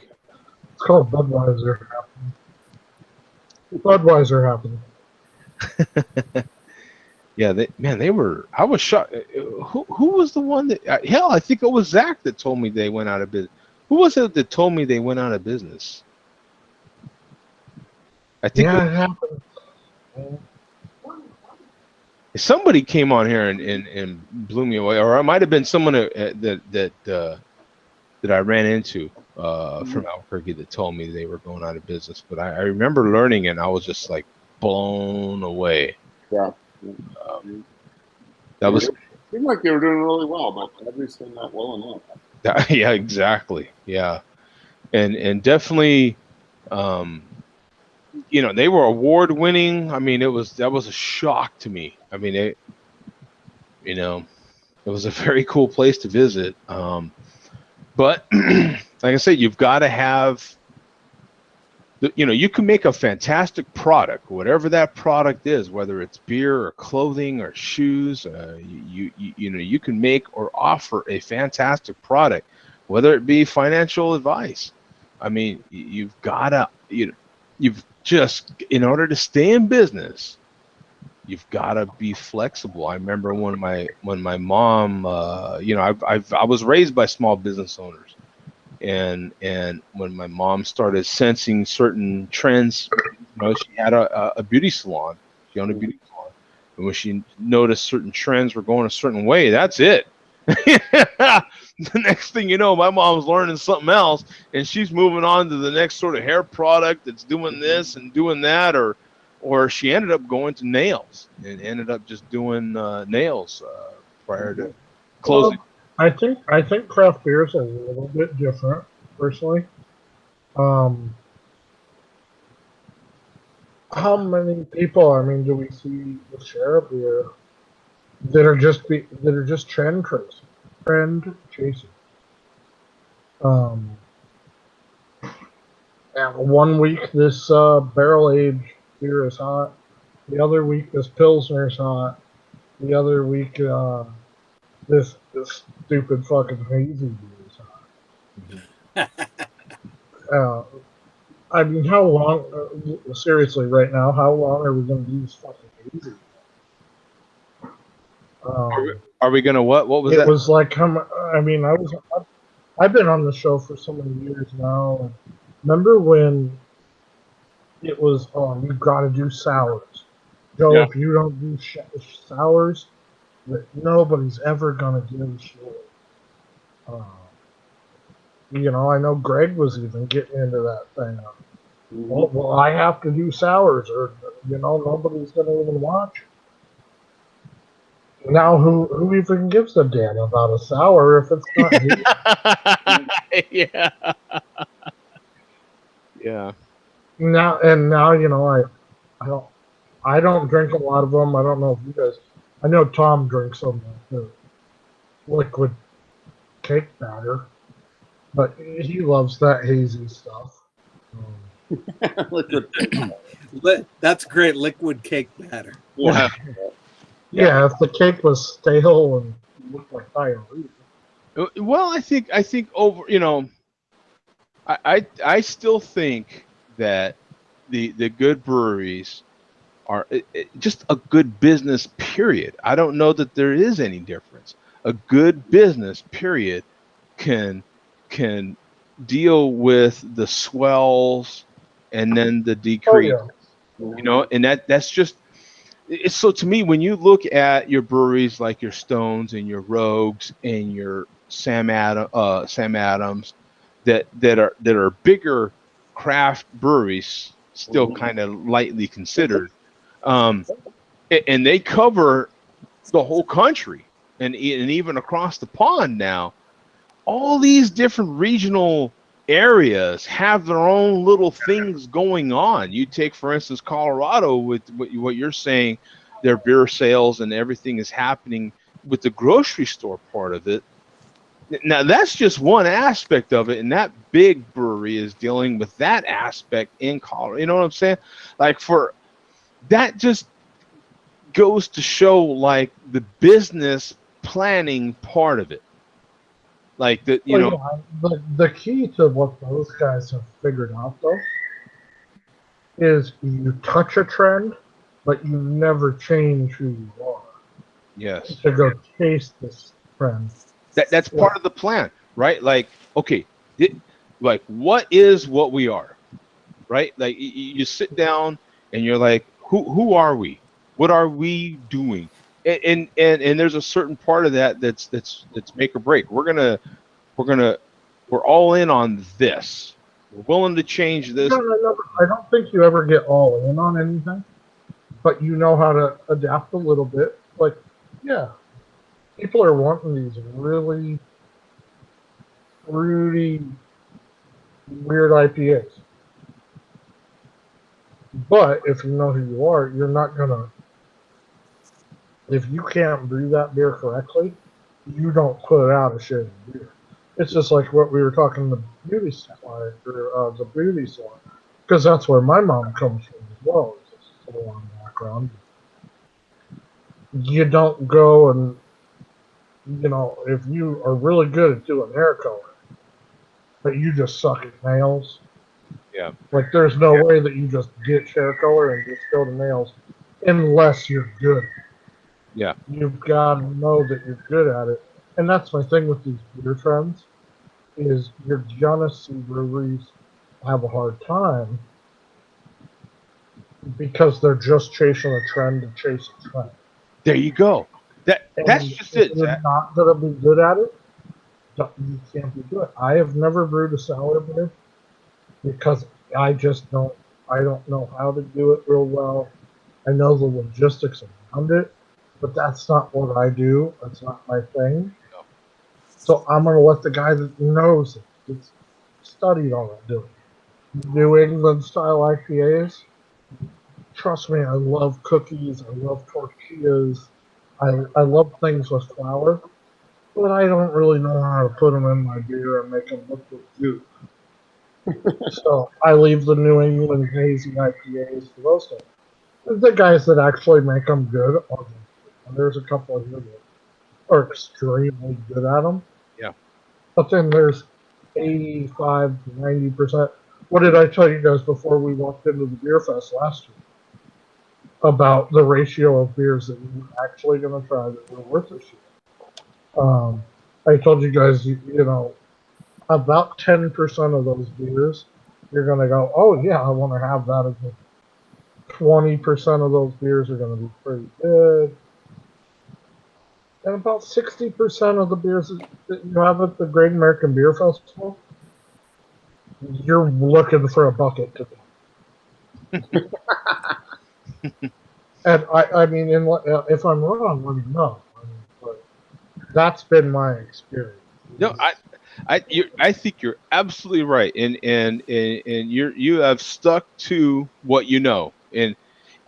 It's called Budweiser happened. Yeah, they were. I was shocked. Who was the one that? I think it was Zach that told me they went out of business. Who was it that told me they went out of business? I think it happened. Somebody came on here and blew me away, or it might have been someone that I ran into from Albuquerque that told me they were going out of business. But I remember learning, and I was just like blown away. Yeah. That was Seemed like they were doing really well, but obviously not well enough. Yeah, exactly. Yeah, and definitely, um, they were award winning. I mean, that was a shock to me. I mean, you know, it was a very cool place to visit. But like I said, you've got to have, you can make a fantastic product, whatever that product is, whether it's beer or clothing or shoes. You can make or offer a fantastic product, whether it be financial advice. I mean, you've got to, you've just, in order to stay in business, you've got to be flexible. I remember when my mom, I was raised by small business owners, and when my mom started sensing certain trends, she had a beauty salon. She owned a beauty salon, and when she noticed certain trends were going a certain way, that's it. The next thing you know, my mom's learning something else, and she's moving on to the next sort of hair product that's doing this and doing that, or she ended up going to nails and ended up just doing nails prior to closing. Well, I think craft beer is a little bit different, personally. Um, how many people, I mean, do we see with share beer that are just trend chasing? Um, and one week this barrel aged beer is hot. The other week this pilsner is hot. The other week this stupid fucking hazy beer is hot. I mean, how long? Seriously, right now, how long are we going to do this fucking hazy? Are we gonna what? What was It that? was like, I mean, I've been on the show for so many years now. And remember when it was, oh, you got to do sours. Joe, Yeah. if you don't do sours, that nobody's ever gonna give a shit. I know Greg was even getting into that thing. Well, I have to do sours, or nobody's gonna even watch. Now, who even gives a damn about a sour if it's not hazy? Yeah. Yeah. Now, I don't drink a lot of them. I don't know if you guys. I know Tom drinks some the liquid cake batter, but he loves that hazy stuff. Liquid. That's great liquid cake batter. Yeah. Yeah, if the cake was stale and looked like diarrhea. Well, I think over, I still think that the good breweries are just a good business, period. I don't know that there is any difference. A good business, period, can deal with the swells and then the decrease. Oh And that's just it's. So to me, when you look at your breweries like your Stones and your Rogues and your Sam Adams, that are bigger craft breweries, still kind of lightly considered, and they cover the whole country and even across the pond now. All these different regional areas have their own little things going on. You take, for instance, Colorado with what you're saying, their beer sales and everything is happening with the grocery store part of it. Now, that's just one aspect of it, and that big brewery is dealing with that aspect in Colorado. You know what I'm saying? Like, for that just goes to show, like, the business planning part of it. Like, the key to what those guys have figured out, though, is you touch a trend, but you never change who you are yes. to go chase this trend. That's part of the plan, right? Like, okay, like, what is what we are, right? Like, you sit down and you're like, who are we? What are we doing? And there's a certain part of that that's make or break. We're all in on this. We're willing to change this. I don't think you ever get all in on anything, but you know how to adapt a little bit. Like, yeah, People are wanting these really fruity, weird IPAs. But if you know who you are, you're not gonna. If you can't brew that beer correctly, you don't put out a shitty beer. It's just like what we were talking the beauty supply or the beauty salon, because that's where my mom comes from as well. It's a salon background. You don't go and if you are really good at doing hair color, but you just suck at nails. Yeah. Like there's no way that you just get hair color and just go to nails unless you're good. Yeah. You've got to know that you're good at it. And that's my thing with these beer trends is you're gonna see breweries have a hard time because they're just chasing a trend to chase a trend. There you go. That's And just if it, you're Zach. not gonna be good at it, you can't be good. I have never brewed a sour beer because I don't know how to do it real well. I know the logistics around it, but that's not what I do. That's not my thing. So I'm gonna let the guy that knows it, that's studied all that, do it. New England style IPAs. Trust me, I love cookies. I love tortillas. I love things with flour, but I don't really know how to put them in my beer and make them look like goop. So I leave the New England hazy IPAs for those guys. The guys that actually make them good are there's a couple of here that are extremely good at them. Yeah. But then there's 85 to 90%. What did I tell you guys before we walked into the beer fest last year about the ratio of beers that we were actually going to try that were worth a shit? I told you guys, about 10% of those beers, you're going to go, oh yeah, I want to have that again. 20% of those beers are going to be pretty good. And about 60% of the beers that you have at the Great American Beer Festival, you're looking for a bucket to drink. And I mean, if I'm wrong, let me know. But that's been my experience. No, I think you're absolutely right, and you have stuck to what you know, and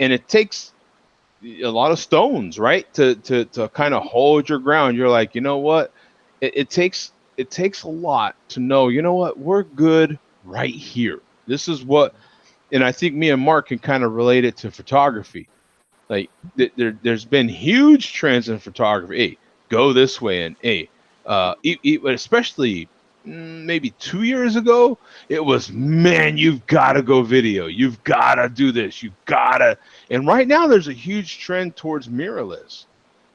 it takes a lot of stones, right, to kind of hold your ground. You're like, you know what, it takes a lot to know. You know what, we're good right here. This is what, and I think me and Mark can kind of relate it to photography. Like there's been huge trends in photography. Hey, go this way, and hey, especially maybe 2 years ago, it was, man, you've got to go video. You've got to do this. You've got to. And right now, there's a huge trend towards mirrorless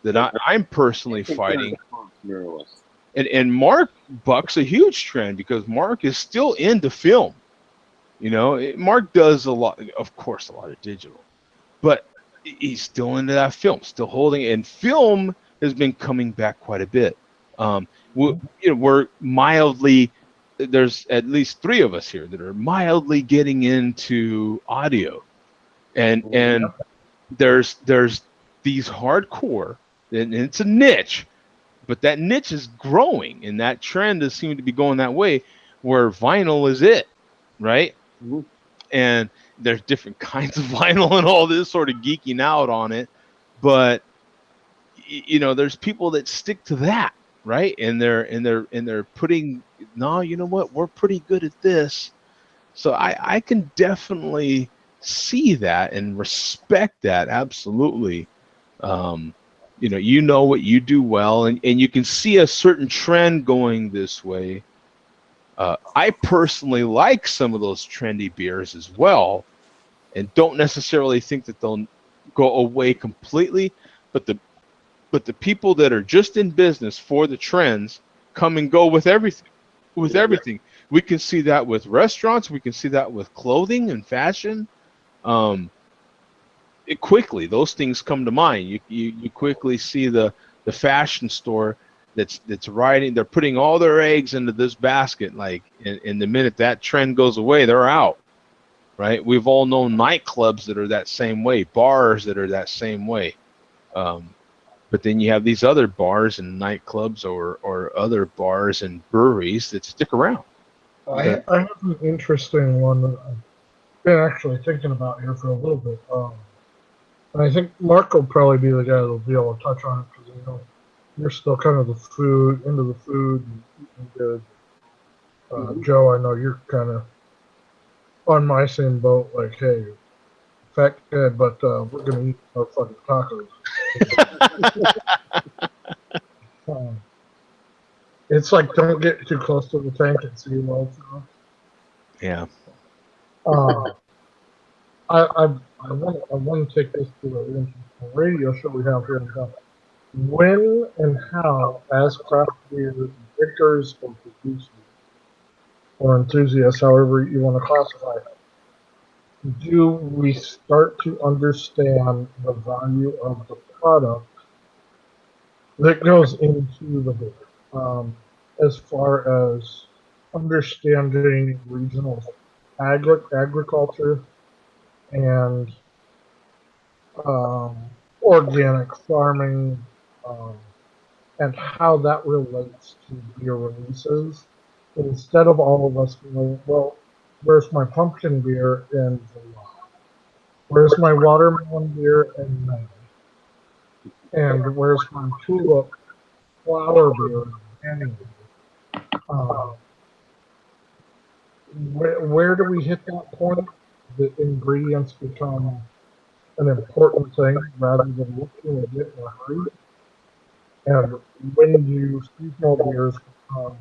that I'm personally fighting. Mirrorless. And Mark bucks a huge trend because Mark is still into film. Mark does a lot, of course, a lot of digital, but he's still into that film, still holding it. And film has been coming back quite a bit. We're mildly, there's at least three of us here that are mildly getting into audio, and there's these hardcore, and it's a niche, but that niche is growing, and that trend is seeming to be going that way, where vinyl is it, right? Mm-hmm. And there's different kinds of vinyl and all this, sort of geeking out on it, but there's people that stick to that, right? And they're putting, no, you know what, we're pretty good at this. So I can definitely see that and respect that, absolutely. You know what you do well, and you can see a certain trend going this way. I personally like some of those trendy beers as well, and don't necessarily think that they'll go away completely, but the people that are just in business for the trends come and go with everything. Everything. We can see that with restaurants. We can see that with clothing and fashion. Quickly, those things come to mind. You quickly see the fashion store that's riding. They're putting all their eggs into this basket. Like, in the minute that trend goes away, they're out. Right? We've all known nightclubs that are that same way, bars that are that same way. But then you have these other bars and nightclubs or other bars and breweries that stick around. I have an interesting one that I've been actually thinking about here for a little bit. And I think Mark will probably be the guy that'll be able to touch on it because you're still kind of into the food and eating good. Joe, I know you're kind of on my same boat. Like, hey, fat kid, but we're gonna eat our fucking tacos. It's like don't get too close to the tank and see what's on. Yeah. I want to take this to the interesting radio show we have here in town. When and how, as craft beer drinkers or producers or enthusiasts, however you want to classify it, do we start to understand the value of the product that goes into the beer, as far as understanding regional agriculture and organic farming, and how that relates to beer releases. Instead of all of us going, well, where's my pumpkin beer in July? Where's my watermelon beer in May? And where's my tulip flower beer in January? Where do we hit that point that ingredients become an important thing rather than looking at it in a hurry? And when do seasonal beers become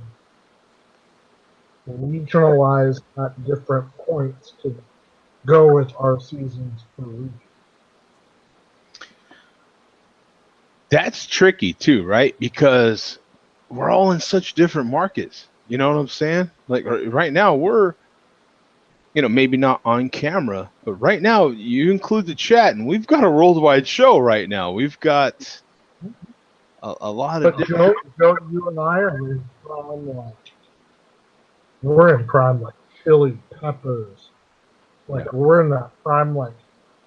regionalized at different points to go with our seasons per region? That's tricky too, right? Because we're all in such different markets. You know what I'm saying? Like right now we're, maybe not on camera, but right now you include the chat and we've got a worldwide show right now. We've got a lot of different... Joe, you and I are in prime like chili peppers. Like we're in that prime like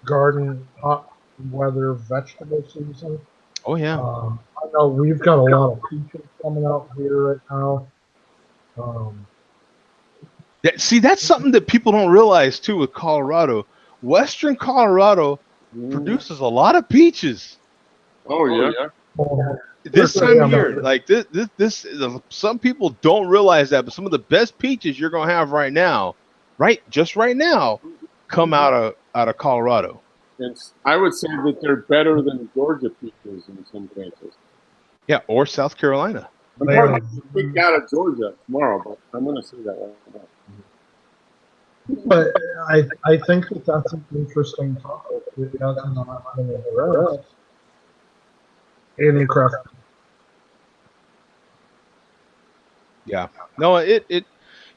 garden hot weather vegetable season. Oh yeah. I know we've got a lot of peaches coming out here right now. That's something that people don't realize too with Colorado. Western Colorado produces a lot of peaches. Oh yeah. This time of year, like this, some people don't realize that, but some of the best peaches you're gonna have right now, just right now, come out of Colorado. And I would say that they're better than Georgia peaches in some cases. Yeah, or South Carolina. I'm probably kicked out of Georgia tomorrow, but I'm going to say that right now. But I think that's an interesting topic. It doesn't address any craft. Yeah. No,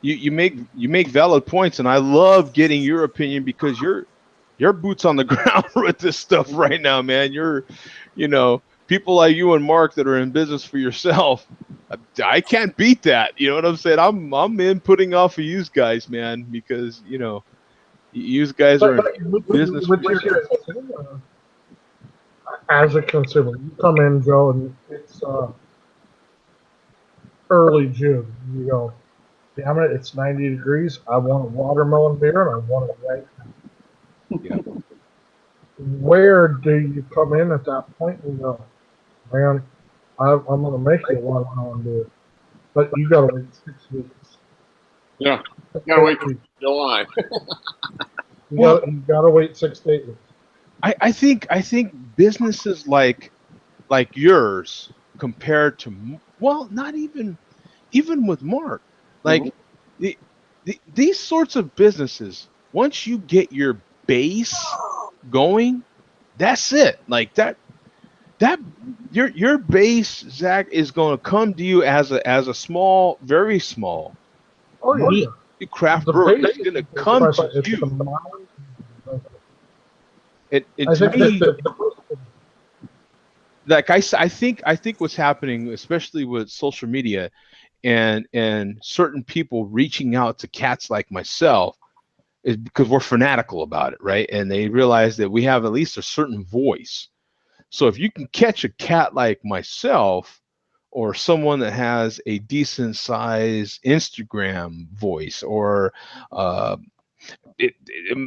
you make valid points, and I love getting your opinion because you're boots on the ground with this stuff right now, man. You're, people like you and Mark that are in business for yourself. I can't beat that. You know what I'm saying? I'm inputting off of you guys, man, because you guys are in business for yourself. As a consumer, you come in, Joe, and it's early June. You go, damn it, it's 90 degrees. I want a watermelon beer, and I want it right now. Yeah. Where do you come in at that point and go, man, I'm going to make you a watermelon beer, but you got to wait 6 weeks. Yeah, you got to wait till July. you got to wait 6 to 8 weeks. I think businesses like yours compared to, well, not even with Mark, like these sorts of businesses, once you get your base going, that's it. Like that your base, Zach, is going to come to you as a small, very small craft brewer. It's going to come to you. I think what's happening, especially with social media and certain people reaching out to cats like myself, is because we're fanatical about it, right? And they realize that we have at least a certain voice. So if you can catch a cat like myself or someone that has a decent size Instagram voice or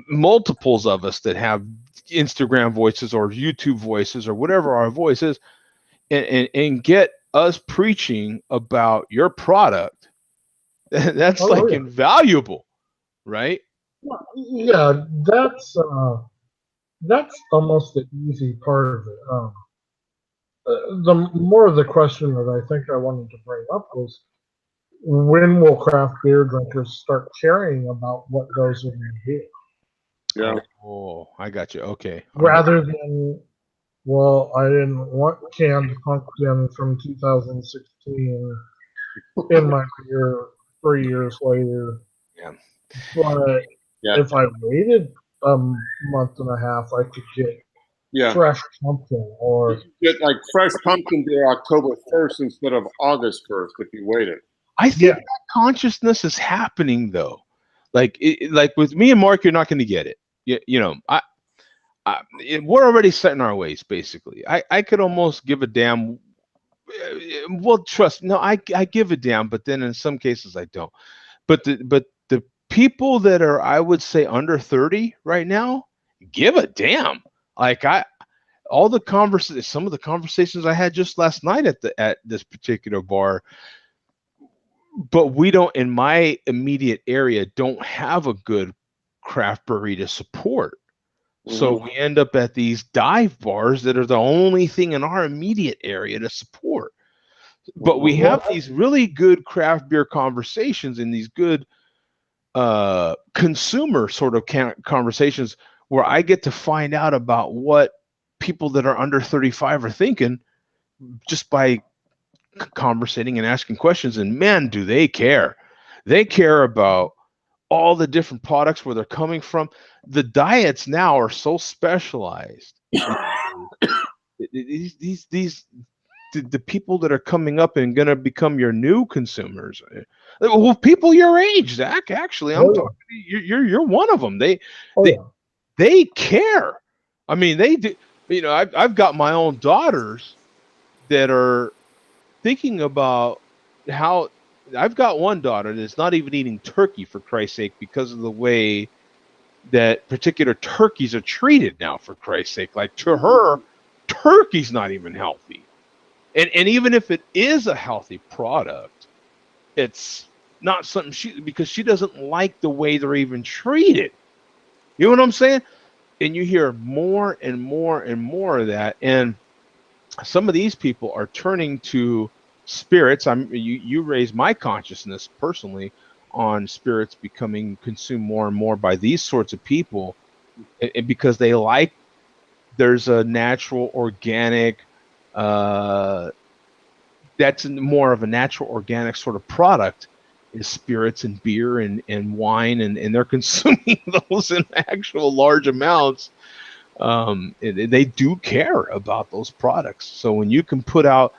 multiples of us that have Instagram voices or YouTube voices or whatever our voice is, and get us preaching about your product, that's Oh, like yeah. invaluable, right? Yeah, that's almost the easy part of it. The more of the question that I think I wanted to bring up was, when will craft beer drinkers start caring about what goes in their beer, Yeah. Oh, I got you. Okay. rather than, well, I didn't want canned pumpkin from 2016 in my beer 3 years later, Yeah. but Yeah. if I waited a month and a half, I could get Yeah. fresh pumpkin or Get like fresh pumpkin beer October 1st instead of August 1st if you waited. I think that consciousness is happening though. Like with me and Mark, you're not going to get it. You know, we're already set in our ways. Basically, I could almost give a damn. Well, trust. No, I give a damn, but then in some cases I don't. But the people that are, I would say, under 30 right now, give a damn. Like some of the conversations I had just last night at this particular bar, but we don't, in my immediate area, don't have a good craft brewery to support. So we end up at these dive bars that are the only thing in our immediate area to support. But we have these really good craft beer conversations and these good consumer sort of conversations where I get to find out about what people that are under 35 are thinking just by conversating and asking questions. And man, do they care. They care about all the different products, where they're coming from. The diets now are so specialized. These the people that are coming up and going to become your new consumers, well, people your age, Zach. Actually, I'm talking to you. You're one of them. They care. I mean, they do. You know, I've got my own daughters that are thinking about how. I've got one daughter that's not even eating turkey, for Christ's sake, because of the way that particular turkeys are treated now, for Christ's sake. Like, to her, turkey's not even healthy. And even if it is a healthy product, it's not something because she doesn't like the way they're even treated. You know what I'm saying? And you hear more and more and more of that. And some of these people are turning to spirits. You raise my consciousness personally on spirits becoming consumed more and more by these sorts of people, and because they like, there's a natural organic that's more of a natural organic sort of product, is spirits and beer and wine, and they're consuming those in actual large amounts. They do care about those products. So when you can put out,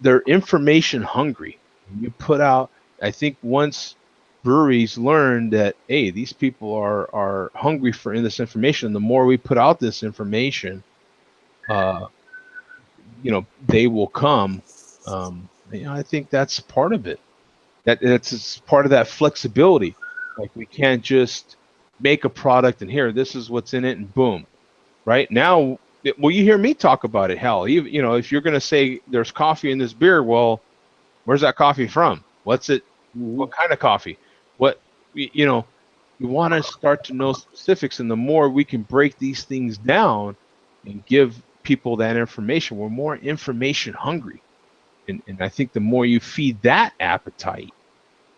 they're information hungry. When you put out, I think once breweries learn that, hey, these people are hungry for this information, the more we put out this information, they will come. I think that's part of it. It's part of that flexibility. Like, we can't just make a product and here, this is what's in it, and boom. Right now, well, you hear me talk about it. Hell, if you're going to say there's coffee in this beer, well, where's that coffee from? What's it? What kind of coffee? You want to start to know specifics, and the more we can break these things down and give people that information, we're more information hungry. And I think the more you feed that appetite,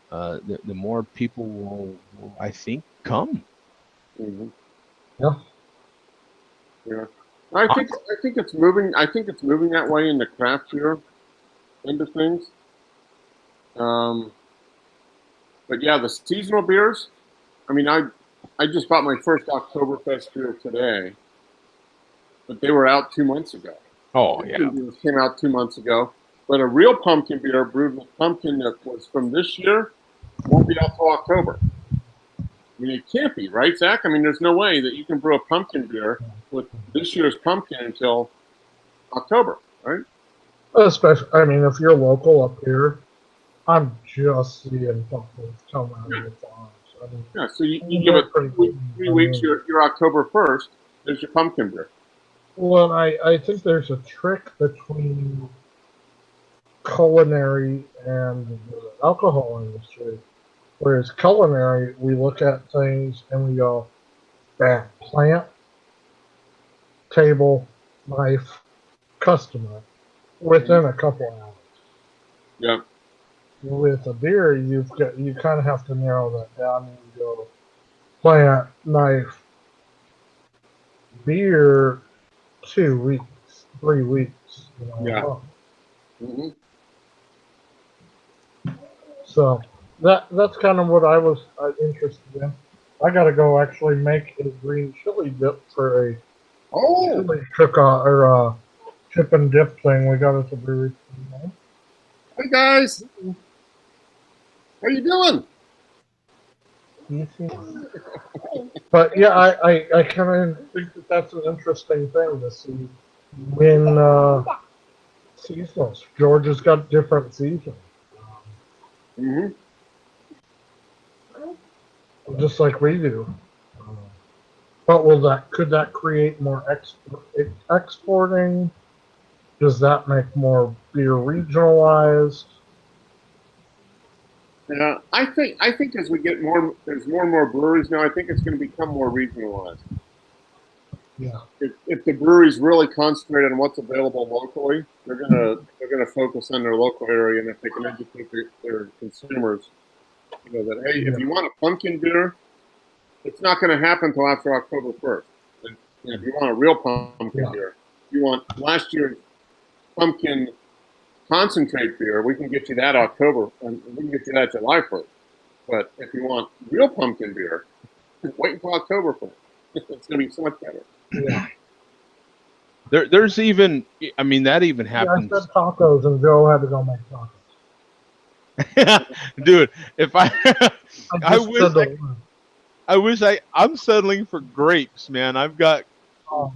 the more people will, I think, come. Yeah. Yeah. I think it's moving. I think it's moving that way in the craft beer end of things. But yeah, the seasonal beers. I mean, I just bought my first Oktoberfest beer today, but they were out 2 months ago. Oh yeah. Beers came out 2 months ago, but a real pumpkin beer brewed with pumpkin that was from this year won't be out till October. I mean, it can't be, right, Zach? I mean, there's no way that you can brew a pumpkin beer with this year's pumpkin until October, right? Especially, I mean, if you're local up here, I'm just seeing pumpkins come out of the farms. I mean, Yeah, so you give it pretty 3 weeks, you're October 1st, there's your pumpkin beer. Well, I think there's a trick between culinary and the alcohol industry. Whereas culinary, we look at things and we go, bam, plant, table, knife, customer, within a couple hours. Yeah. With a beer, you kind of have to narrow that down and you go, plant, knife, beer, 2 weeks, 3 weeks. Yeah. Hmm. So that's kind of what I was interested in. I got to go actually make a green chili dip for a Oh, chili cook-off or chip and dip thing we got at the brewery. hey guys, how you doing? But yeah, I kind of think that that's an interesting thing to see when seasons. Georgia's got different seasons, Hmm. just like we do. But could that create more exporting? Does that make more beer regionalized? Yeah, I think as we get more, there's more and more breweries now. I think it's going to become more regionalized. Yeah. If the breweries really concentrate on what's available locally, they're gonna focus on their local area, and if they can educate their consumers, that hey, if you want a pumpkin beer, it's not going to happen until after October 1st. And if you want a real pumpkin beer, if you want last year's pumpkin concentrate beer, we can get you that October, and we can get you that July 1st. But if you want real pumpkin beer, wait until October 1st. It's going to be so much better. Yeah. There's even, I mean, that even Yeah, I happens. said tacos, and Joe had to go make tacos. Dude, if I, I just said the word. I'm settling for grapes, man. I've got, Um,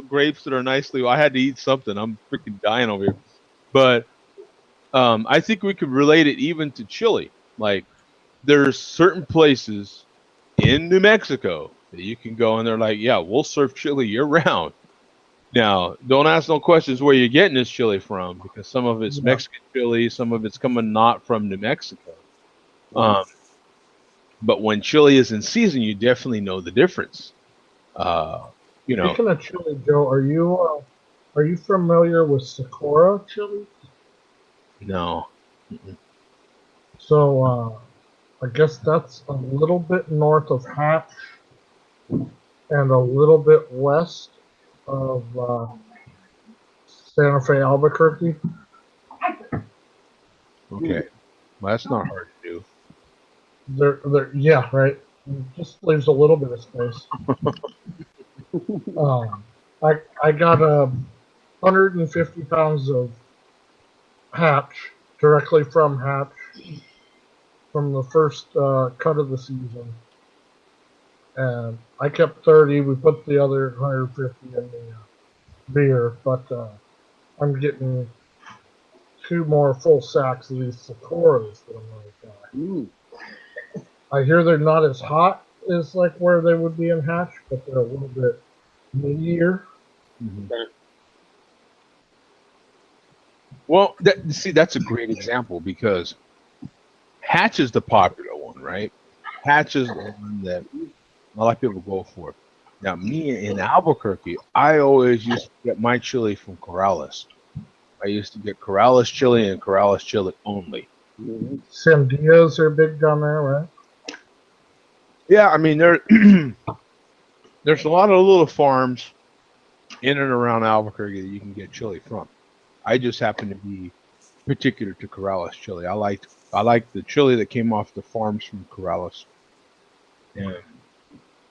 grapes that are nicely. I had to eat something. I'm freaking dying over here. But I think we could relate it even to chili. Like, there's certain places in New Mexico that you can go and they're like, yeah, we'll serve chili year round. Now, don't ask no questions where you're getting this chili from, because some of it's Yeah. Mexican chili, some of it's coming not from New Mexico. But when chili is in season, you definitely know the difference. Speaking of chili, Joe, are you familiar with Sakura chili? No. Mm-mm. So I guess that's a little bit north of Hatch and a little bit west of Santa Fe, Albuquerque. Okay. Well, that's not hard to do. Yeah, right. It just leaves a little bit of space. I got 150 pounds of Hatch directly from Hatch from the first cut of the season, and I kept 30. We put the other 150 in the beer, but I'm getting 2 more full sacks of these Sakuras that I'm going to try. I hear they're not as hot as like where they would be in Hatch, but they're a little bit meatier. Mm-hmm. Well, that's a great example, because Hatch is the popular one, right? Hatch is the one that a lot of people go for. Now, me in Albuquerque, I always used to get my chili from Corrales. I used to get Corrales chili and Corrales chili only. Sandias are big down there, right? Yeah, I mean, there's a lot of little farms in and around Albuquerque that you can get chili from. I just happen to be particular to Corrales chili. I liked the chili that came off the farms from Corrales, and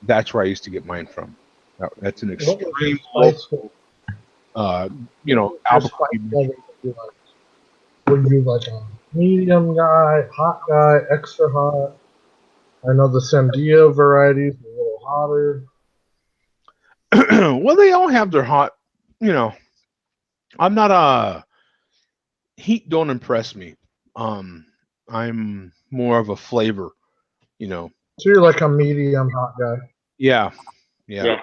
that's where I used to get mine from. That's an What was your extreme spice? Albuquerque. Were you like a medium guy, hot guy, extra hot? I know the Sandia varieties are a little hotter. Well, they all have their hot, you know, I'm not a heat. Don't impress me. I'm more of a flavor. You know. So you're like a medium hot guy. Yeah. Yeah. Yeah.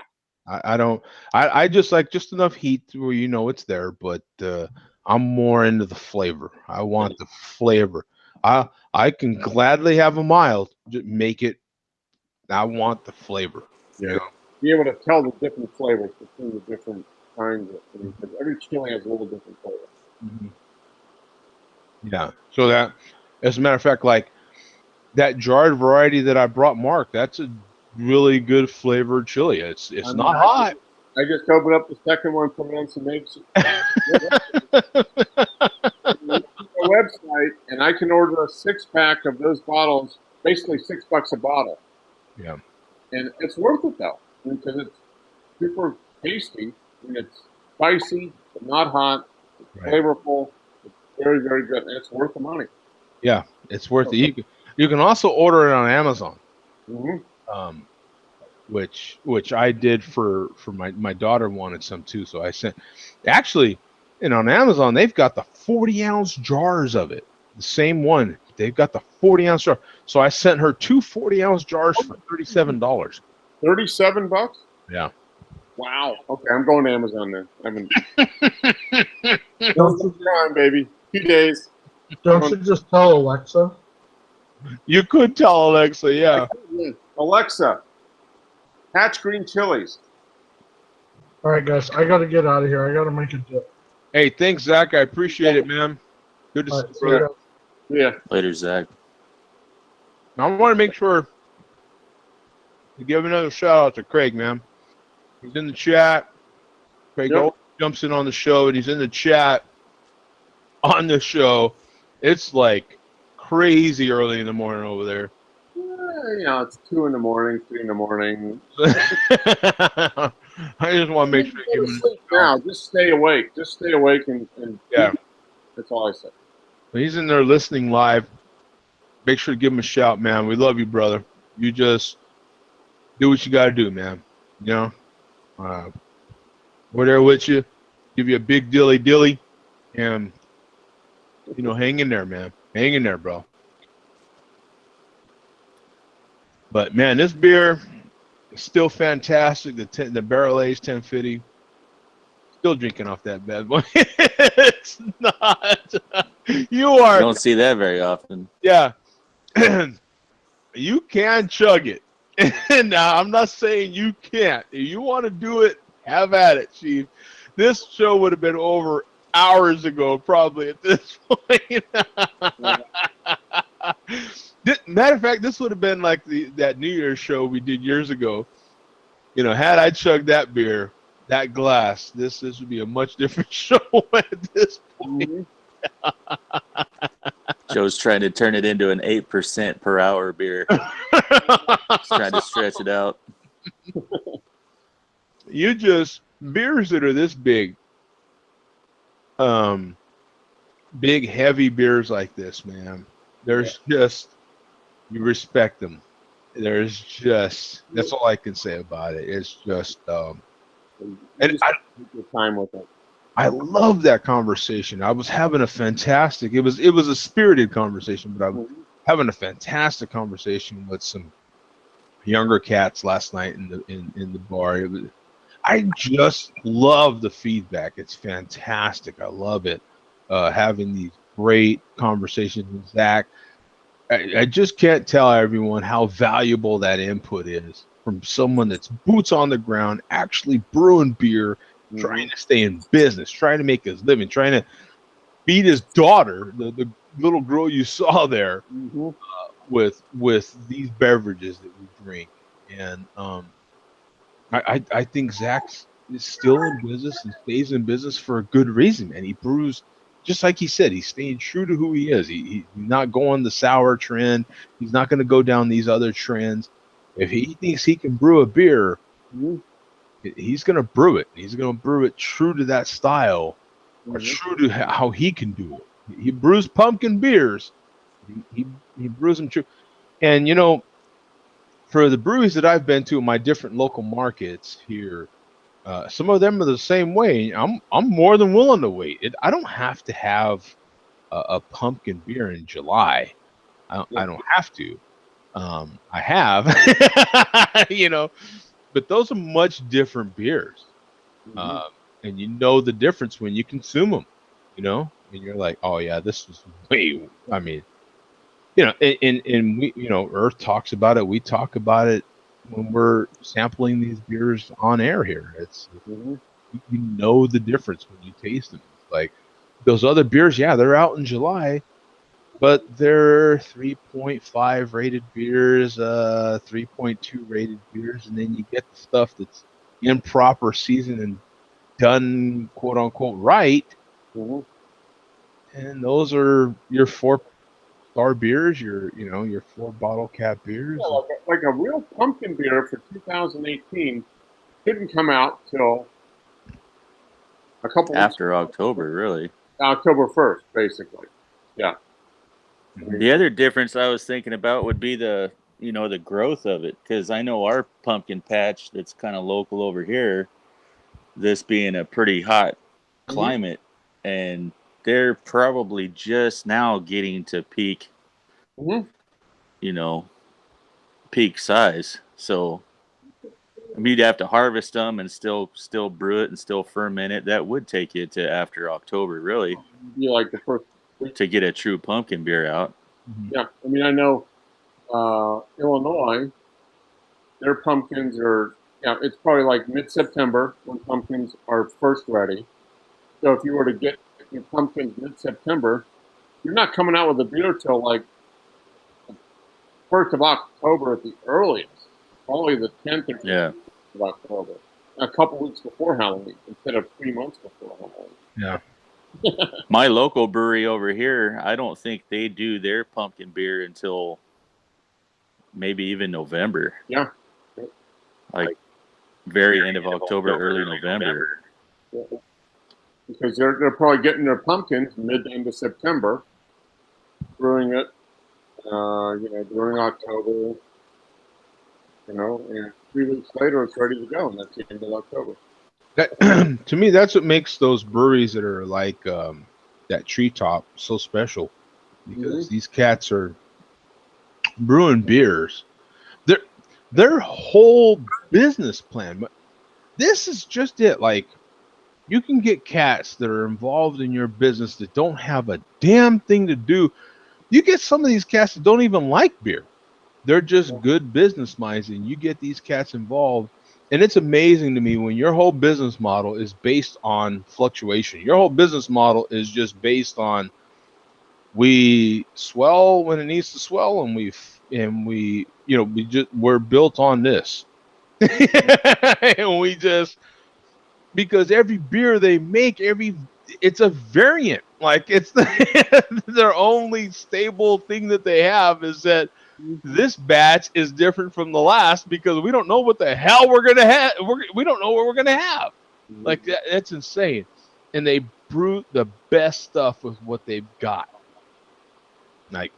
I don't. I just like just enough heat where you know it's there, but I'm more into the flavor. I want the flavor. I can gladly have a mild. Just make it. I want the flavor. Yeah. You know? Be able to tell the different flavors between the different kinds of things. Because every chili has a little different flavor. Mhm. Yeah. So that, as a matter of fact, like that jarred variety that I brought Mark, that's a really good flavored chili. It's not hot. I just opened up the second one, put it on some eggs. A website, and I can order a 6-pack of those bottles, basically $6 a bottle, Yeah. and it's worth it though because it's super tasty and it's spicy but not hot, it's Right. flavorful, it's very very good, and it's worth the money. Yeah. It's worth it. You can also order it on Amazon. Hmm. Which I did for my daughter wanted some too. So I sent actually, and on Amazon they've got the 40-ounce jars of it. The same one. They've got the 40-ounce jar. So I sent her two 40-ounce jars for $37. $37. Yeah. Wow. Okay, I'm going to Amazon then. I've been Don't you, trying, baby. 2 days. don't you just tell Alexa? You could tell Alexa, yeah. Alexa, hatch green chilies. All right, guys, I got to get out of here. I got to make a dip. Hey, thanks, Zach. I appreciate it, man. Good to All see right, you, see you brother. guys. Yeah. Later, Zach. I want to make sure to give another shout out to Craig, man. He's in the chat. Craig Yep. always jumps in on the show, and he's in the chat on the show. It's like crazy early in the morning over there. You know, it's 2 in the morning, 3 in the morning. I just want to make sure you Go give to him sleep now. Just stay awake. Just stay awake and Yeah. That's all I said. When he's in there listening live, make sure to give him a shout, man. We love you, brother. You just do what you got to do, man. You know, we're there with you. Give you a big dilly, and you know, hang in there, man. Hang in there, bro. But man, this beer is still fantastic. The barrel aged 1050. Still drinking off that bad boy. It's not. You You are. don't see that very often. Yeah. You can chug it. Now, I'm not saying you can't. If you want to do it, have at it, Chief. This show would have been over hours ago, probably at this point. Matter of fact, this would have been like that New Year's show we did years ago. You know, had I chugged that beer, that glass, this would be a much different show at this point. Joe's trying to turn it into an 8% per hour beer. He's trying to stretch it out. You just beers that are this big, big heavy beers like this, man. There's just you respect them. There's just that's all I can say about it. It's just and Just take your time with it. I love that conversation. I was having a fantastic. It was a spirited conversation, but I was having a fantastic conversation with some younger cats last night in the bar. I just love the feedback. It's fantastic. I love it. Having these great conversations with Zach. I just can't tell everyone how valuable that input is from someone that's boots on the ground, actually brewing beer, trying to stay in business, trying to make his living, trying to feed his daughter, the little girl you saw there, with these beverages that we drink. And I think Zach is still in business and stays in business for a good reason, man. He brews, just like he said, he's staying true to who he is. He's not going the sour trend. He's not going to go down these other trends. If he thinks he can brew a beer, he's going to brew it. He's going to brew it true to that style, or true to how he can do it. He brews pumpkin beers. He brews them true. And, you know, for the breweries that I've been to in my different local markets here, Some of them are the same way. I'm more than willing to wait. I don't have to have a pumpkin beer in July. I don't have to. I have, but those are much different beers. Um, and you know the difference when you consume them, and you're like, oh yeah, this is way. I mean, and we, Earth talks about it. We talk about it when we're sampling these beers on air here. You know the difference when you taste them. It's like those other beers, yeah, they're out in July, but they're 3.5 rated beers, 3.2 rated beers, and then you get the stuff that's improper seasoned and done quote unquote right, and those are your 4-star beers, your 4-bottle cap beers. Yeah, like a real pumpkin beer for 2018 didn't come out till a couple weeks After October, really. October 1st, basically. Yeah. The other difference I was thinking about would be the growth of it, because I know our pumpkin patch that's kind of local over here, this being a pretty hot climate, and they're probably just now getting to peak, peak size. So I mean, you'd have to harvest them and still brew it and still ferment it. That would take you to after October, really, Be like the first to get a true pumpkin beer out. Yeah, I mean, I know Illinois, their pumpkins are, it's probably like mid-September when pumpkins are first ready. So if you were to get your pumpkins mid-September, you're not coming out with a beer till like the 1st of October at the earliest, probably the 10th or 15th of October, a couple weeks before Halloween instead of 3 months before Halloween. Yeah. My local brewery over here, I don't think they do their pumpkin beer until maybe even November. Yeah. Like very end of October, early November. Yeah. Because they're probably getting their pumpkins mid to end of September, brewing it, during October, and 3 weeks later it's ready to go, and that's the end of October. That, to me, that's what makes those breweries that are like that Treetop so special, because these cats are brewing beers. Their whole business plan. This is just it. Like, you can get cats that are involved in your business that don't have a damn thing to do. You get some of these cats that don't even like beer. They're just good business minds, and you get these cats involved. And it's amazing to me when your whole business model is based on fluctuation. Your whole business model is just based on, we swell when it needs to swell, and we're built on this. And we just, because every beer they make, it's a variant. Like, it's their only stable thing that they have is that this batch is different from the last, because we don't know what the hell we're gonna have. We don't know what we're gonna have. Like, that's insane. And they brew the best stuff with what they've got. Like,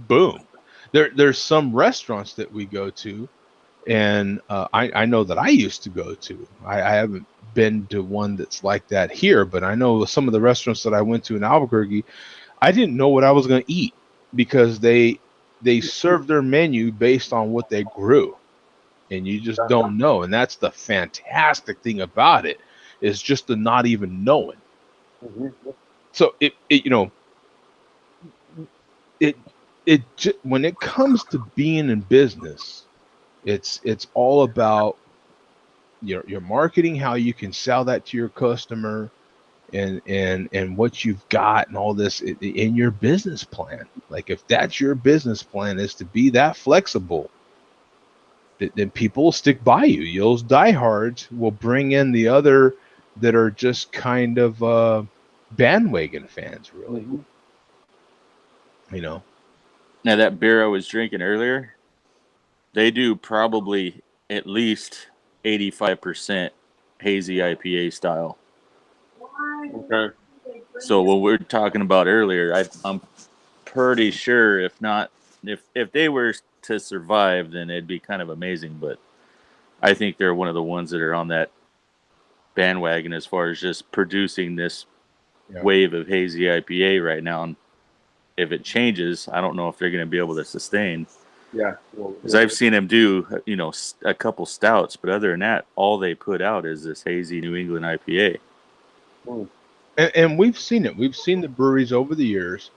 boom. There's some restaurants that we go to, and I know that I used to go to. I haven't been to one that's like that here, but I know some of the restaurants that I went to in Albuquerque, I didn't know what I was going to eat, because they serve their menu based on what they grew, and you just don't know. And that's the fantastic thing about it, is just the not even knowing. So when it comes to being in business, it's all about your marketing, how you can sell that to your customer, and what you've got, and all this in your business plan. Like, if that's your business plan, is to be that flexible, then people will stick by you. Those diehards will bring in the other that are just kind of bandwagon fans, really. Now, that beer I was drinking earlier, they do probably at least 85% hazy IPA style. Okay. So what we were talking about earlier, I'm pretty sure, if they were to survive, then it'd be kind of amazing. But I think they're one of the ones that are on that bandwagon as far as just producing this Yeah. wave of hazy IPA right now. And if it changes, I don't know if they're going to be able to sustain. Yeah. Well, Because I've seen them do, a couple stouts, but other than that, all they put out is this hazy New England IPA. And we've seen it. We've seen the breweries over the years.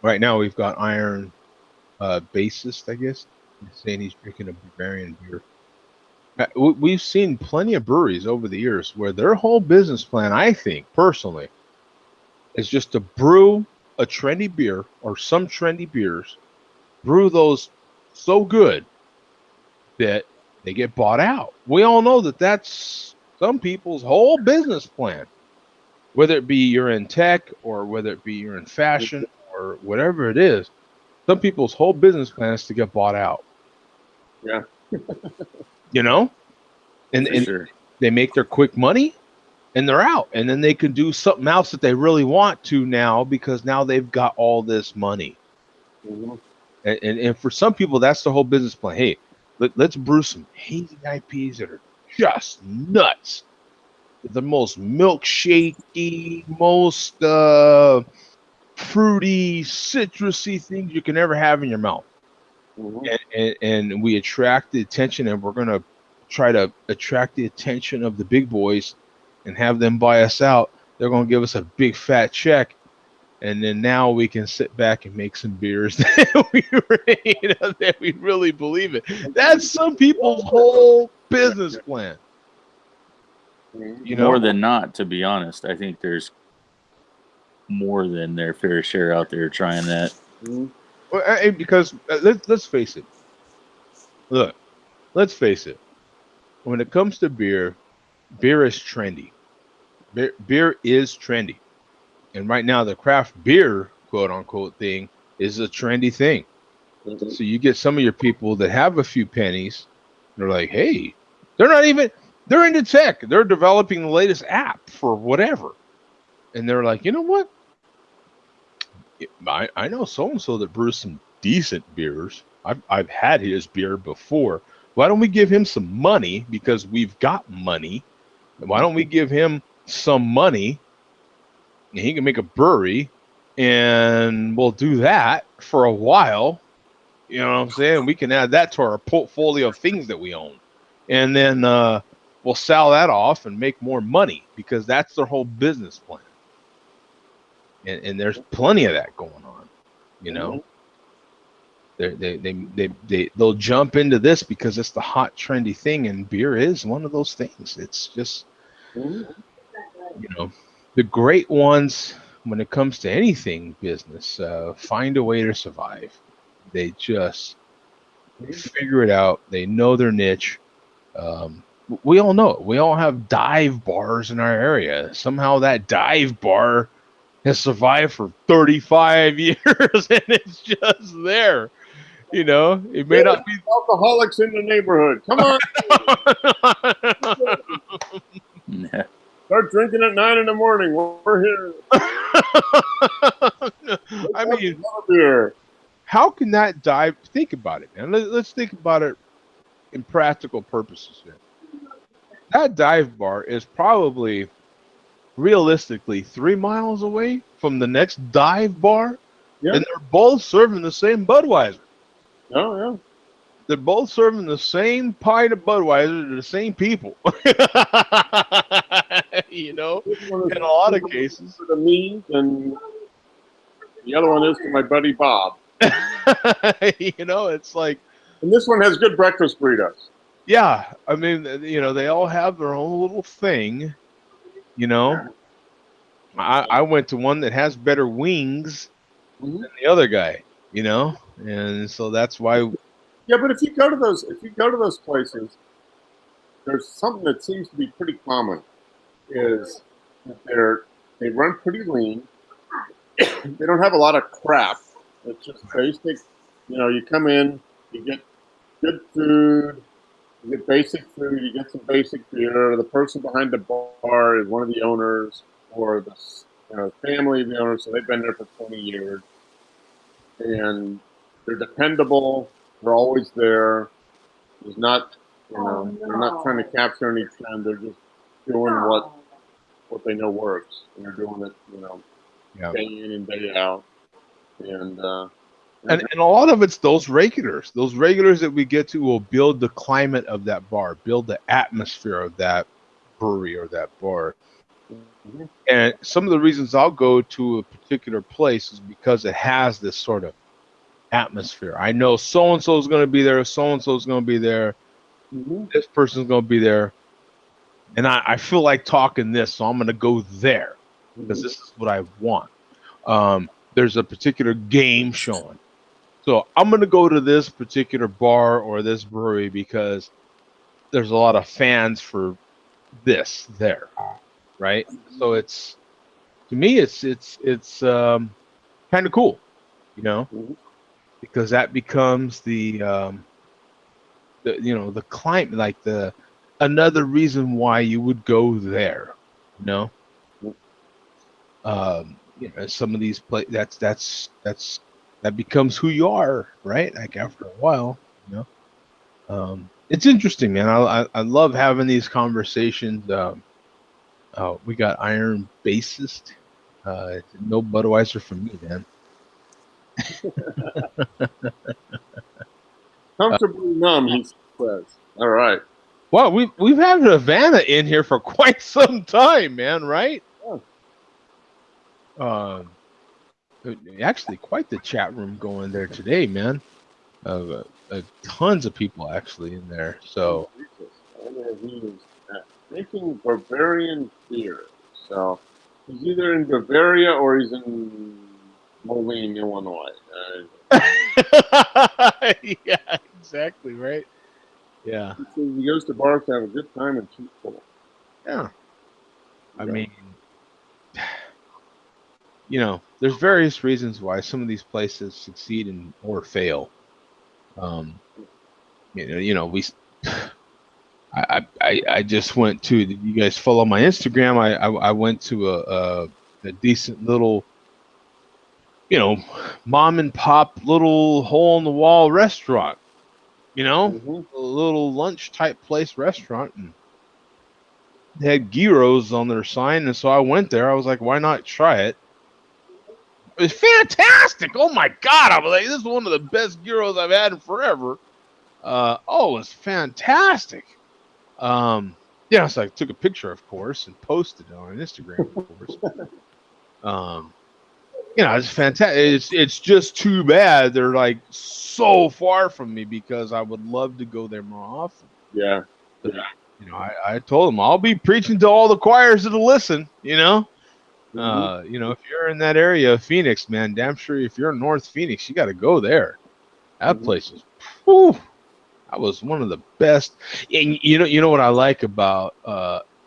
Right now, we've got Iron Bassist, I guess. He's saying he's drinking a Bavarian beer. We've seen plenty of breweries over the years where their whole business plan, I think, personally, is just to brew a trendy beer or some trendy beers, brew those so good that they get bought out. We all know that that's some people's whole business plan, whether it be you're in tech or whether it be you're in fashion or whatever it is. Some people's whole business plan is to get bought out. Yeah. You know? And Sure. they make their quick money and they're out. And then they can do something else that they really want to now because now they've got all this money. Mm-hmm. And for some people, that's the whole business plan. Hey, let's brew some hazy IPAs that are just nuts. The most milkshakey, most fruity, citrusy things you can ever have in your mouth. Mm-hmm. And we attract the attention, and we're going to try to attract the attention of the big boys and have them buy us out. They're going to give us a big fat check. And then now we can sit back and make some beers that we really believe in. That's some people's whole business plan. You know? More than not, to be honest, I think there's more than their fair share out there trying that. Mm-hmm. Well, because let's face it. Look, let's face it. When it comes to beer, beer is trendy. Beer is trendy. And right now, the craft beer, quote unquote, thing is a trendy thing. So you get some of your people that have a few pennies. They're like, hey, they're into tech. They're developing the latest app for whatever. And they're like, you know what? I know so-and-so that brews some decent beers. I've had his beer before. Why don't we give him some money because we've got money? Why don't we give him some money and he can make a brewery and we'll do that for a while. You know what I'm saying? We can add that to our portfolio of things that we own. And then we'll sell that off and make more money because that's their whole business plan. And there's plenty of that going on, you know. They'll jump into this because it's the hot trendy thing, and beer is one of those things. It's just, you know, the great ones when it comes to anything business find a way to survive. They just figure it out. They know their niche. We all know it. We all have dive bars in our area. Somehow that dive bar has survived for 35 years and it's just there. You know, it may not be alcoholics in the neighborhood. Come on. Yeah. Start drinking at 9 a.m. We're here. I mean, beer. how can that dive? Think about it, man. Let's think about it in practical purposes here. That dive bar is probably realistically 3 miles away from the next dive bar, Yeah. and they're both serving the same Budweiser. Oh, yeah. They're both serving the same pint of Budweiser to the same people. You know, in a lot of cases. To me, and the other one is to my buddy Bob. You know, it's like. And this one has good breakfast burritos. Yeah, I mean, you know, they all have their own little thing. You know, I went to one that has better wings than the other guy. You know, and so that's why. Yeah, but if you go to those places, there's something that seems to be pretty common. Is that they run pretty lean. They don't have a lot of crap. It's just basic. You know, you come in, you get good food, you get basic food, you get some basic beer. The person behind the bar is one of the owners or the family of the owners, so they've been there for 20 years. And they're dependable. They're always there. There's not, they're not trying to capture any trend. They're just doing what they know works, and they're doing it, Yeah. day in and day out, and And a lot of it's those regulars. Those regulars that we get to will build the climate of that bar, build the atmosphere of that brewery or that bar. Mhm. And some of the reasons I'll go to a particular place is because it has this sort of atmosphere. I know so and so is going to be there, so and so is going to be there, Mhm. this person's going to be there, and I feel like talking this, so I'm going to go there because this is what I want. There's a particular game showing, so I'm going to go to this particular bar or this brewery because there's a lot of fans for this there, right? So it's, to me, it's kind of cool, Mhm. because that becomes the climate, like the another reason why you would go there, you know. Some of these that becomes who you are, right? Like after a while, you know. It's interesting, man. I love having these conversations. We got Iron Bassist. No Budweiser for me, man. Comfortably numb, he says. All right. Well, we've had Havana in here for quite some time, man. Right? Um, Actually, quite the chat room going there today, man. Tons of people actually in there. So I know he is making Bavarian beer. So he's either in Bavaria or he's in Moline, Illinois. yeah, exactly right. Yeah, He says he goes to bars to have a good time and keep full. yeah. I Yeah. mean, there's various reasons why some of these places succeed and or fail. Um, we. I just went to. You guys follow my Instagram? I went to a decent little, mom and pop little hole in the wall restaurant. Mm-hmm. A little lunch type place restaurant, and they had gyros on their sign, and so I went there. I was like, why not try it? It was fantastic. Oh my god! I was like, this is one of the best gyros I've had in forever. It was fantastic. So I took a picture, of course, and posted it on Instagram, of course. It's fantastic. It's just too bad they're like so far from me because I would love to go there more often. Yeah. But, I told them I'll be preaching to all the choirs that'll listen. If you're in that area of Phoenix, man, damn sure if you're in North Phoenix, you got to go there. That place is, whew, that was one of the best. And you know what I like about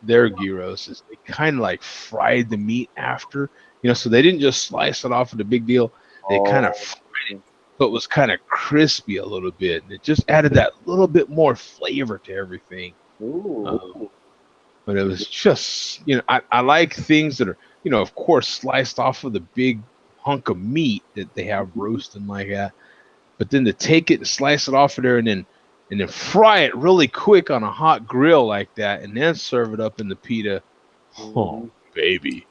their gyros is they kind of like fried the meat after, so they didn't just slice it off with a big deal. They kind of fried it, so it was kind of crispy a little bit, and it just added that little bit more flavor to everything. But it was just, I like things that are, of course, sliced off of the big hunk of meat that they have roasting like that. But then to take it and slice it off of there and then fry it really quick on a hot grill like that and then serve it up in the pita. Oh, baby.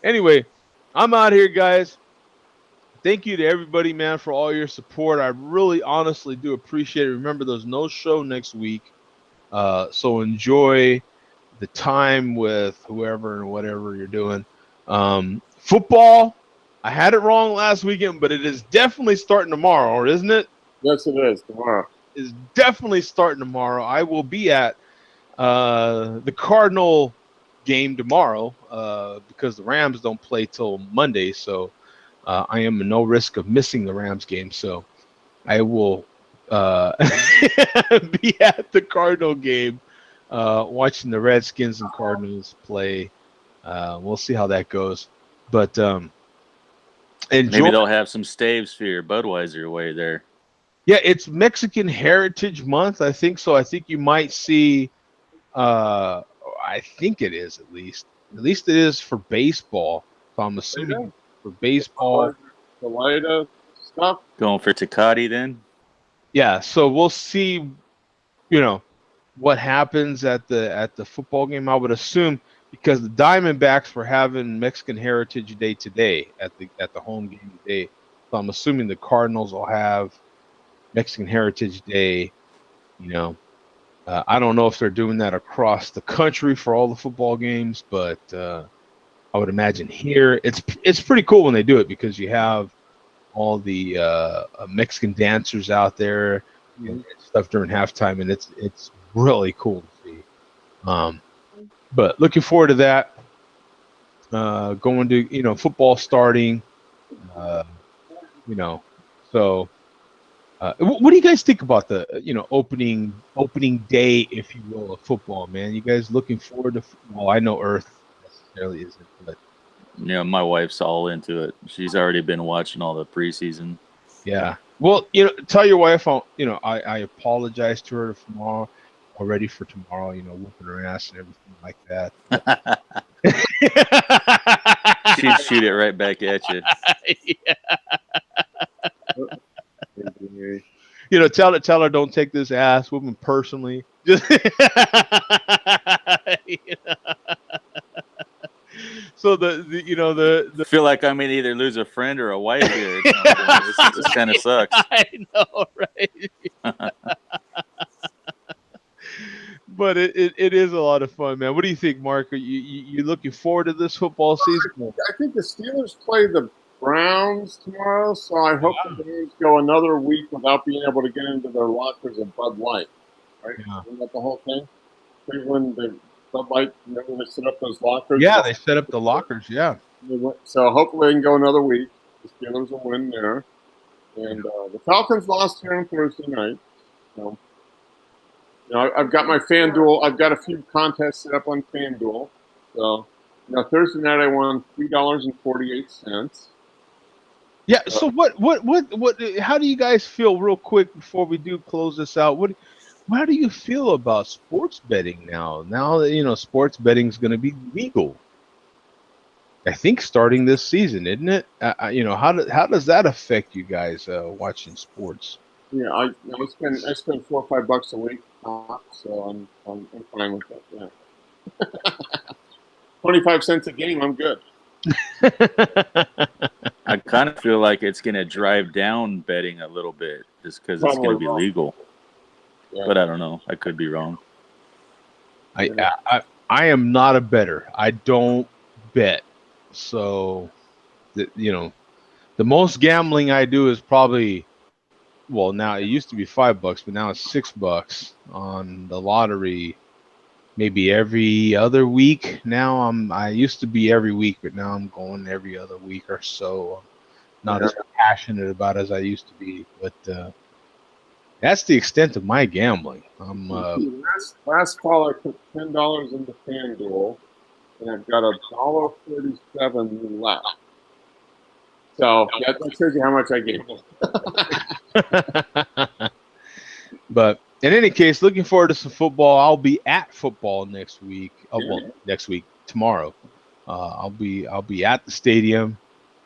Anyway, I'm out here, guys. Thank you to everybody, man, for all your support. I really honestly do appreciate it. Remember, there's no show next week. So enjoy the time with whoever and whatever you're doing. Football, I had it wrong last weekend, but it is definitely starting tomorrow, isn't it? Yes, it is tomorrow. It's definitely starting tomorrow. I will be at the Cardinal game tomorrow because the Rams don't play till Monday, so I am in no risk of missing the Rams game. So I will be at the Cardinal game watching the Redskins and Cardinals play. We'll see how that goes. But Maybe they'll have some staves for your Budweiser away there. Yeah, it's Mexican Heritage Month, I think so. I think you might see. I think it is at least. At least it is for baseball. So I'm assuming for baseball. The light stuff. Going for Tecate then? Yeah, so we'll see you know, what happens at the football game. I would assume because the Diamondbacks were having Mexican Heritage Day today at the home game today, so I'm assuming the Cardinals will have Mexican Heritage Day. You know, I don't know if they're doing that across the country for all the football games, but I would imagine here it's pretty cool when they do it because you have all the Mexican dancers out there and stuff during halftime, and it's really cool to see. But looking forward to that. Going to football starting. You know, so what do you guys think about the opening day, if you will, of football? Man, you guys looking forward to football? I know Earth necessarily isn't, but Yeah, my wife's all into it. She's already been watching all the preseason. yeah. Well, tell your wife, I apologize to her tomorrow, already for tomorrow, whooping her ass and everything like that. She'd shoot it right back at you. Tell her don't take this ass whooping personally. Just so the feel like I'm gonna either lose a friend or a wife here. This kind of sucks. I know, right? But it is a lot of fun, man. What do you think, Mark? Are you looking forward to this football season? I think the Steelers play the Browns tomorrow, so I hope the Browns go another week without being able to get into their lockers of Bud Light. Right? Yeah. Isn't that the whole thing? Cleveland, the Bud Light, remember they set up those lockers? Yeah, they set up the lockers, yeah. So hopefully they can go another week. The Steelers will win there. And the Falcons lost here on Thursday night. So, I've got my FanDuel. I've got a few contests set up on FanDuel. So, Thursday night I won $3.48. Yeah. So what? How do you guys feel, real quick, before we do close this out? How do you feel about sports betting now? Now that sports betting is going to be legal, I think starting this season, isn't it? How does that affect you guys watching sports? Yeah, I spend $4 or $5 a week, so I'm fine with that. Yeah. 25 cents a game, I'm good. I kind of feel like it's going to drive down betting a little bit just because it's going to be legal. Yeah. But I don't know. I could be wrong. I am not a bettor. I don't bet. So, the most gambling I do is probably, well, now it used to be $5, but now it's $6 on the lottery. Maybe every other week. Now I used to be every week, but now I'm going every other week or so. I'm not as passionate about it as I used to be, but that's the extent of my gambling. I'm last fall I put $10 into FanDuel, and I've got $1.37 left. So that shows you how much I gamble. But in any case, looking forward to some football. I'll be at football next week. Tomorrow. I'll be at the stadium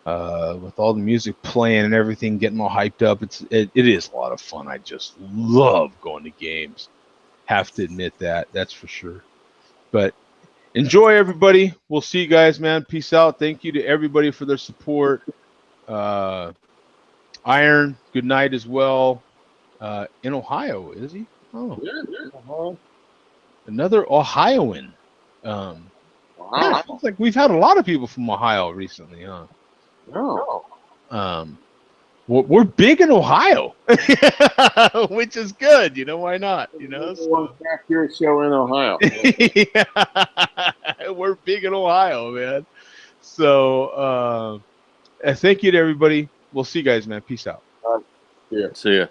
with all the music playing and everything, getting all hyped up. It is a lot of fun. I just love going to games. Have to admit that's for sure. But enjoy, everybody. We'll see you guys, man. Peace out. Thank you to everybody for their support. Iron, good night as well. In Ohio, is he? Oh, yeah. Another Ohioan. Wow. Yeah, it's like we've had a lot of people from Ohio recently, huh? No. We're big in Ohio, which is good. Why not? One back here show in Ohio. Yeah. We're big in Ohio, man. So thank you to everybody. We'll see you guys, man. Peace out. Yeah. See ya.